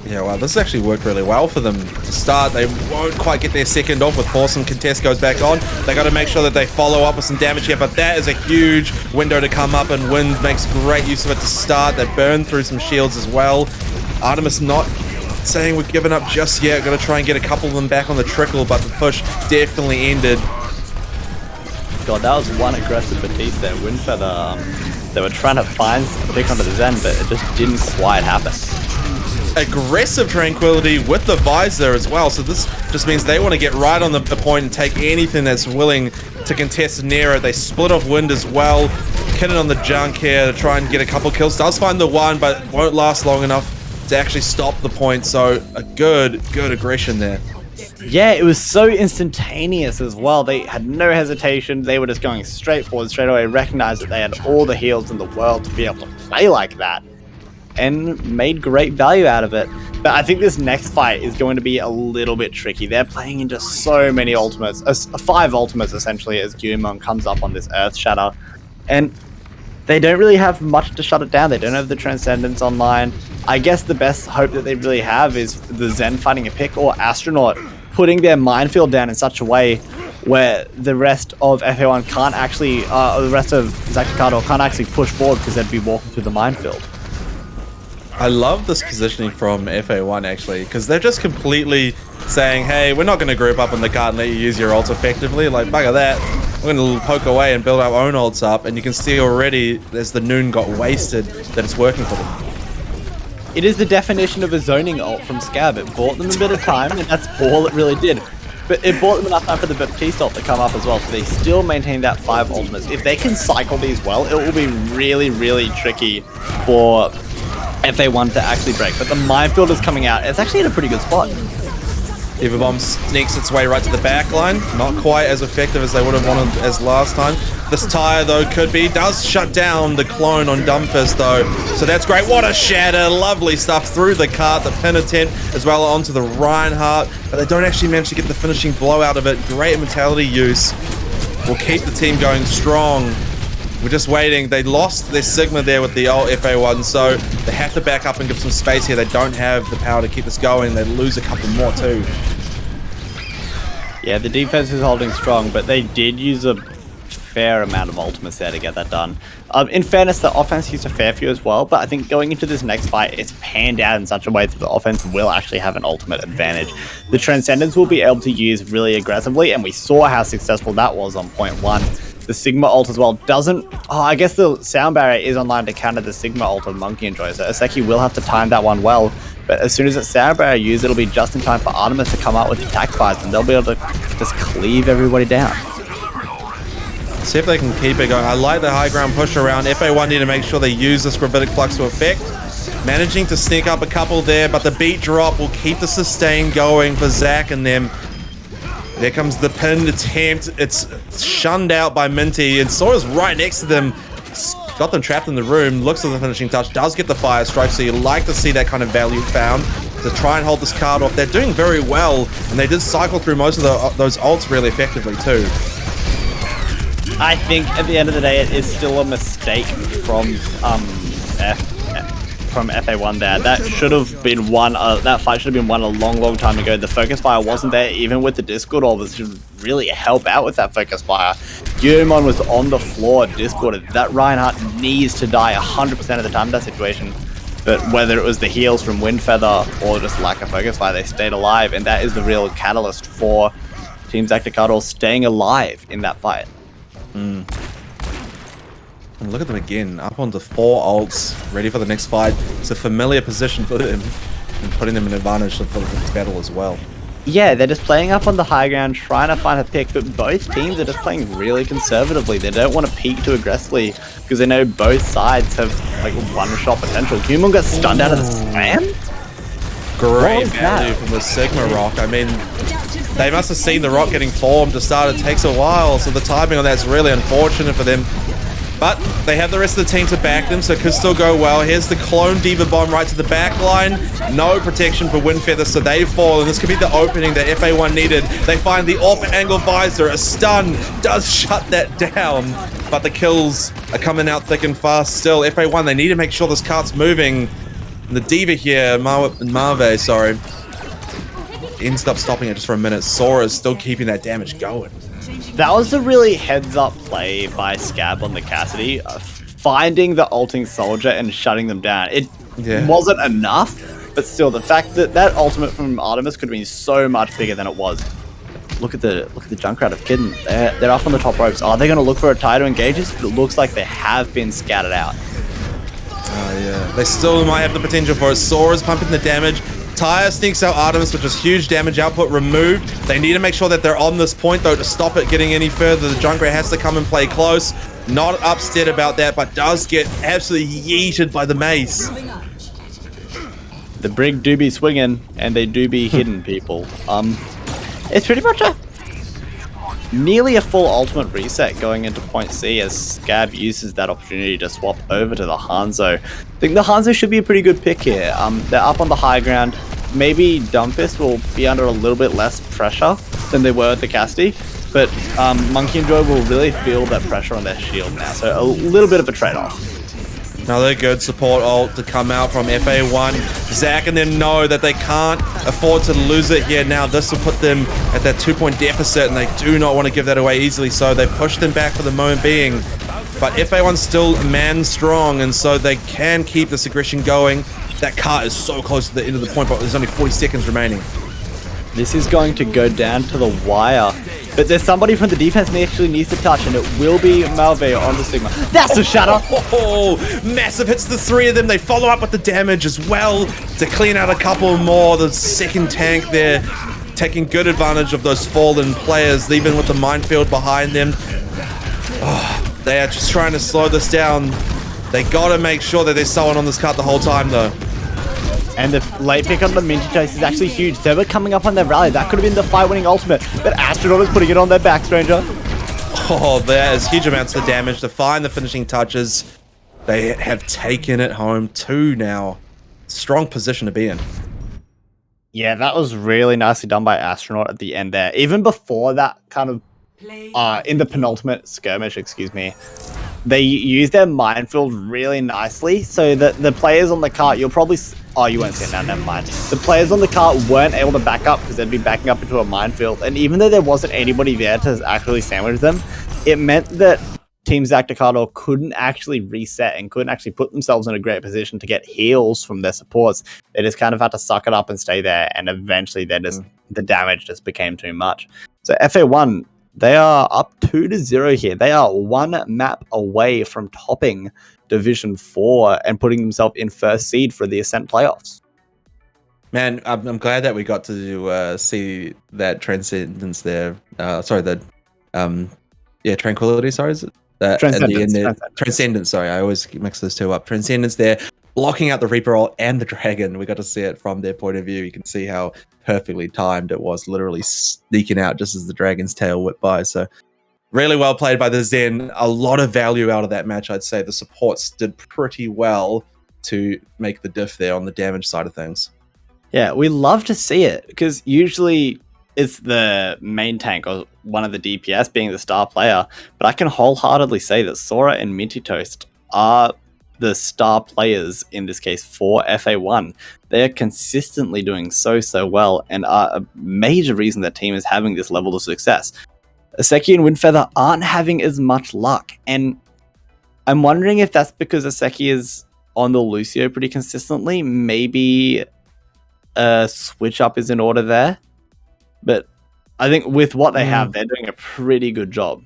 A: Yeah, well, this actually worked really well for them to start. They won't quite get their second off before some contest goes back on. They got to make sure that they follow up with some damage here, but that is a huge window to come up, and Wind makes great use of it to start. They burn through some shields as well. Artemis not saying we've given up just yet. Got to try and get a couple of them back on the trickle, but the push definitely ended.
B: God, that was one aggressive Batiste there. Windfeather, they were trying to find a pick onto the Zen, but it just didn't quite happen.
A: Aggressive Tranquility with the visor as well, so this just means they want to get right on the point and take anything that's willing to contest near it. They split off Wind as well, killing on the junk here to try and get a couple kills. Does find the one, but won't last long enough to actually stop the point, so a good aggression there.
B: Yeah, it was so instantaneous as well. They had no hesitation. They were just going straight forward, straight away, recognized that they had all the heals in the world to be able to play like that, and made great value out of it. But I think this next fight is going to be a little bit tricky. They're playing into so many ultimates, 5 ultimates essentially, as Gumon comes up on this Earth Shatter, and they don't really have much to shut it down. They don't have the Transcendence online. I guess the best hope that they really have is the Zen fighting a pick, or Astronaut putting their minefield down in such a way where the rest of FA1 can't actually, or the rest of Zacticado can't actually push forward because they'd be walking through the minefield.
A: I love this positioning from FA1 actually, because they're just completely saying, hey, we're not going to group up on the cart and let you use your ults effectively. Like, bugger that. We're going to poke away and build our own ults up, and you can see already as the Noon got wasted that it's working for them.
B: It is the definition of a zoning ult from Scab. It bought them a bit of time, and that's all it really did. But it bought them enough time for the Baptiste ult to come up as well, so they still maintain that 5 ultimates. If they can cycle these well, it will be really, really tricky for FA1 to actually break. But the minefield is coming out. It's actually in a pretty good spot.
A: Diva Bomb sneaks its way right to the back line. Not quite as effective as they would have wanted as last time. This tire, though, could be. Does shut down the clone on Dumbfist, though. So that's great. What a shatter. Lovely stuff through the cart, the pin attempt, as well onto the Reinhardt. But they don't actually manage to get the finishing blow out of it. Great mentality use. Will keep the team going strong. We're just waiting. They lost their Sigma there with the old FA1, so they have to back up and give some space here. They don't have the power to keep this going. They lose a couple more too.
B: Yeah, the defense is holding strong, but they did use a fair amount of ultimates there to get that done. In fairness, the offense used a fair few as well, but I think going into this next fight, it's panned out in such a way that the offense will actually have an ultimate advantage. The Transcendence will be able to use really aggressively, and we saw how successful that was on point 1. The Sigma ult as well doesn't... Oh, I guess the sound barrier is online to counter the Sigma ult of Monkey Enjoy, so Aseki will have to time that one well. But as soon as it's sound barrier used, it'll be just in time for Artemis to come out with attack fires, and they'll be able to just cleave everybody down.
A: See if they can keep it going. I like the high ground push around. FA1 need to make sure they use this Gravitic Flux to effect. Managing to sneak up a couple there, but the beat drop will keep the sustain going for Zach and them. There comes the pinned attempt. It's shunned out by Minty, and Sora's right next to them. Got them trapped in the room. Looks for the finishing touch. Does get the fire strike, so you like to see that kind of value found to try and hold this card off. They're doing very well, and they did cycle through most of those ults really effectively too.
B: I think at the end of the day, it is still a mistake from FA1 there. That should have been won. That fight should have been won a long time ago. The focus fire wasn't there, even with the Discord orbs to really help out with that focus fire. Yumon was on the floor, discorded. That Reinhardt needs to die 100% of the time in that situation. But whether it was the heals from Windfeather or just lack of focus fire, they stayed alive, and that is the real catalyst for Team Zacticado staying alive in that fight.
A: And look at them again, up onto 4 ults, ready for the next fight. It's a familiar position for them, and putting them in advantage for the battle as well.
B: Yeah, they're just playing up on the high ground, trying to find a pick, but both teams are just playing really conservatively. They don't want to peek too aggressively, because they know both sides have like one-shot potential. Human got stunned out of the slam?
A: Great value from the Sigma rock. I mean, they must have seen the rock getting formed to start. It takes a while, so the timing on that's really unfortunate for them. But they have the rest of the team to back them, so it could still go well. Here's the clone Diva Bomb right to the back line. No protection for Windfeather, so they fall, and this could be the opening that FA1 needed. They find the off-angle visor. A stun does shut that down, but the kills are coming out thick and fast still. FA1, they need to make sure this cart's moving. And the Diva here, Marve, sorry, ends up stopping it just for a minute. Sora's still keeping that damage going.
B: That was a really heads-up play by Scab on the Cassidy, finding the ulting soldier and shutting them down. It wasn't enough, but still, the fact that that ultimate from Artemis could have been so much bigger than it was. Look at the Junkrat of Kidden. They're up on the top ropes. Are they going to look for a tie to engage us? It looks like they have been scattered out.
A: Oh yeah, they still might have the potential for it. Sora's pumping the damage. Tyre sneaks out Artemis, which is huge damage output removed. They need to make sure that they're on this point, though, to stop it getting any further. The Junkrat has to come and play close. Not upset about that, but does get absolutely yeeted by the mace.
B: The Brig do be swinging, and they do be hidden, people. It's pretty much nearly a full ultimate reset going into point C as Scab uses that opportunity to swap over to the Hanzo. I think the Hanzo should be a pretty good pick here. They're up on the high ground. Maybe Dumbfist will be under a little bit less pressure than they were at the Cassidy, but Monkey and Joy will really feel that pressure on their shield now, so a little bit of a trade-off.
A: Another good support ult to come out from FA1. Zach and them know that they can't afford to lose it here now. This will put them at that 2-point deficit, and they do not want to give that away easily, so they push them back for the moment being. But FA1's still man strong, and so they can keep this aggression going. That cart is so close to the end of the point, but there's only 40 seconds remaining.
B: This is going to go down to the wire. But there's somebody from the defense that actually needs to touch, and it will be Malve on the Sigma. That's a shatter!
A: Oh, massive hits the 3 of them. They follow up with the damage as well to clean out a couple more. The second tank there taking good advantage of those fallen players, even with the minefield behind them. Oh, they are just trying to slow this down. They gotta make sure that there's someone on this cart the whole time, though.
B: And the late pick on the Minty Toast is actually huge. They were coming up on their rally. That could have been the fight-winning ultimate, but Astronaut is putting it on their back, Stranger.
A: Oh, there's huge amounts of damage to find the finishing touches. They have taken it home 2 now. Strong position to be in.
B: Yeah, that was really nicely done by Astronaut at the end there. Even before that kind of, in the penultimate skirmish, excuse me, they used their minefield really nicely so that the players on the cart, you'll probably... Oh, you won't see it now, never mind. The players on the cart weren't able to back up because they'd be backing up into a minefield. And even though there wasn't anybody there to actually sandwich them, it meant that Team Zacticado couldn't actually reset and couldn't actually put themselves in a great position to get heals from their supports. They just kind of had to suck it up and stay there. And eventually the damage just became too much. So FA1, they are up 2-0 here. They are 1 map away from topping Division 4 and putting themselves in first seed for the Ascent playoffs.
A: Man, I'm glad that we got to see that transcendence there. Tranquility, sorry, is it? Transcendence, sorry, I always mix those two up. Transcendence there, blocking out the Reaper Roll and the Dragon. We got to see it from their point of view. You can see how perfectly timed it was, literally sneaking out just as the Dragon's tail whipped by. So really well played by the Zen. A lot of value out of that match, I'd say. The supports did pretty well to make the diff there on the damage side of things.
B: Yeah, we love to see it because usually it's the main tank or one of the DPS being the star player, but I can wholeheartedly say that Sora and Minty Toast are the star players in this case for FA1. They are consistently doing so well and are a major reason that team is having this level of success. Aseki and Windfeather aren't having as much luck, and I'm wondering if that's because Aseki is on the Lucio pretty consistently. Maybe a switch up is in order there, but I think with what they have, they're doing a pretty good job.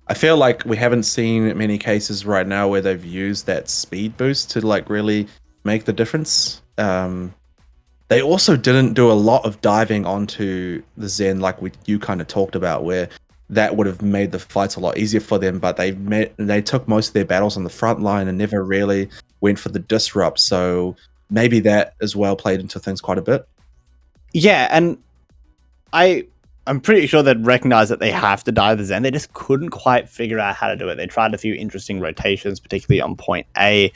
A: I feel like we haven't seen many cases right now where they've used that speed boost to like really make the difference. They also didn't do a lot of diving onto the Zen like you kind of talked about, where that would have made the fights a lot easier for them, but they took most of their battles on the front line and never really went for the disrupt. So maybe that as well played into things quite a bit.
B: Yeah, and I'm pretty sure they'd recognize that they have to dive the Zen. They just couldn't quite figure out how to do it. They tried a few interesting rotations, particularly on point A.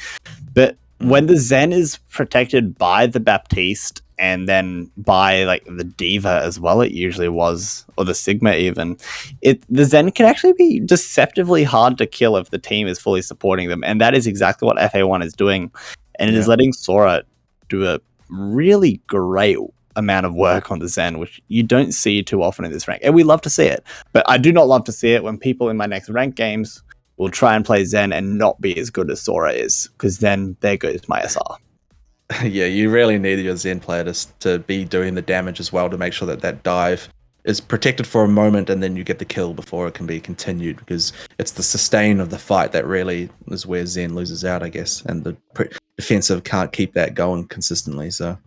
B: But when the Zen is protected by the Baptiste and then by like the Diva as well, it usually was, or the Sigma even, the Zen can actually be deceptively hard to kill if the team is fully supporting them. And that is exactly what FA1 is doing. And it is letting Sora do a really great amount of work on the Zen, which you don't see too often in this rank, and we love to see it. But I do not love to see it when people in my next rank games will try and play Zen and not be as good as Sora is, because then there goes my SR.
A: Yeah, you really need your Zen player to be doing the damage as well to make sure that that dive is protected for a moment and then you get the kill before it can be continued, because it's the sustain of the fight that really is where Zen loses out, I guess, and the defensive can't keep that going consistently. So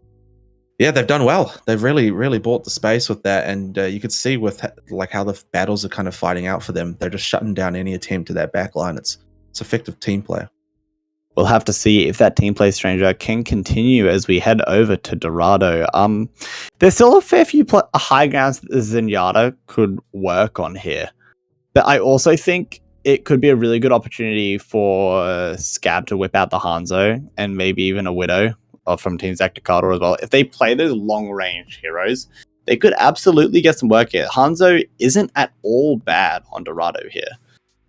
A: yeah, they've done well. They've really bought the space with that, and you could see with like how the battles are kind of fighting out for them. They're just shutting down any attempt to that back line. It's effective team play.
B: We'll have to see if that team play, Stranger, can continue as we head over to Dorado. There's still a fair few high grounds that the Zenyatta could work on here, but I also think it could be a really good opportunity for Scab to whip out the Hanzo and maybe even a Widow from Team Zacticado as well. If they play those long-range heroes, they could absolutely get some work here. Hanzo isn't at all bad on Dorado here.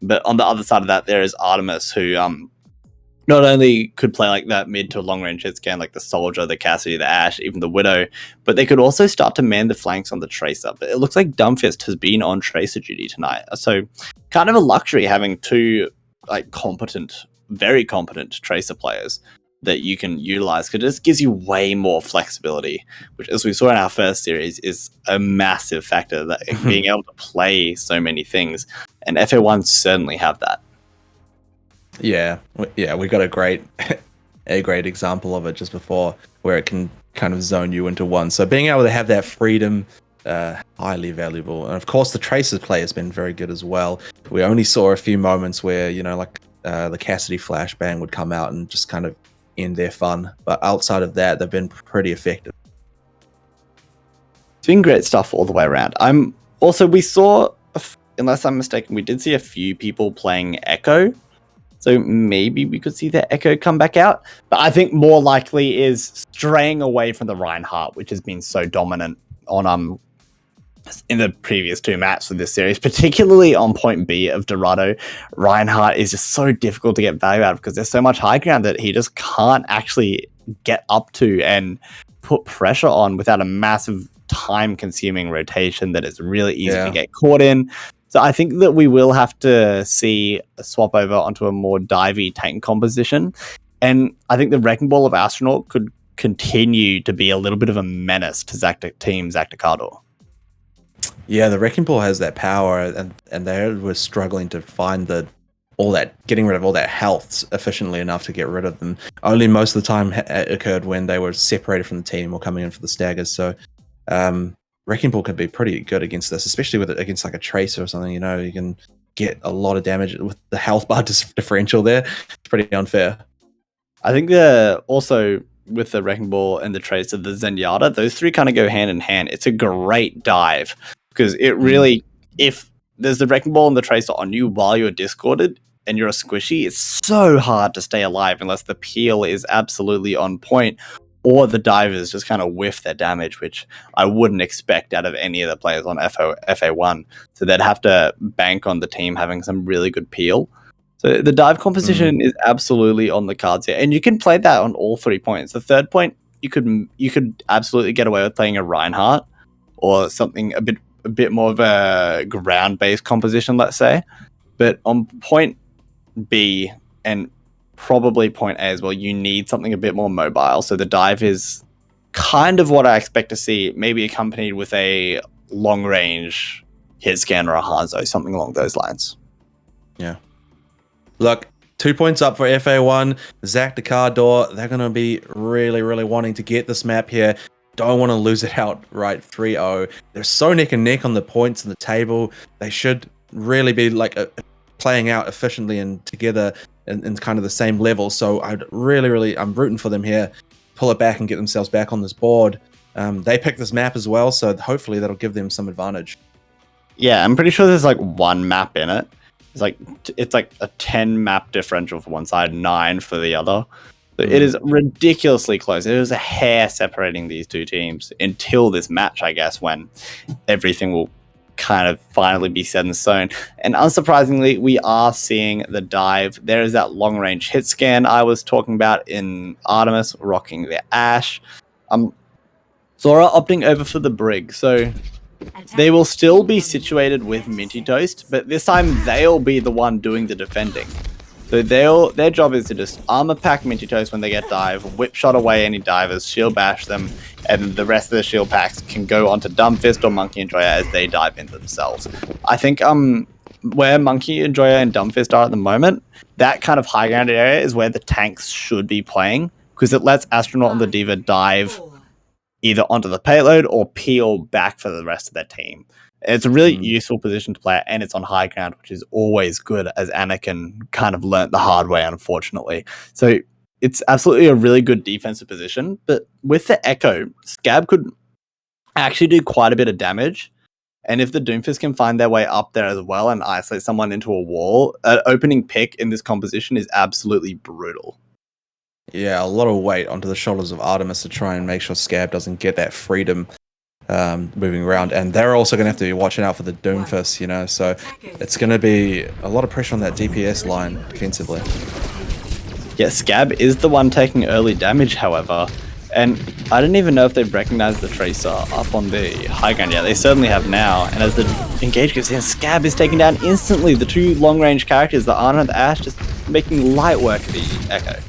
B: But on the other side of that, there is Artemis, who not only could play like that mid to long-range hit scan, like the Soldier, the Cassidy, the Ashe, even the Widow, but they could also start to man the flanks on the Tracer. But it looks like Dumbfist has been on Tracer duty tonight. So kind of a luxury having two like very competent Tracer players that you can utilize, because it just gives you way more flexibility, which, as we saw in our first series, is a massive factor, that being able to play so many things, and FA1 certainly have that.
A: Yeah, we got a great example of it just before, where it can kind of zone you into one. So being able to have that freedom, highly valuable. And of course, the Tracer play has been very good as well. We only saw a few moments where, like the Cassidy flashbang would come out and just kind of end their fun. But outside of that, they've been pretty effective.
B: It's been great stuff all the way around. We saw, unless I'm mistaken, we did see a few people playing Echo. So maybe we could see the Echo come back out. But I think more likely is straying away from the Reinhardt, which has been so dominant on in the previous 2 maps of this series, particularly on point B of Dorado. Reinhardt is just so difficult to get value out of because there's so much high ground that he just can't actually get up to and put pressure on without a massive time-consuming rotation that is really easy to get caught in. So I think that we will have to see a swap over onto a more divey tank composition. And I think the Wrecking Ball of Astronaut could continue to be a little bit of a menace to Team Zaktakador.
A: Yeah, the Wrecking Ball has that power, and they were struggling to find getting rid of all that health efficiently enough to get rid of them. Only most of the time it occurred when they were separated from the team or coming in for the staggers. So Wrecking Ball could be pretty good against this, especially against like a Tracer or something. You know, you can get a lot of damage with the health bar differential there. It's pretty unfair.
B: I think also with the Wrecking Ball and the Tracer, the Zenyatta, those 3 kind of go hand in hand. It's a great dive because it really, if there's the Wrecking Ball and the Tracer on you while you're discorded and you're a squishy, it's so hard to stay alive unless the peel is absolutely on point or the divers just kind of whiff their damage, which I wouldn't expect out of any of the players on FA1. So they'd have to bank on the team having some really good peel. So the dive composition is absolutely on the cards here, and you can play that on all 3 points. The third point, you could absolutely get away with playing a Reinhardt or something a bit more of a ground-based composition, let's say. But on point B and probably point A as well, you need something a bit more mobile. So the dive is kind of what I expect to see, maybe accompanied with a long-range hit scan or a Hanzo, something along those lines.
A: Yeah. Look, 2 points up for FA1. Zaktakador, they're going to be really, really wanting to get this map here. Don't want to lose it out right 3-0. They're so neck and neck on the points in the table. They should really be like playing out efficiently and together in kind of the same level. So I'm rooting for them here. Pull it back and get themselves back on this board. They picked this map as well, so hopefully that'll give them some advantage.
B: Yeah, I'm pretty sure there's like 1 map in it. It's like a 10 map differential for one side, 9 for the other. So it is ridiculously close. It was a hair separating these 2 teams until this match, I guess, when everything will kind of finally be set in stone. And unsurprisingly, we are seeing the dive. There is that long-range hit scan I was talking about in Artemis, rocking the Ash. Zora opting over for the Brig. So they will still be situated with Minty Toast, but this time they'll be the one doing the defending. So their job is to just armor pack Minty Toast when they get dive, whip shot away any divers, shield bash them, and the rest of the shield packs can go onto Dumbfist or Monkey and Joya as they dive in themselves. I think where Monkey and Joya and Dumbfist are at the moment, that kind of high grounded area is where the tanks should be playing, because it lets Astronaut and the Diva dive either onto the payload or peel back for the rest of their team. It's a really useful position to play at, and it's on high ground, which is always good, as Anakin kind of learnt the hard way, unfortunately. So it's absolutely a really good defensive position, but with the Echo, Scab could actually do quite a bit of damage, and if the Doomfist can find their way up there as well and isolate someone into a wall, an opening pick in this composition is absolutely brutal.
A: Yeah, a lot of weight onto the shoulders of Artemis to try and make sure Scab doesn't get that freedom moving around, and they're also going to have to be watching out for the Doomfist, you know, so it's going to be a lot of pressure on that DPS line defensively.
B: Yeah, Scab is the one taking early damage, however, and I didn't even know if they've recognized the Tracer up on the high ground yet. They certainly have now, and as the engage gets in, Scab is taken down instantly. The 2 long-range characters, the Ana and the Ash, just making light work of the Echo.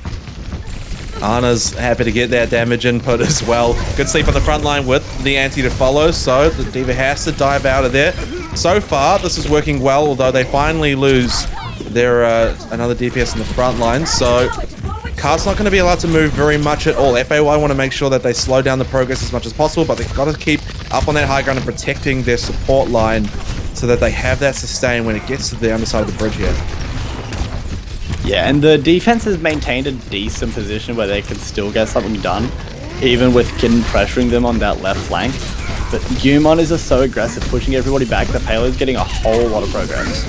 A: Ana's happy to get that damage input as well. Good sleep on the front line with the anti to follow, so the Diva has to dive out of there. So far, this is working well, although they finally lose their another DPS in the front line, so Card's not going to be allowed to move very much at all. FAY want to make sure that they slow down the progress as much as possible, but they've got to keep up on that high ground and protecting their support line so that they have that sustain when it gets to the underside of the bridge here.
B: Yeah, and the defense has maintained a decent position where they can still get something done, even with Kitten pressuring them on that left flank. But Gumon is just so aggressive, pushing everybody back. The payload's getting a whole lot of progress.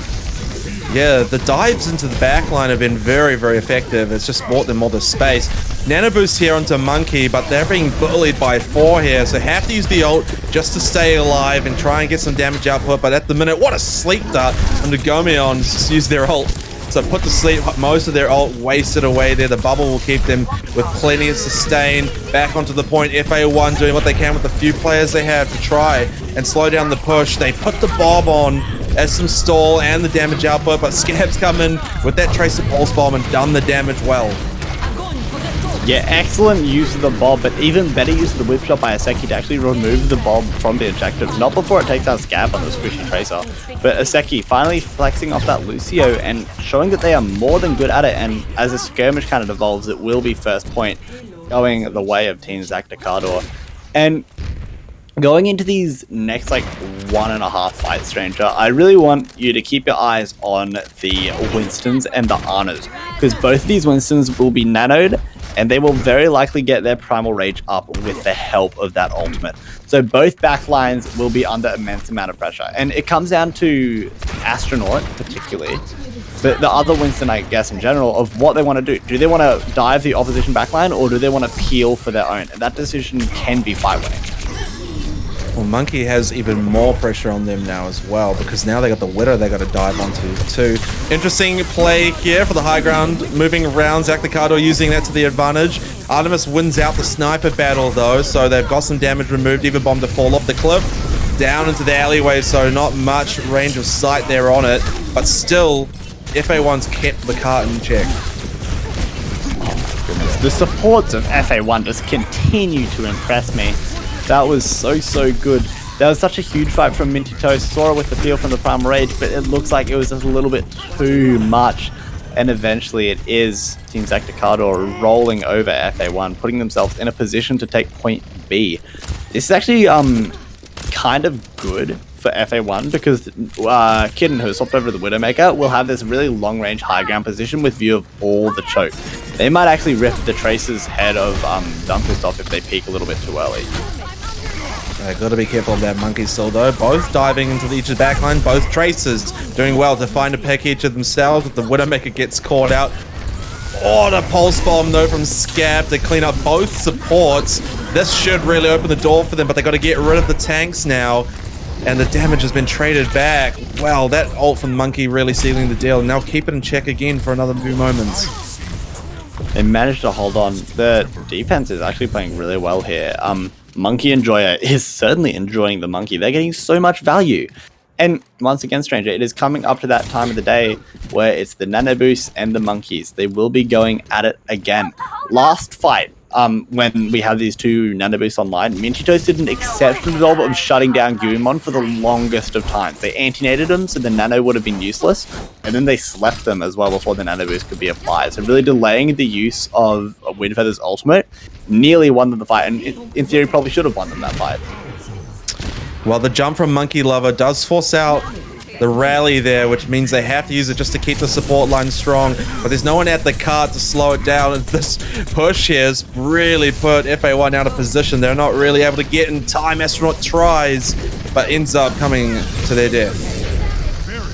A: Yeah, the dives into the backline have been very, very effective. It's just bought them all the space. Nano boost here onto Monkey, but they're being bullied by 4 here, so have to use the ult just to stay alive and try and get some damage output. But at the minute, what a sleep dart under Gomeon, just use their ult. So put to sleep most of their ult, wasted away there. The bubble will keep them with plenty of sustain. Back onto the point, FA1 doing what they can with the few players they have to try and slow down the push. They put the Bob on as some stall and the damage output, but Scab's come in with that Tracer Pulse Bomb and done the damage well.
B: Yeah, excellent use of the Bob, but even better use of the whip shot by Aseki to actually remove the Bob from the objective. Not before it takes out Scab on the squishy Tracer, but Aseki finally flexing off that Lucio and showing that they are more than good at it, and as the skirmish kind of evolves, it will be first point going the way of Team Zacticador. And going into these next, 1.5 fights, Stranger, I really want you to keep your eyes on the Winstons and the Anas, because both of these Winstons will be nanoed, and they will very likely get their Primal Rage up with the help of that ultimate. So both backlines will be under immense amount of pressure, and it comes down to Astronaut, particularly, but the other Winston, I guess, in general, of what they want to do. Do they want to dive the opposition backline, or do they want to peel for their own? And that decision can be fight-winning.
A: Well, Monkey has even more pressure on them now as well, because now they got the Widow they got to dive onto too. Interesting play here for the high ground, moving around. Zacticador using that to the advantage. Artemis wins out the sniper battle though, so they've got some damage removed. Eva Bomb to fall off the cliff, down into the alleyway, so not much range of sight there on it, but still, FA1's kept the cart in check.
B: Oh my goodness. The supports of FA1 just continue to impress me. That was so good. That was such a huge fight from Minty Toast. Saw it with the peel from the Primal Rage, but it looks like it was just a little bit too much. And eventually it is Team Zacticador rolling over FA1, putting themselves in a position to take point B. This is actually kind of good for FA1 because Kitten, who swapped over to the Widowmaker, will have this really long-range high ground position with view of all the choke. They might actually rip the Tracer's head of Dunkers off if they peek a little bit too early.
A: Gotta be careful of that Monkey still though. Both diving into each of the backline, both Tracers doing well to find a pick each of themselves, but the Widowmaker gets caught out. Oh, the Pulse Bomb though from Scab to clean up both supports. This should really open the door for them, but they gotta get rid of the tanks now. And the damage has been traded back. Wow, that ult from Monkey really sealing the deal. Now keep it in check again for another few moments.
B: They managed to hold on. The defense is actually playing really well here. Monkey Enjoyer is certainly enjoying the Monkey. They're getting so much value. And once again, Stranger, it is coming up to that time of the day where it's the Nano Boosts and the Monkeys. They will be going at it again. Last fight, when we had these two Nano Boosts online, Minty Toast did an exceptional job of shutting down Gumon for the longest of times. They anti-nated him, so the Nano would have been useless, and then they slept them as well before the Nano Boost could be applied. So really delaying the use of Windfeather's ultimate nearly won them the fight, and in theory probably should have won them that fight.
A: Well, the jump from Monkey Lover does force out the rally there, which means they have to use it just to keep the support line strong, but there's no one at the cart to slow it down, and this push here has really put FA1 out of position. They're not really able to get in time. Astronaut tries, but ends up coming to their death.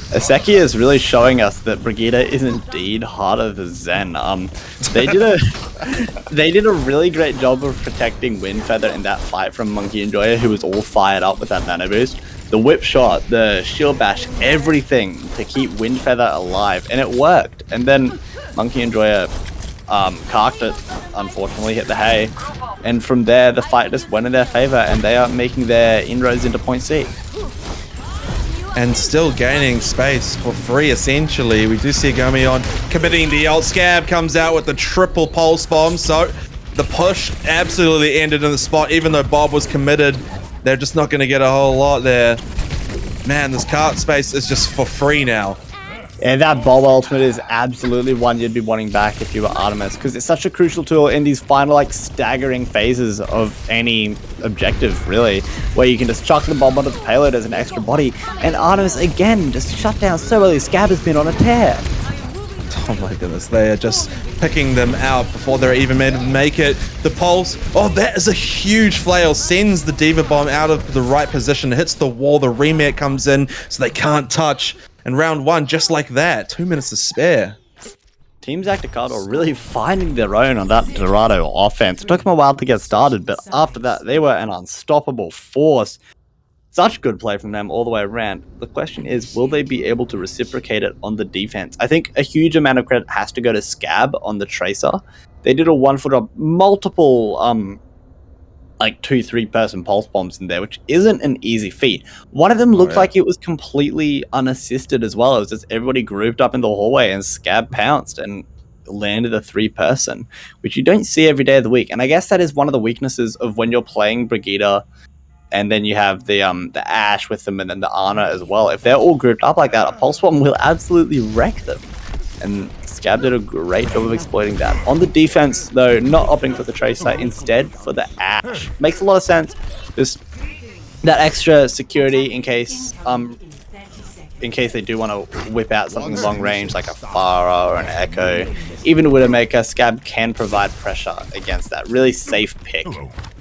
B: Aseki is really showing us that Brigitte is indeed harder than Zen. They did a really great job of protecting Windfeather in that fight from Monkey Enjoyer, who was all fired up with that nano boost. The whip shot, the shield bash, everything to keep Windfeather alive, and it worked. And then Monkey Enjoyer carked it, unfortunately, hit the hay, and from there the fight just went in their favor, and they are making their inroads into point C.
A: And still gaining space for free, essentially. We do see Gomeon committing the ult. Scab comes out with the triple Pulse Bomb, so the push absolutely ended in the spot. Even though Bob was committed, they're just not going to get a whole lot there. Man, this cart space is just for free now.
B: And that Bob ultimate is absolutely one you'd be wanting back if you were Artemis, because it's such a crucial tool in these final, staggering phases of any objective, really, where you can just chuck the bomb onto the payload as an extra body. And Artemis, again, just shut down so early. Scab has been on a tear.
A: Oh my goodness, they are just picking them out before they're even meant to make it. The pulse, oh, that is a huge flail, sends the Diva Bomb out of the right position, hits the wall, the remake comes in, so they can't touch. And round one, just like that, 2 minutes to spare.
B: Team Zacticado are really finding their own on that Dorado offense. It took them a while to get started, but after that, they were an unstoppable force. Such good play from them all the way around. The question is, will they be able to reciprocate it on the defense? I think a huge amount of credit has to go to Scab on the Tracer. They did a wonderful job. Multiple, like 2-3 person pulse bombs in there, which isn't an easy feat. One of them looked like it was completely unassisted as well. It was just everybody grouped up in the hallway and Scab pounced and landed a 3-person, which you don't see every day of the week. And I guess that is one of the weaknesses of when you're playing Brigida, and then you have the Ash with them, and then the Ana as well. If they're all grouped up like that, a pulse bomb will absolutely wreck them. And Scab did a great job of exploiting that. On the defense, though, not opting for the Tracer, instead for the Ash. Makes a lot of sense. Just that extra security in case they do want to whip out something long range like a Pharah or an Echo. Even a Widowmaker, Scab can provide pressure against that. Really safe pick.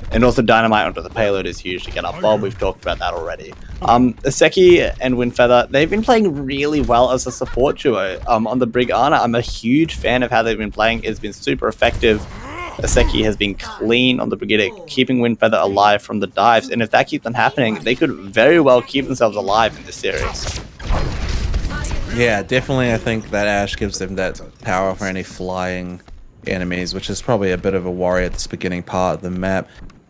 B: And also Dynamite onto the payload is huge to get up Bob. We've talked about that already. Aseki and Windfeather, they've been playing really well as a support duo. On the Brig Ana, I'm a huge fan of how they've been playing. It's been super effective. Aseki has been clean on the Brigida, keeping Windfeather alive from the dives. And if that keeps on happening, they could very well keep themselves alive in this series.
A: Yeah, definitely. I think that Ash gives them that power for any flying enemies, which is probably a bit of a worry at this beginning part of the map.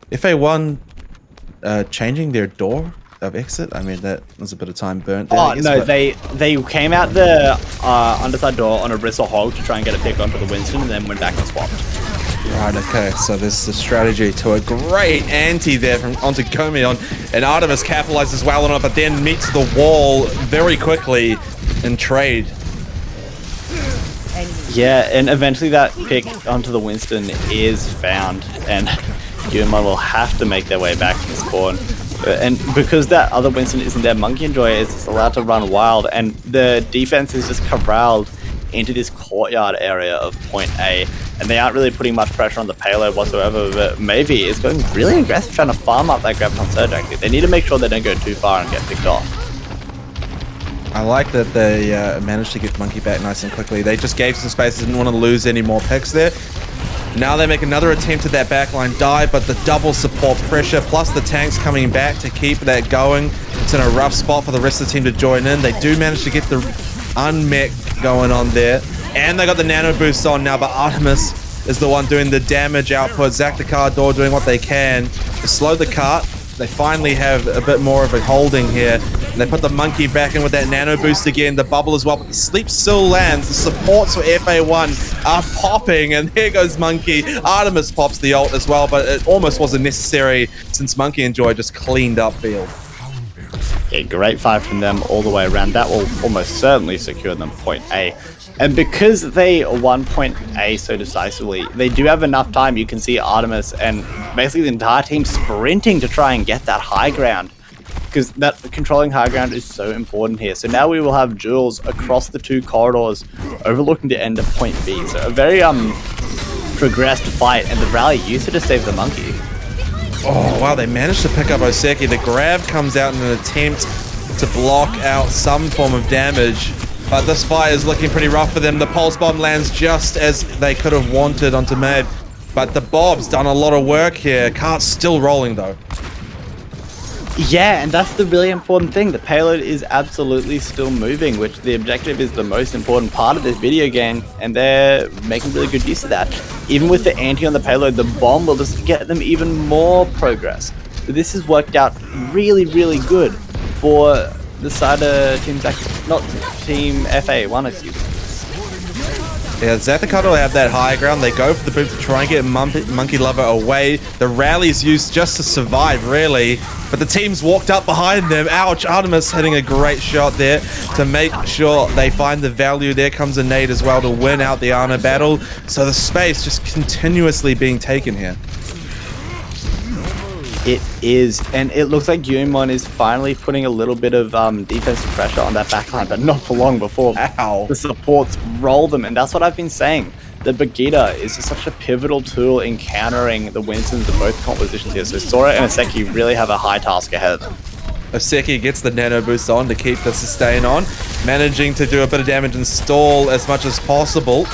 A: If they won changing their door of exit, I mean, that was a bit of time burnt there.
B: Oh, no, they came out the underside door on a Bristle Hog to try and get a pick onto the Winston, and then went back and swapped.
A: Right, okay, so there's the strategy to a great anti there from onto Gomion, and Artemis capitalizes well on it, but then meets the wall very quickly in trade.
B: Yeah, and eventually that pick onto the Winston is found, and Yuma will have to make their way back to the spawn. And because that other Winston isn't there, Monkey Enjoyer is just allowed to run wild, and the defense is just corralled into this courtyard area of point A, and they aren't really putting much pressure on the payload whatsoever, but maybe it's going really aggressive trying to farm up that Graviton Surge active. They need to make sure they don't go too far and get picked off.
A: I like that they managed to get Monkey back nice and quickly. They just gave some space, didn't want to lose any more picks there. Now they make another attempt at that backline dive, but the double support pressure plus the tanks coming back to keep that going. It's in a rough spot for the rest of the team to join in. They do manage to get the unmech going on there, and they got the nano boost on now, but Artemis is the one doing the damage output. Zacticado doing what they can to slow the cart. They finally have a bit more of a holding here. And they put the Monkey back in with that nano boost again, the bubble as well, but the sleep still lands. The supports for FA1 are popping, and there goes Monkey. Artemis pops the ult as well, but it almost wasn't necessary since Monkey Enjoy just cleaned up field.
B: Yeah, great fight from them all the way around. That will almost certainly secure them point A. And because they won point A so decisively, they do have enough time. You can see Artemis and basically the entire team sprinting to try and get that high ground, because that controlling high ground is so important here. So now we will have Jules across the two corridors overlooking the end of point B. So a very progressed fight, and the rally used to save the Monkey.
A: Oh wow, they managed to pick up Oseki. The grab comes out in an attempt to block out some form of damage, but this fight is looking pretty rough for them. The pulse bomb lands just as they could have wanted onto Mad, but the Bob's done a lot of work here. Cart's still rolling though.
B: Yeah, and that's the really important thing. The payload is absolutely still moving, which the objective is the most important part of this video game, and they're making really good use of that. Even with the anti on the payload, the bomb will just get them even more progress. So this has worked out really, really good for the side of Team Team FA1, excuse me.
A: Yeah, Zacticado have that high ground. They go for the boot to try and get Monkey Lover away. The rally's used just to survive, really. But the team's walked up behind them. Ouch, Artemis hitting a great shot there to make sure they find the value. There comes a nade as well to win out the Ana battle. So the space just continuously being taken here.
B: It is, and it looks like Yumon is finally putting a little bit of defensive pressure on that backline, but not for long before the supports roll them. And that's what I've been saying. The Brigitte is just such a pivotal tool in countering the Winstons of both compositions here. So Sora and Aseki really have a high task ahead of them.
A: Aseki gets the nano boost on to keep the sustain on, managing to do a bit of damage and stall as much as possible.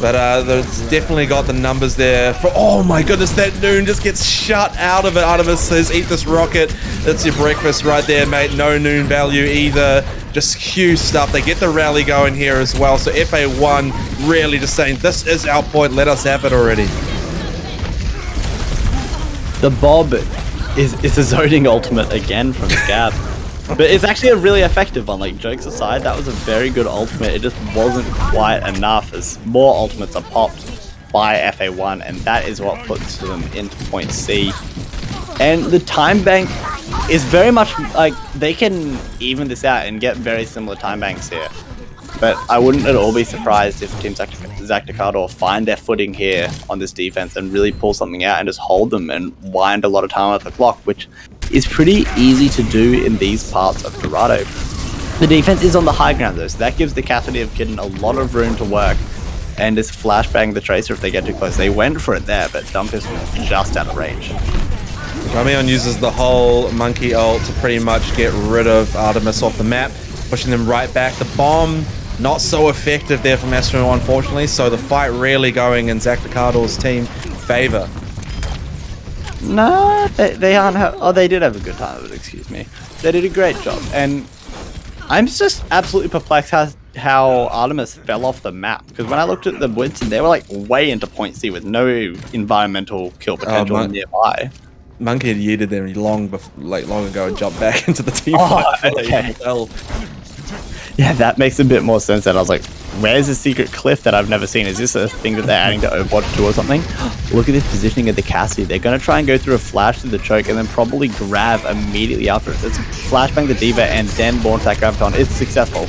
A: But there's definitely got the numbers there. Oh my goodness, that Noon just gets shut out of it. Artemis says, eat this rocket. That's your breakfast right there, mate. No Noon value either. Just huge stuff. They get the rally going here as well. So FA1 really just saying, this is our point. Let us have it already.
B: The Bob is a zoning ultimate again from Scab. But it's actually a really effective one. Like, jokes aside, that was a very good ultimate. It just wasn't quite enough, as more ultimates are popped by FA1, and that is what puts them into point C. And the time bank is very much like, they can even this out and get very similar time banks here. But I wouldn't at all be surprised if Team Zacticador find their footing here on this defense and really pull something out and just hold them and wind a lot of time at the clock, which is pretty easy to do in these parts of Dorado. The defense is on the high ground though, so that gives the Cassidy of Kitten a lot of room to work and just flashbang the Tracer if they get too close. They went for it there, but Dumpus was just out of range.
A: Gamion uses the whole monkey ult to pretty much get rid of Artemis off the map, pushing them right back. The bomb, not so effective there from Astro, unfortunately, so the fight really going in Zacticador's team favor.
B: No, they aren't. Oh, they did have a good time of it, excuse me. They did a great job, and I'm just absolutely perplexed how Artemis fell off the map, because when I looked at the Winston, they were like way into point C with no environmental kill potential nearby.
A: Monkey had yeeted them long ago and jumped back into the team fight.
B: Okay. Yeah, that makes a bit more sense. That I was like, where's the secret cliff that I've never seen? Is this a thing that they're adding to Overwatch 2 or something? Look at this positioning of the Cassie. They're going to try and go through a flash through the choke and then probably grab immediately after it. It's flashbang the Diva and then launch that Graviton. It's successful.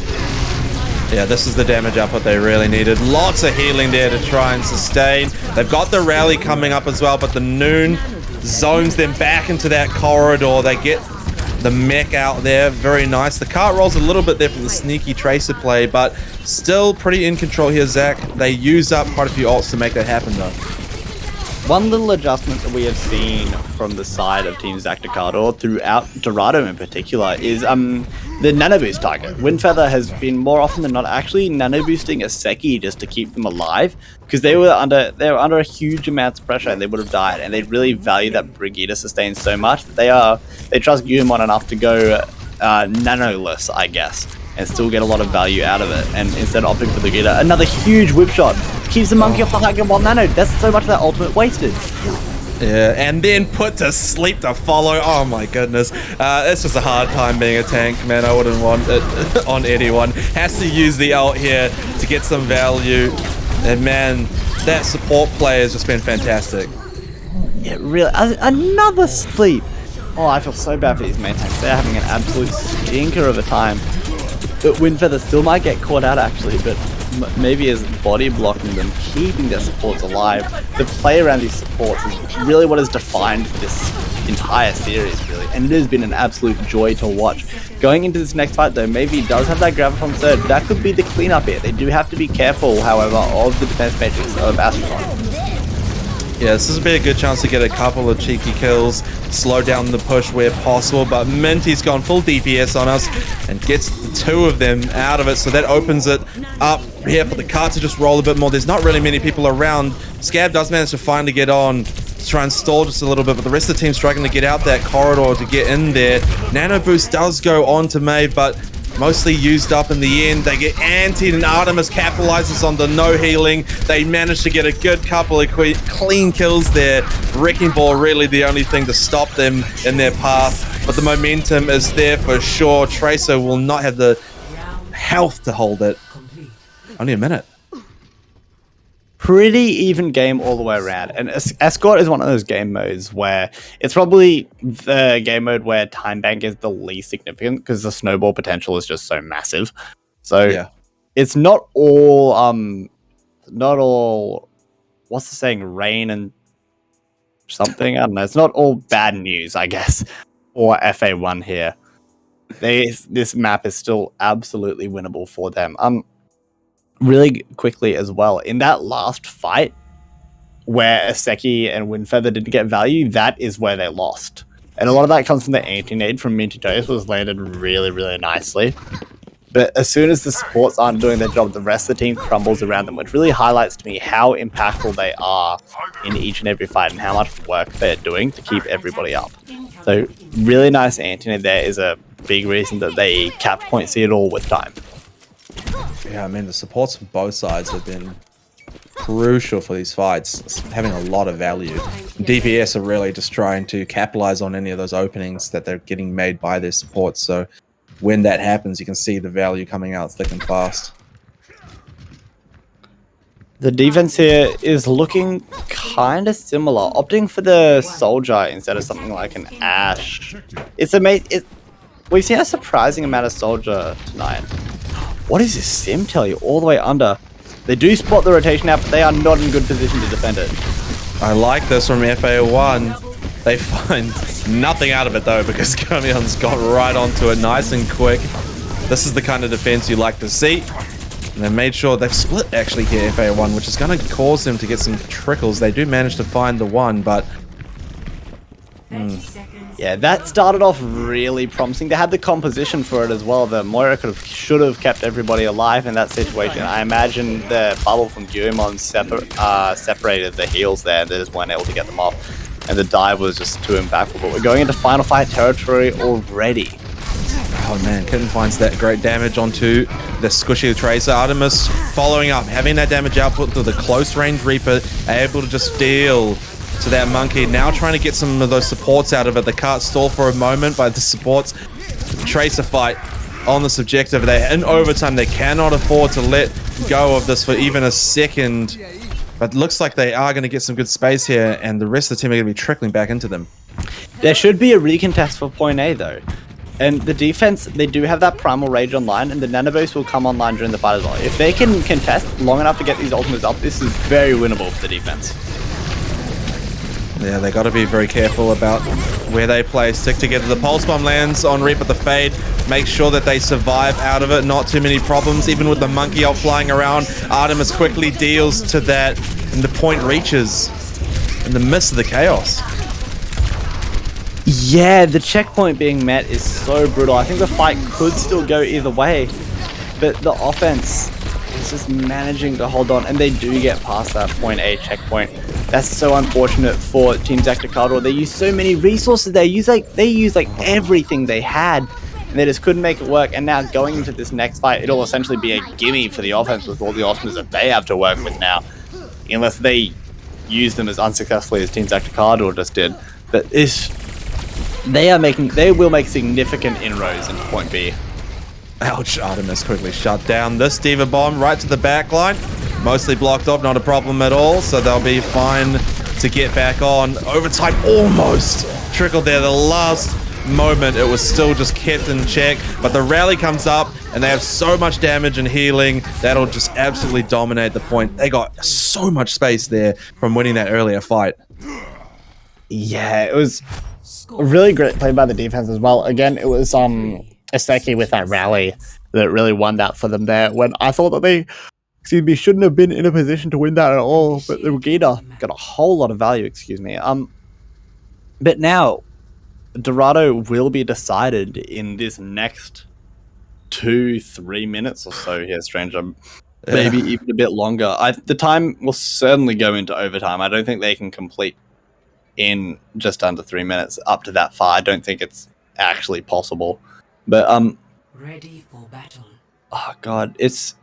A: Yeah, this is the damage output they really needed. Lots of healing there to try and sustain. They've got the rally coming up as well, but the Noon zones them back into that corridor. They get the mech out there, very nice. The cart rolls a little bit there from the sneaky Tracer play, but still pretty in control here, Zach. They use up quite a few ults to make that happen, though.
B: One little adjustment that we have seen from the side of Team Zacticador throughout Dorado in particular is the nano boost target. Windfeather has been more often than not actually nano boosting Aseki just to keep them alive, because they were under a huge amount of pressure and they would have died, and they really value that Brigitte sustain so much that they trust Yumon enough to go nanoless, I guess, and still get a lot of value out of it. And instead of opting for the Brigitte, another huge whip shot keeps the monkey off the high ground while nano. That's so much of that ultimate wasted.
A: Yeah, and then put to sleep to follow. Oh my goodness. It's just a hard time being a tank, man. I wouldn't want it on anyone. Has to use the ult here to get some value. And man, that support play has just been fantastic.
B: Yeah, really. Another sleep. Oh, I feel so bad for these main tanks. They're having an absolute stinker of a time. But Windfeather still might get caught out actually, but maybe as body blocking them, keeping their supports alive. The play around these supports is really what has defined this entire series, really, and it has been an absolute joy to watch. Going into this next fight though, maybe he does have that Graviton third. That could be the cleanup here. They do have to be careful, however, of the defense matrix of Astron.
A: Yeah, this has been a good chance to get a couple of cheeky kills, slow down the push where possible, but Minty's gone full DPS on us and gets the two of them out of it, so that opens it up here for the cart to just roll a bit more. There's not really many people around. Scab does manage to finally get on to try and stall just a little bit, but the rest of the team's struggling to get out that corridor to get in there. Nano Boost does go on to Maeve, but mostly used up in the end. They get antied and Artemis capitalizes on the no healing. They manage to get a good couple of clean kills there. Wrecking Ball really the only thing to stop them in their path, but the momentum is there for sure. Tracer will not have the health to hold it. Only a minute.
B: Pretty even game all the way around, and Escort is one of those game modes where it's probably the game mode where time bank is the least significant because the snowball potential is just so massive. So yeah, it's not all what's the saying, rain and something. I don't know. It's not all bad news, I guess, for FA1 here. This map is still absolutely winnable for them. Really quickly as well, in that last fight where Aseki and Windfeather didn't get value, that is where they lost. And a lot of that comes from the anti-nade from Minty Toast was landed really, really nicely. But as soon as the supports aren't doing their job, the rest of the team crumbles around them, which really highlights to me how impactful they are in each and every fight and how much work they're doing to keep everybody up. So really nice anti-nade there is a big reason that they capped point C at all with time.
A: Yeah, I mean, the supports from both sides have been crucial for these fights, having a lot of value. DPS are really just trying to capitalize on any of those openings that they're getting made by their supports. So when that happens, you can see the value coming out thick and fast.
B: The defense here is looking kind of similar, opting for the soldier instead of something like an Ash. It's amazing. We've seen a surprising amount of soldier tonight. What does this sim tell you? All the way under. They do spot the rotation out, but they are not in good position to defend it.
A: I like this from FA1. They find nothing out of it though, because Gomion's got right onto it nice and quick. This is the kind of defense you like to see. And they made sure they've split actually here, FA1, which is going to cause them to get some trickles. They do manage to find the one, but...
B: Yeah, that started off really promising. They had the composition for it as well. The Moira should have kept everybody alive in that situation. I imagine the bubble from Guillemon separated the heals there. They just weren't able to get them off. And the dive was just too impactful. But we're going into final fight territory already.
A: Oh man, Kitten finds that great damage onto the squishy Tracer. Artemis following up, having that damage output to the close range Reaper, able to just deal to that monkey. Now trying to get some of those supports out of it. The cart stalled for a moment by the supports. Tracer fight on the subjective. They're in overtime. They cannot afford to let go of this for even a second. But looks like they are going to get some good space here, and the rest of the team are going to be trickling back into them.
B: There should be a recontest for point A though. And the defense, they do have that Primal Rage online, and the Nano Boost will come online during the fight as well. If they can contest long enough to get these ultimates up, this is very winnable for the defense.
A: Yeah, they got to be very careful about where they play. Stick together. The Pulse Bomb lands on Reaper the Fade. Make sure that they survive out of it. Not too many problems. Even with the monkey out flying around, Artemis quickly deals to that, and the point reaches in the midst of the chaos.
B: Yeah, the checkpoint being met is so brutal. I think the fight could still go either way, but the offense is just managing to hold on, and they do get past that point A checkpoint. That's so unfortunate for Team Zacticador. They use so many resources. They use like everything they had, and they just couldn't make it work. And now going into this next fight, it'll essentially be a gimme for the offense with all the awesomeness that they have to work with now, unless they use them as unsuccessfully as Team Zacticador just did. But they will make significant inroads into point B.
A: Ouch, Artemis quickly shut down this Diva Bomb right to the back line. Mostly blocked off, not a problem at all, so they'll be fine to get back on. Overtime almost trickled there. The last moment, it was still just kept in check, but the rally comes up, and they have so much damage and healing, that'll just absolutely dominate the point. They got so much space there from winning that earlier fight.
B: Yeah, it was a really great play by the defense as well. Again, it was Aseki with that rally that really won that for them there, when I thought that they shouldn't have been in a position to win that at all, but the Regina got a whole lot of value, but now Dorado will be decided in this next 2-3 minutes or so here, Stranger. Maybe even a bit longer. The time will certainly go into overtime. I don't think they can complete in just under 3 minutes up to that far. I don't think it's actually possible. But
C: ready for battle.
B: Oh god, it's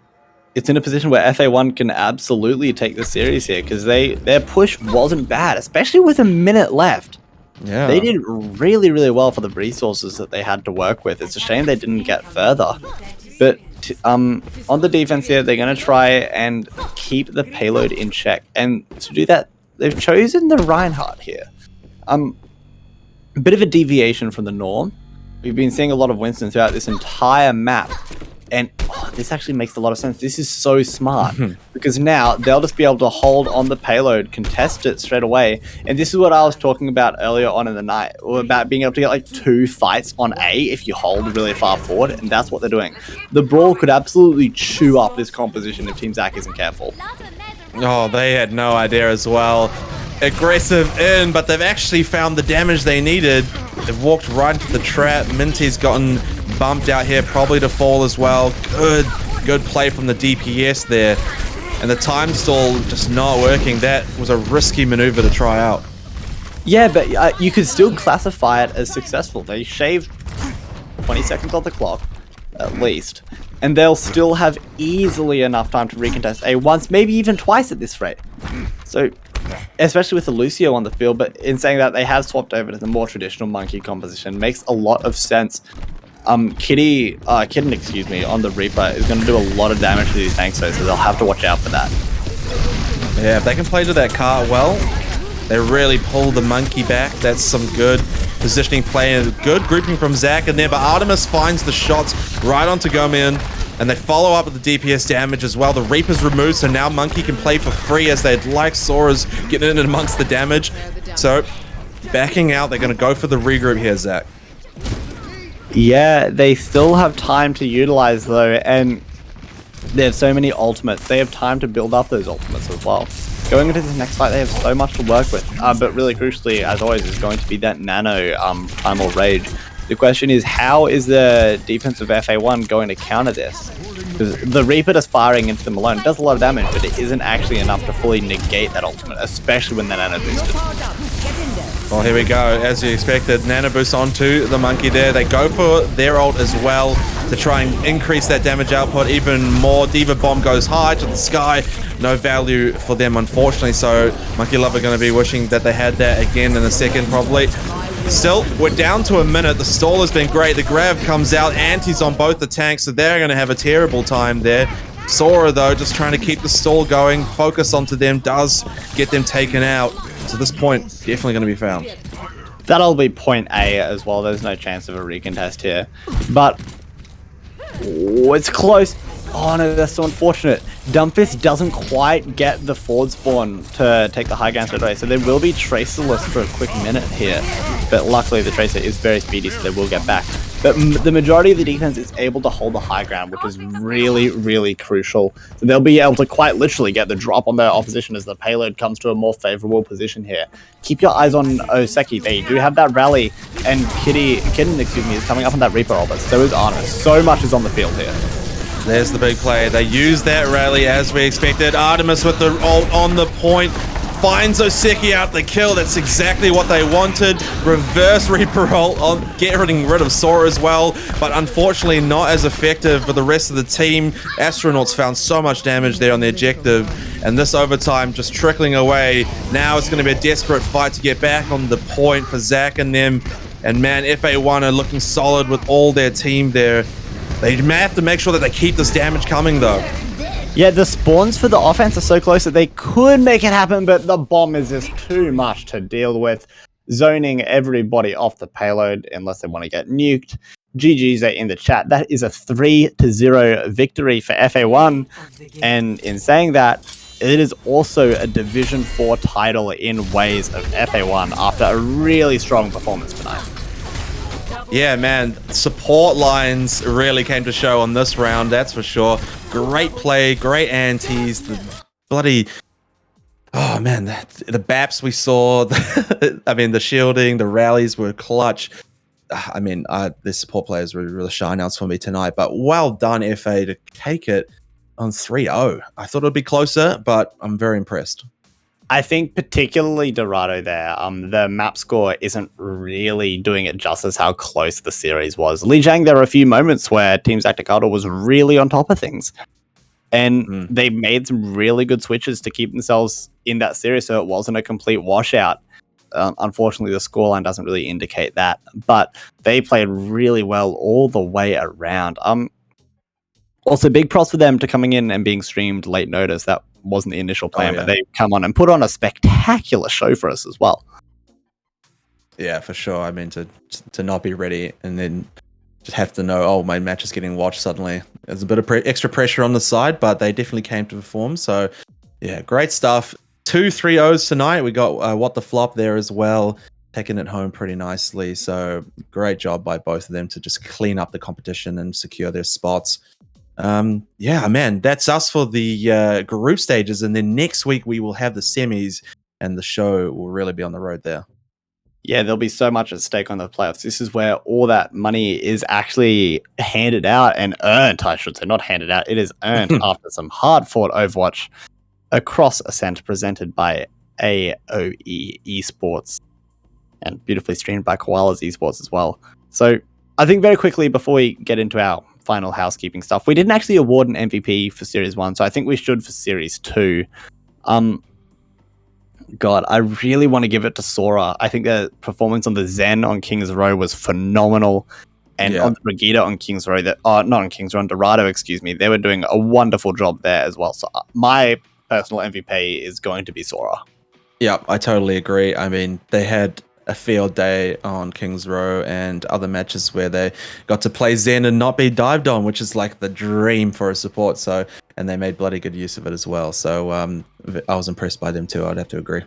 B: in a position where FA1 can absolutely take the series here, because their push wasn't bad, especially with a minute left.
A: Yeah,
B: they did really, really well for the resources that they had to work with. It's a shame they didn't get further. But on the defense here, they're going to try and keep the payload in check, and to do that, they've chosen the Reinhardt here. A bit of a deviation from the norm. We've been seeing a lot of Winston throughout this entire map, And this actually makes a lot of sense. This is so smart because now they'll just be able to hold on the payload, contest it straight away. And this is what I was talking about earlier on in the night, about being able to get like 2 fights on A if you hold really far forward. And that's what they're doing. The Brawl could absolutely chew up this composition if Team Zac isn't careful.
A: Oh, they had no idea as well. Aggressive in, but they've actually found the damage they needed. They've walked right into the trap. Minty's gotten bumped out here, probably to fall as well. Good play from the DPS there. And the time stall just not working. That was a risky maneuver to try out.
B: Yeah, but you could still classify it as successful. They shaved 20 seconds off the clock, at least. And they'll still have easily enough time to recontest A once, maybe even twice at this rate. So, especially with the Lucio on the field, but in saying that, they have swapped over to the more traditional monkey composition. Makes a lot of sense. Kitten, on the Reaper is going to do a lot of damage to these tanks, so they'll have to watch out for that.
A: Yeah, if they can play to that cart well, they really pull the monkey back. That's some good positioning play and good grouping from Zac in there, but Artemis finds the shots right onto Gomian, and they follow up with the DPS damage as well. The Reaper's removed, so now Monkey can play for free as they'd like. Sora's getting in amongst the damage. So, backing out, they're going to go for the regroup here, Zac.
B: Yeah, they still have time to utilize though, and they have so many ultimates. They have time to build up those ultimates as well. Going into this next fight, they have so much to work with, but really crucially, as always, is going to be that Nano Primal Rage. The question is, how is the defense of FA1 going to counter this? Because the Reaper just firing into them alone does a lot of damage, but it isn't actually enough to fully negate that ultimate, especially when the Nano boosted.
A: Well, here we go. As you expected, Nano boost onto the monkey there. They go for their ult as well to try and increase that damage output even more. Diva Bomb goes high to the sky. No value for them, unfortunately. So Monkey Lover going to be wishing that they had that again in a second, probably. Still, we're down to a minute. The stall has been great. The grab comes out. Anti's on both the tanks, so they're going to have a terrible time there. Sora, though, just trying to keep the stall going. Focus onto them does get them taken out. So this point, definitely going to be found.
B: That'll be point A as well. There's no chance of a recontest here. But, it's close. Oh no, that's so unfortunate. Dumbfist doesn't quite get the forward spawn to take the high ground straight away, so there will be Tracerless for a quick minute here. But luckily the Tracer is very speedy, so they will get back. But the majority of the defense is able to hold the high ground, which is really, really crucial. So they'll be able to quite literally get the drop on their opposition as the payload comes to a more favorable position here. Keep your eyes on Oseki. They do have that rally, and Kitten, is coming up on that Reaper ult, but so is Artemis. So much is on the field here.
A: There's the big play. They use that rally as we expected. Artemis with the ult on the point. Finds Oseki out the kill. That's exactly what they wanted. Reverse Reaper ult on getting rid of Sora as well. But unfortunately not as effective for the rest of the team. Astronauts found so much damage there on the objective. And this overtime just trickling away. Now it's going to be a desperate fight to get back on the point for Zac and them. And man, FA1 are looking solid with all their team there. They may have to make sure that they keep this damage coming though.
B: Yeah, the spawns for the offense are so close that they could make it happen, but the bomb is just too much to deal with. Zoning everybody off the payload unless they want to get nuked. GG's are in the chat. That is a 3-0 victory for FA1. And in saying that, it is also a Division 4 title in ways of FA1 after a really strong performance tonight.
A: Yeah, man, support lines really came to show on this round, that's for sure. Great play, great antis, the bloody... Oh, man, the BAPs we saw, I mean, the shielding, the rallies were clutch. I mean, the support players were really shineouts for me tonight, but well done, FA, to take it on 3-0. I thought it would be closer, but I'm very impressed.
B: I think particularly Dorado there, the map score isn't really doing it justice how close the series was. Lijiang, there were a few moments where Team Zacticado was really on top of things. And they made some really good switches to keep themselves in that series so it wasn't a complete washout. Unfortunately, the scoreline doesn't really indicate that. But they played really well all the way around. Also, big props for them to coming in and being streamed late notice. That wasn't the initial plan, but they come on and put on a spectacular show for us as well.
A: Yeah, for sure. I mean, to not be ready and then just have to know, oh, my match is getting watched suddenly. There's a bit of extra pressure on the side, but they definitely came to perform. So, yeah, great stuff. 2 3-0s tonight. We got What the Flop there as well, taking it home pretty nicely. So, great job by both of them to just clean up the competition and secure their spots. Yeah, man, that's us for the group stages. And then next week, we will have the semis, and the show will really be on the road there.
B: Yeah, there'll be so much at stake on the playoffs. This is where all that money is actually handed out and earned, I should say, not handed out. It is earned after some hard-fought Overwatch across ASCENT, presented by AOEsports and beautifully streamed by Koalas Esports as well. So I think very quickly before we get into our final housekeeping stuff, we didn't actually award an MVP for Series 1, so I think we should for Series 2. God, I really want to give it to Sora. I think the performance on the Zen on King's Row was phenomenal. And on the Brigitte on King's Row, not on King's Row, on Dorado, excuse me, they were doing a wonderful job there as well. So my personal MVP is going to be Sora.
A: Yeah, I totally agree. I mean, they had a field day on King's Row and other matches where they got to play Zen and not be dived on, which is like the dream for a support. So, and they made bloody good use of it as well. So I was impressed by them too. I'd have to agree.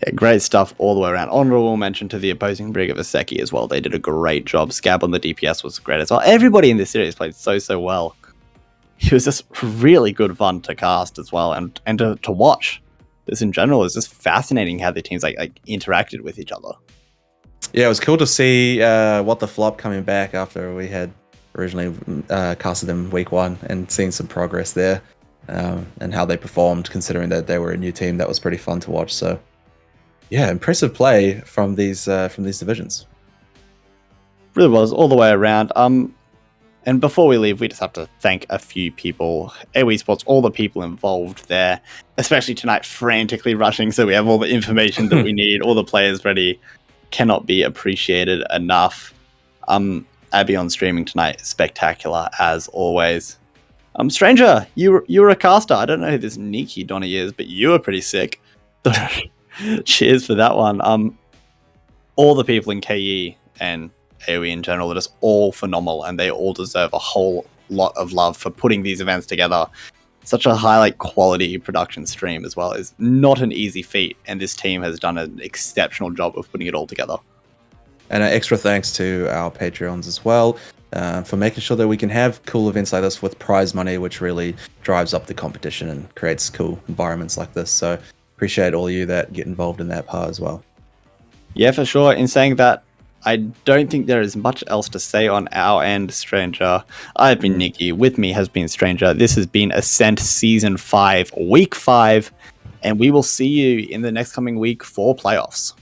B: Yeah, great stuff all the way around. Honorable mention to the opposing Brig of Aseki as well. They did a great job. Scab on the DPS was great as well. Everybody in this series played so well. It was just really good fun to cast as well and to watch. This in general is just fascinating how the teams like interacted with each other.
A: Yeah, it was cool to see What the Flop coming back after we had originally casted them week 1 and seeing some progress there and how they performed, considering that they were a new team. That was pretty fun to watch. So, yeah, impressive play from these divisions.
B: Really was all the way around. And before we leave, we just have to thank a few people. AOEsports, all the people involved there, especially tonight, frantically rushing so we have all the information that we need, all the players ready. Cannot be appreciated enough. Abby on streaming tonight, spectacular as always. Stranger, you were a caster. I don't know who this Nikki Donnie is, but you were pretty sick. Cheers for that one. All the people in KE and AOE in general are just all phenomenal, and they all deserve a whole lot of love for putting these events together. Such a high quality production stream as well is not an easy feat, and this team has done an exceptional job of putting it all together.
A: And extra thanks to our Patreons as well for making sure that we can have cool events like this with prize money, which really drives up the competition and creates cool environments like this. So appreciate all of you that get involved in that part as well.
B: Yeah, for sure. In saying that, I don't think there is much else to say on our end, Stranger. I've been Nikki. With me has been Stranger. This has been ASCENT Season 5, Week 5, and we will see you in the next coming week for playoffs.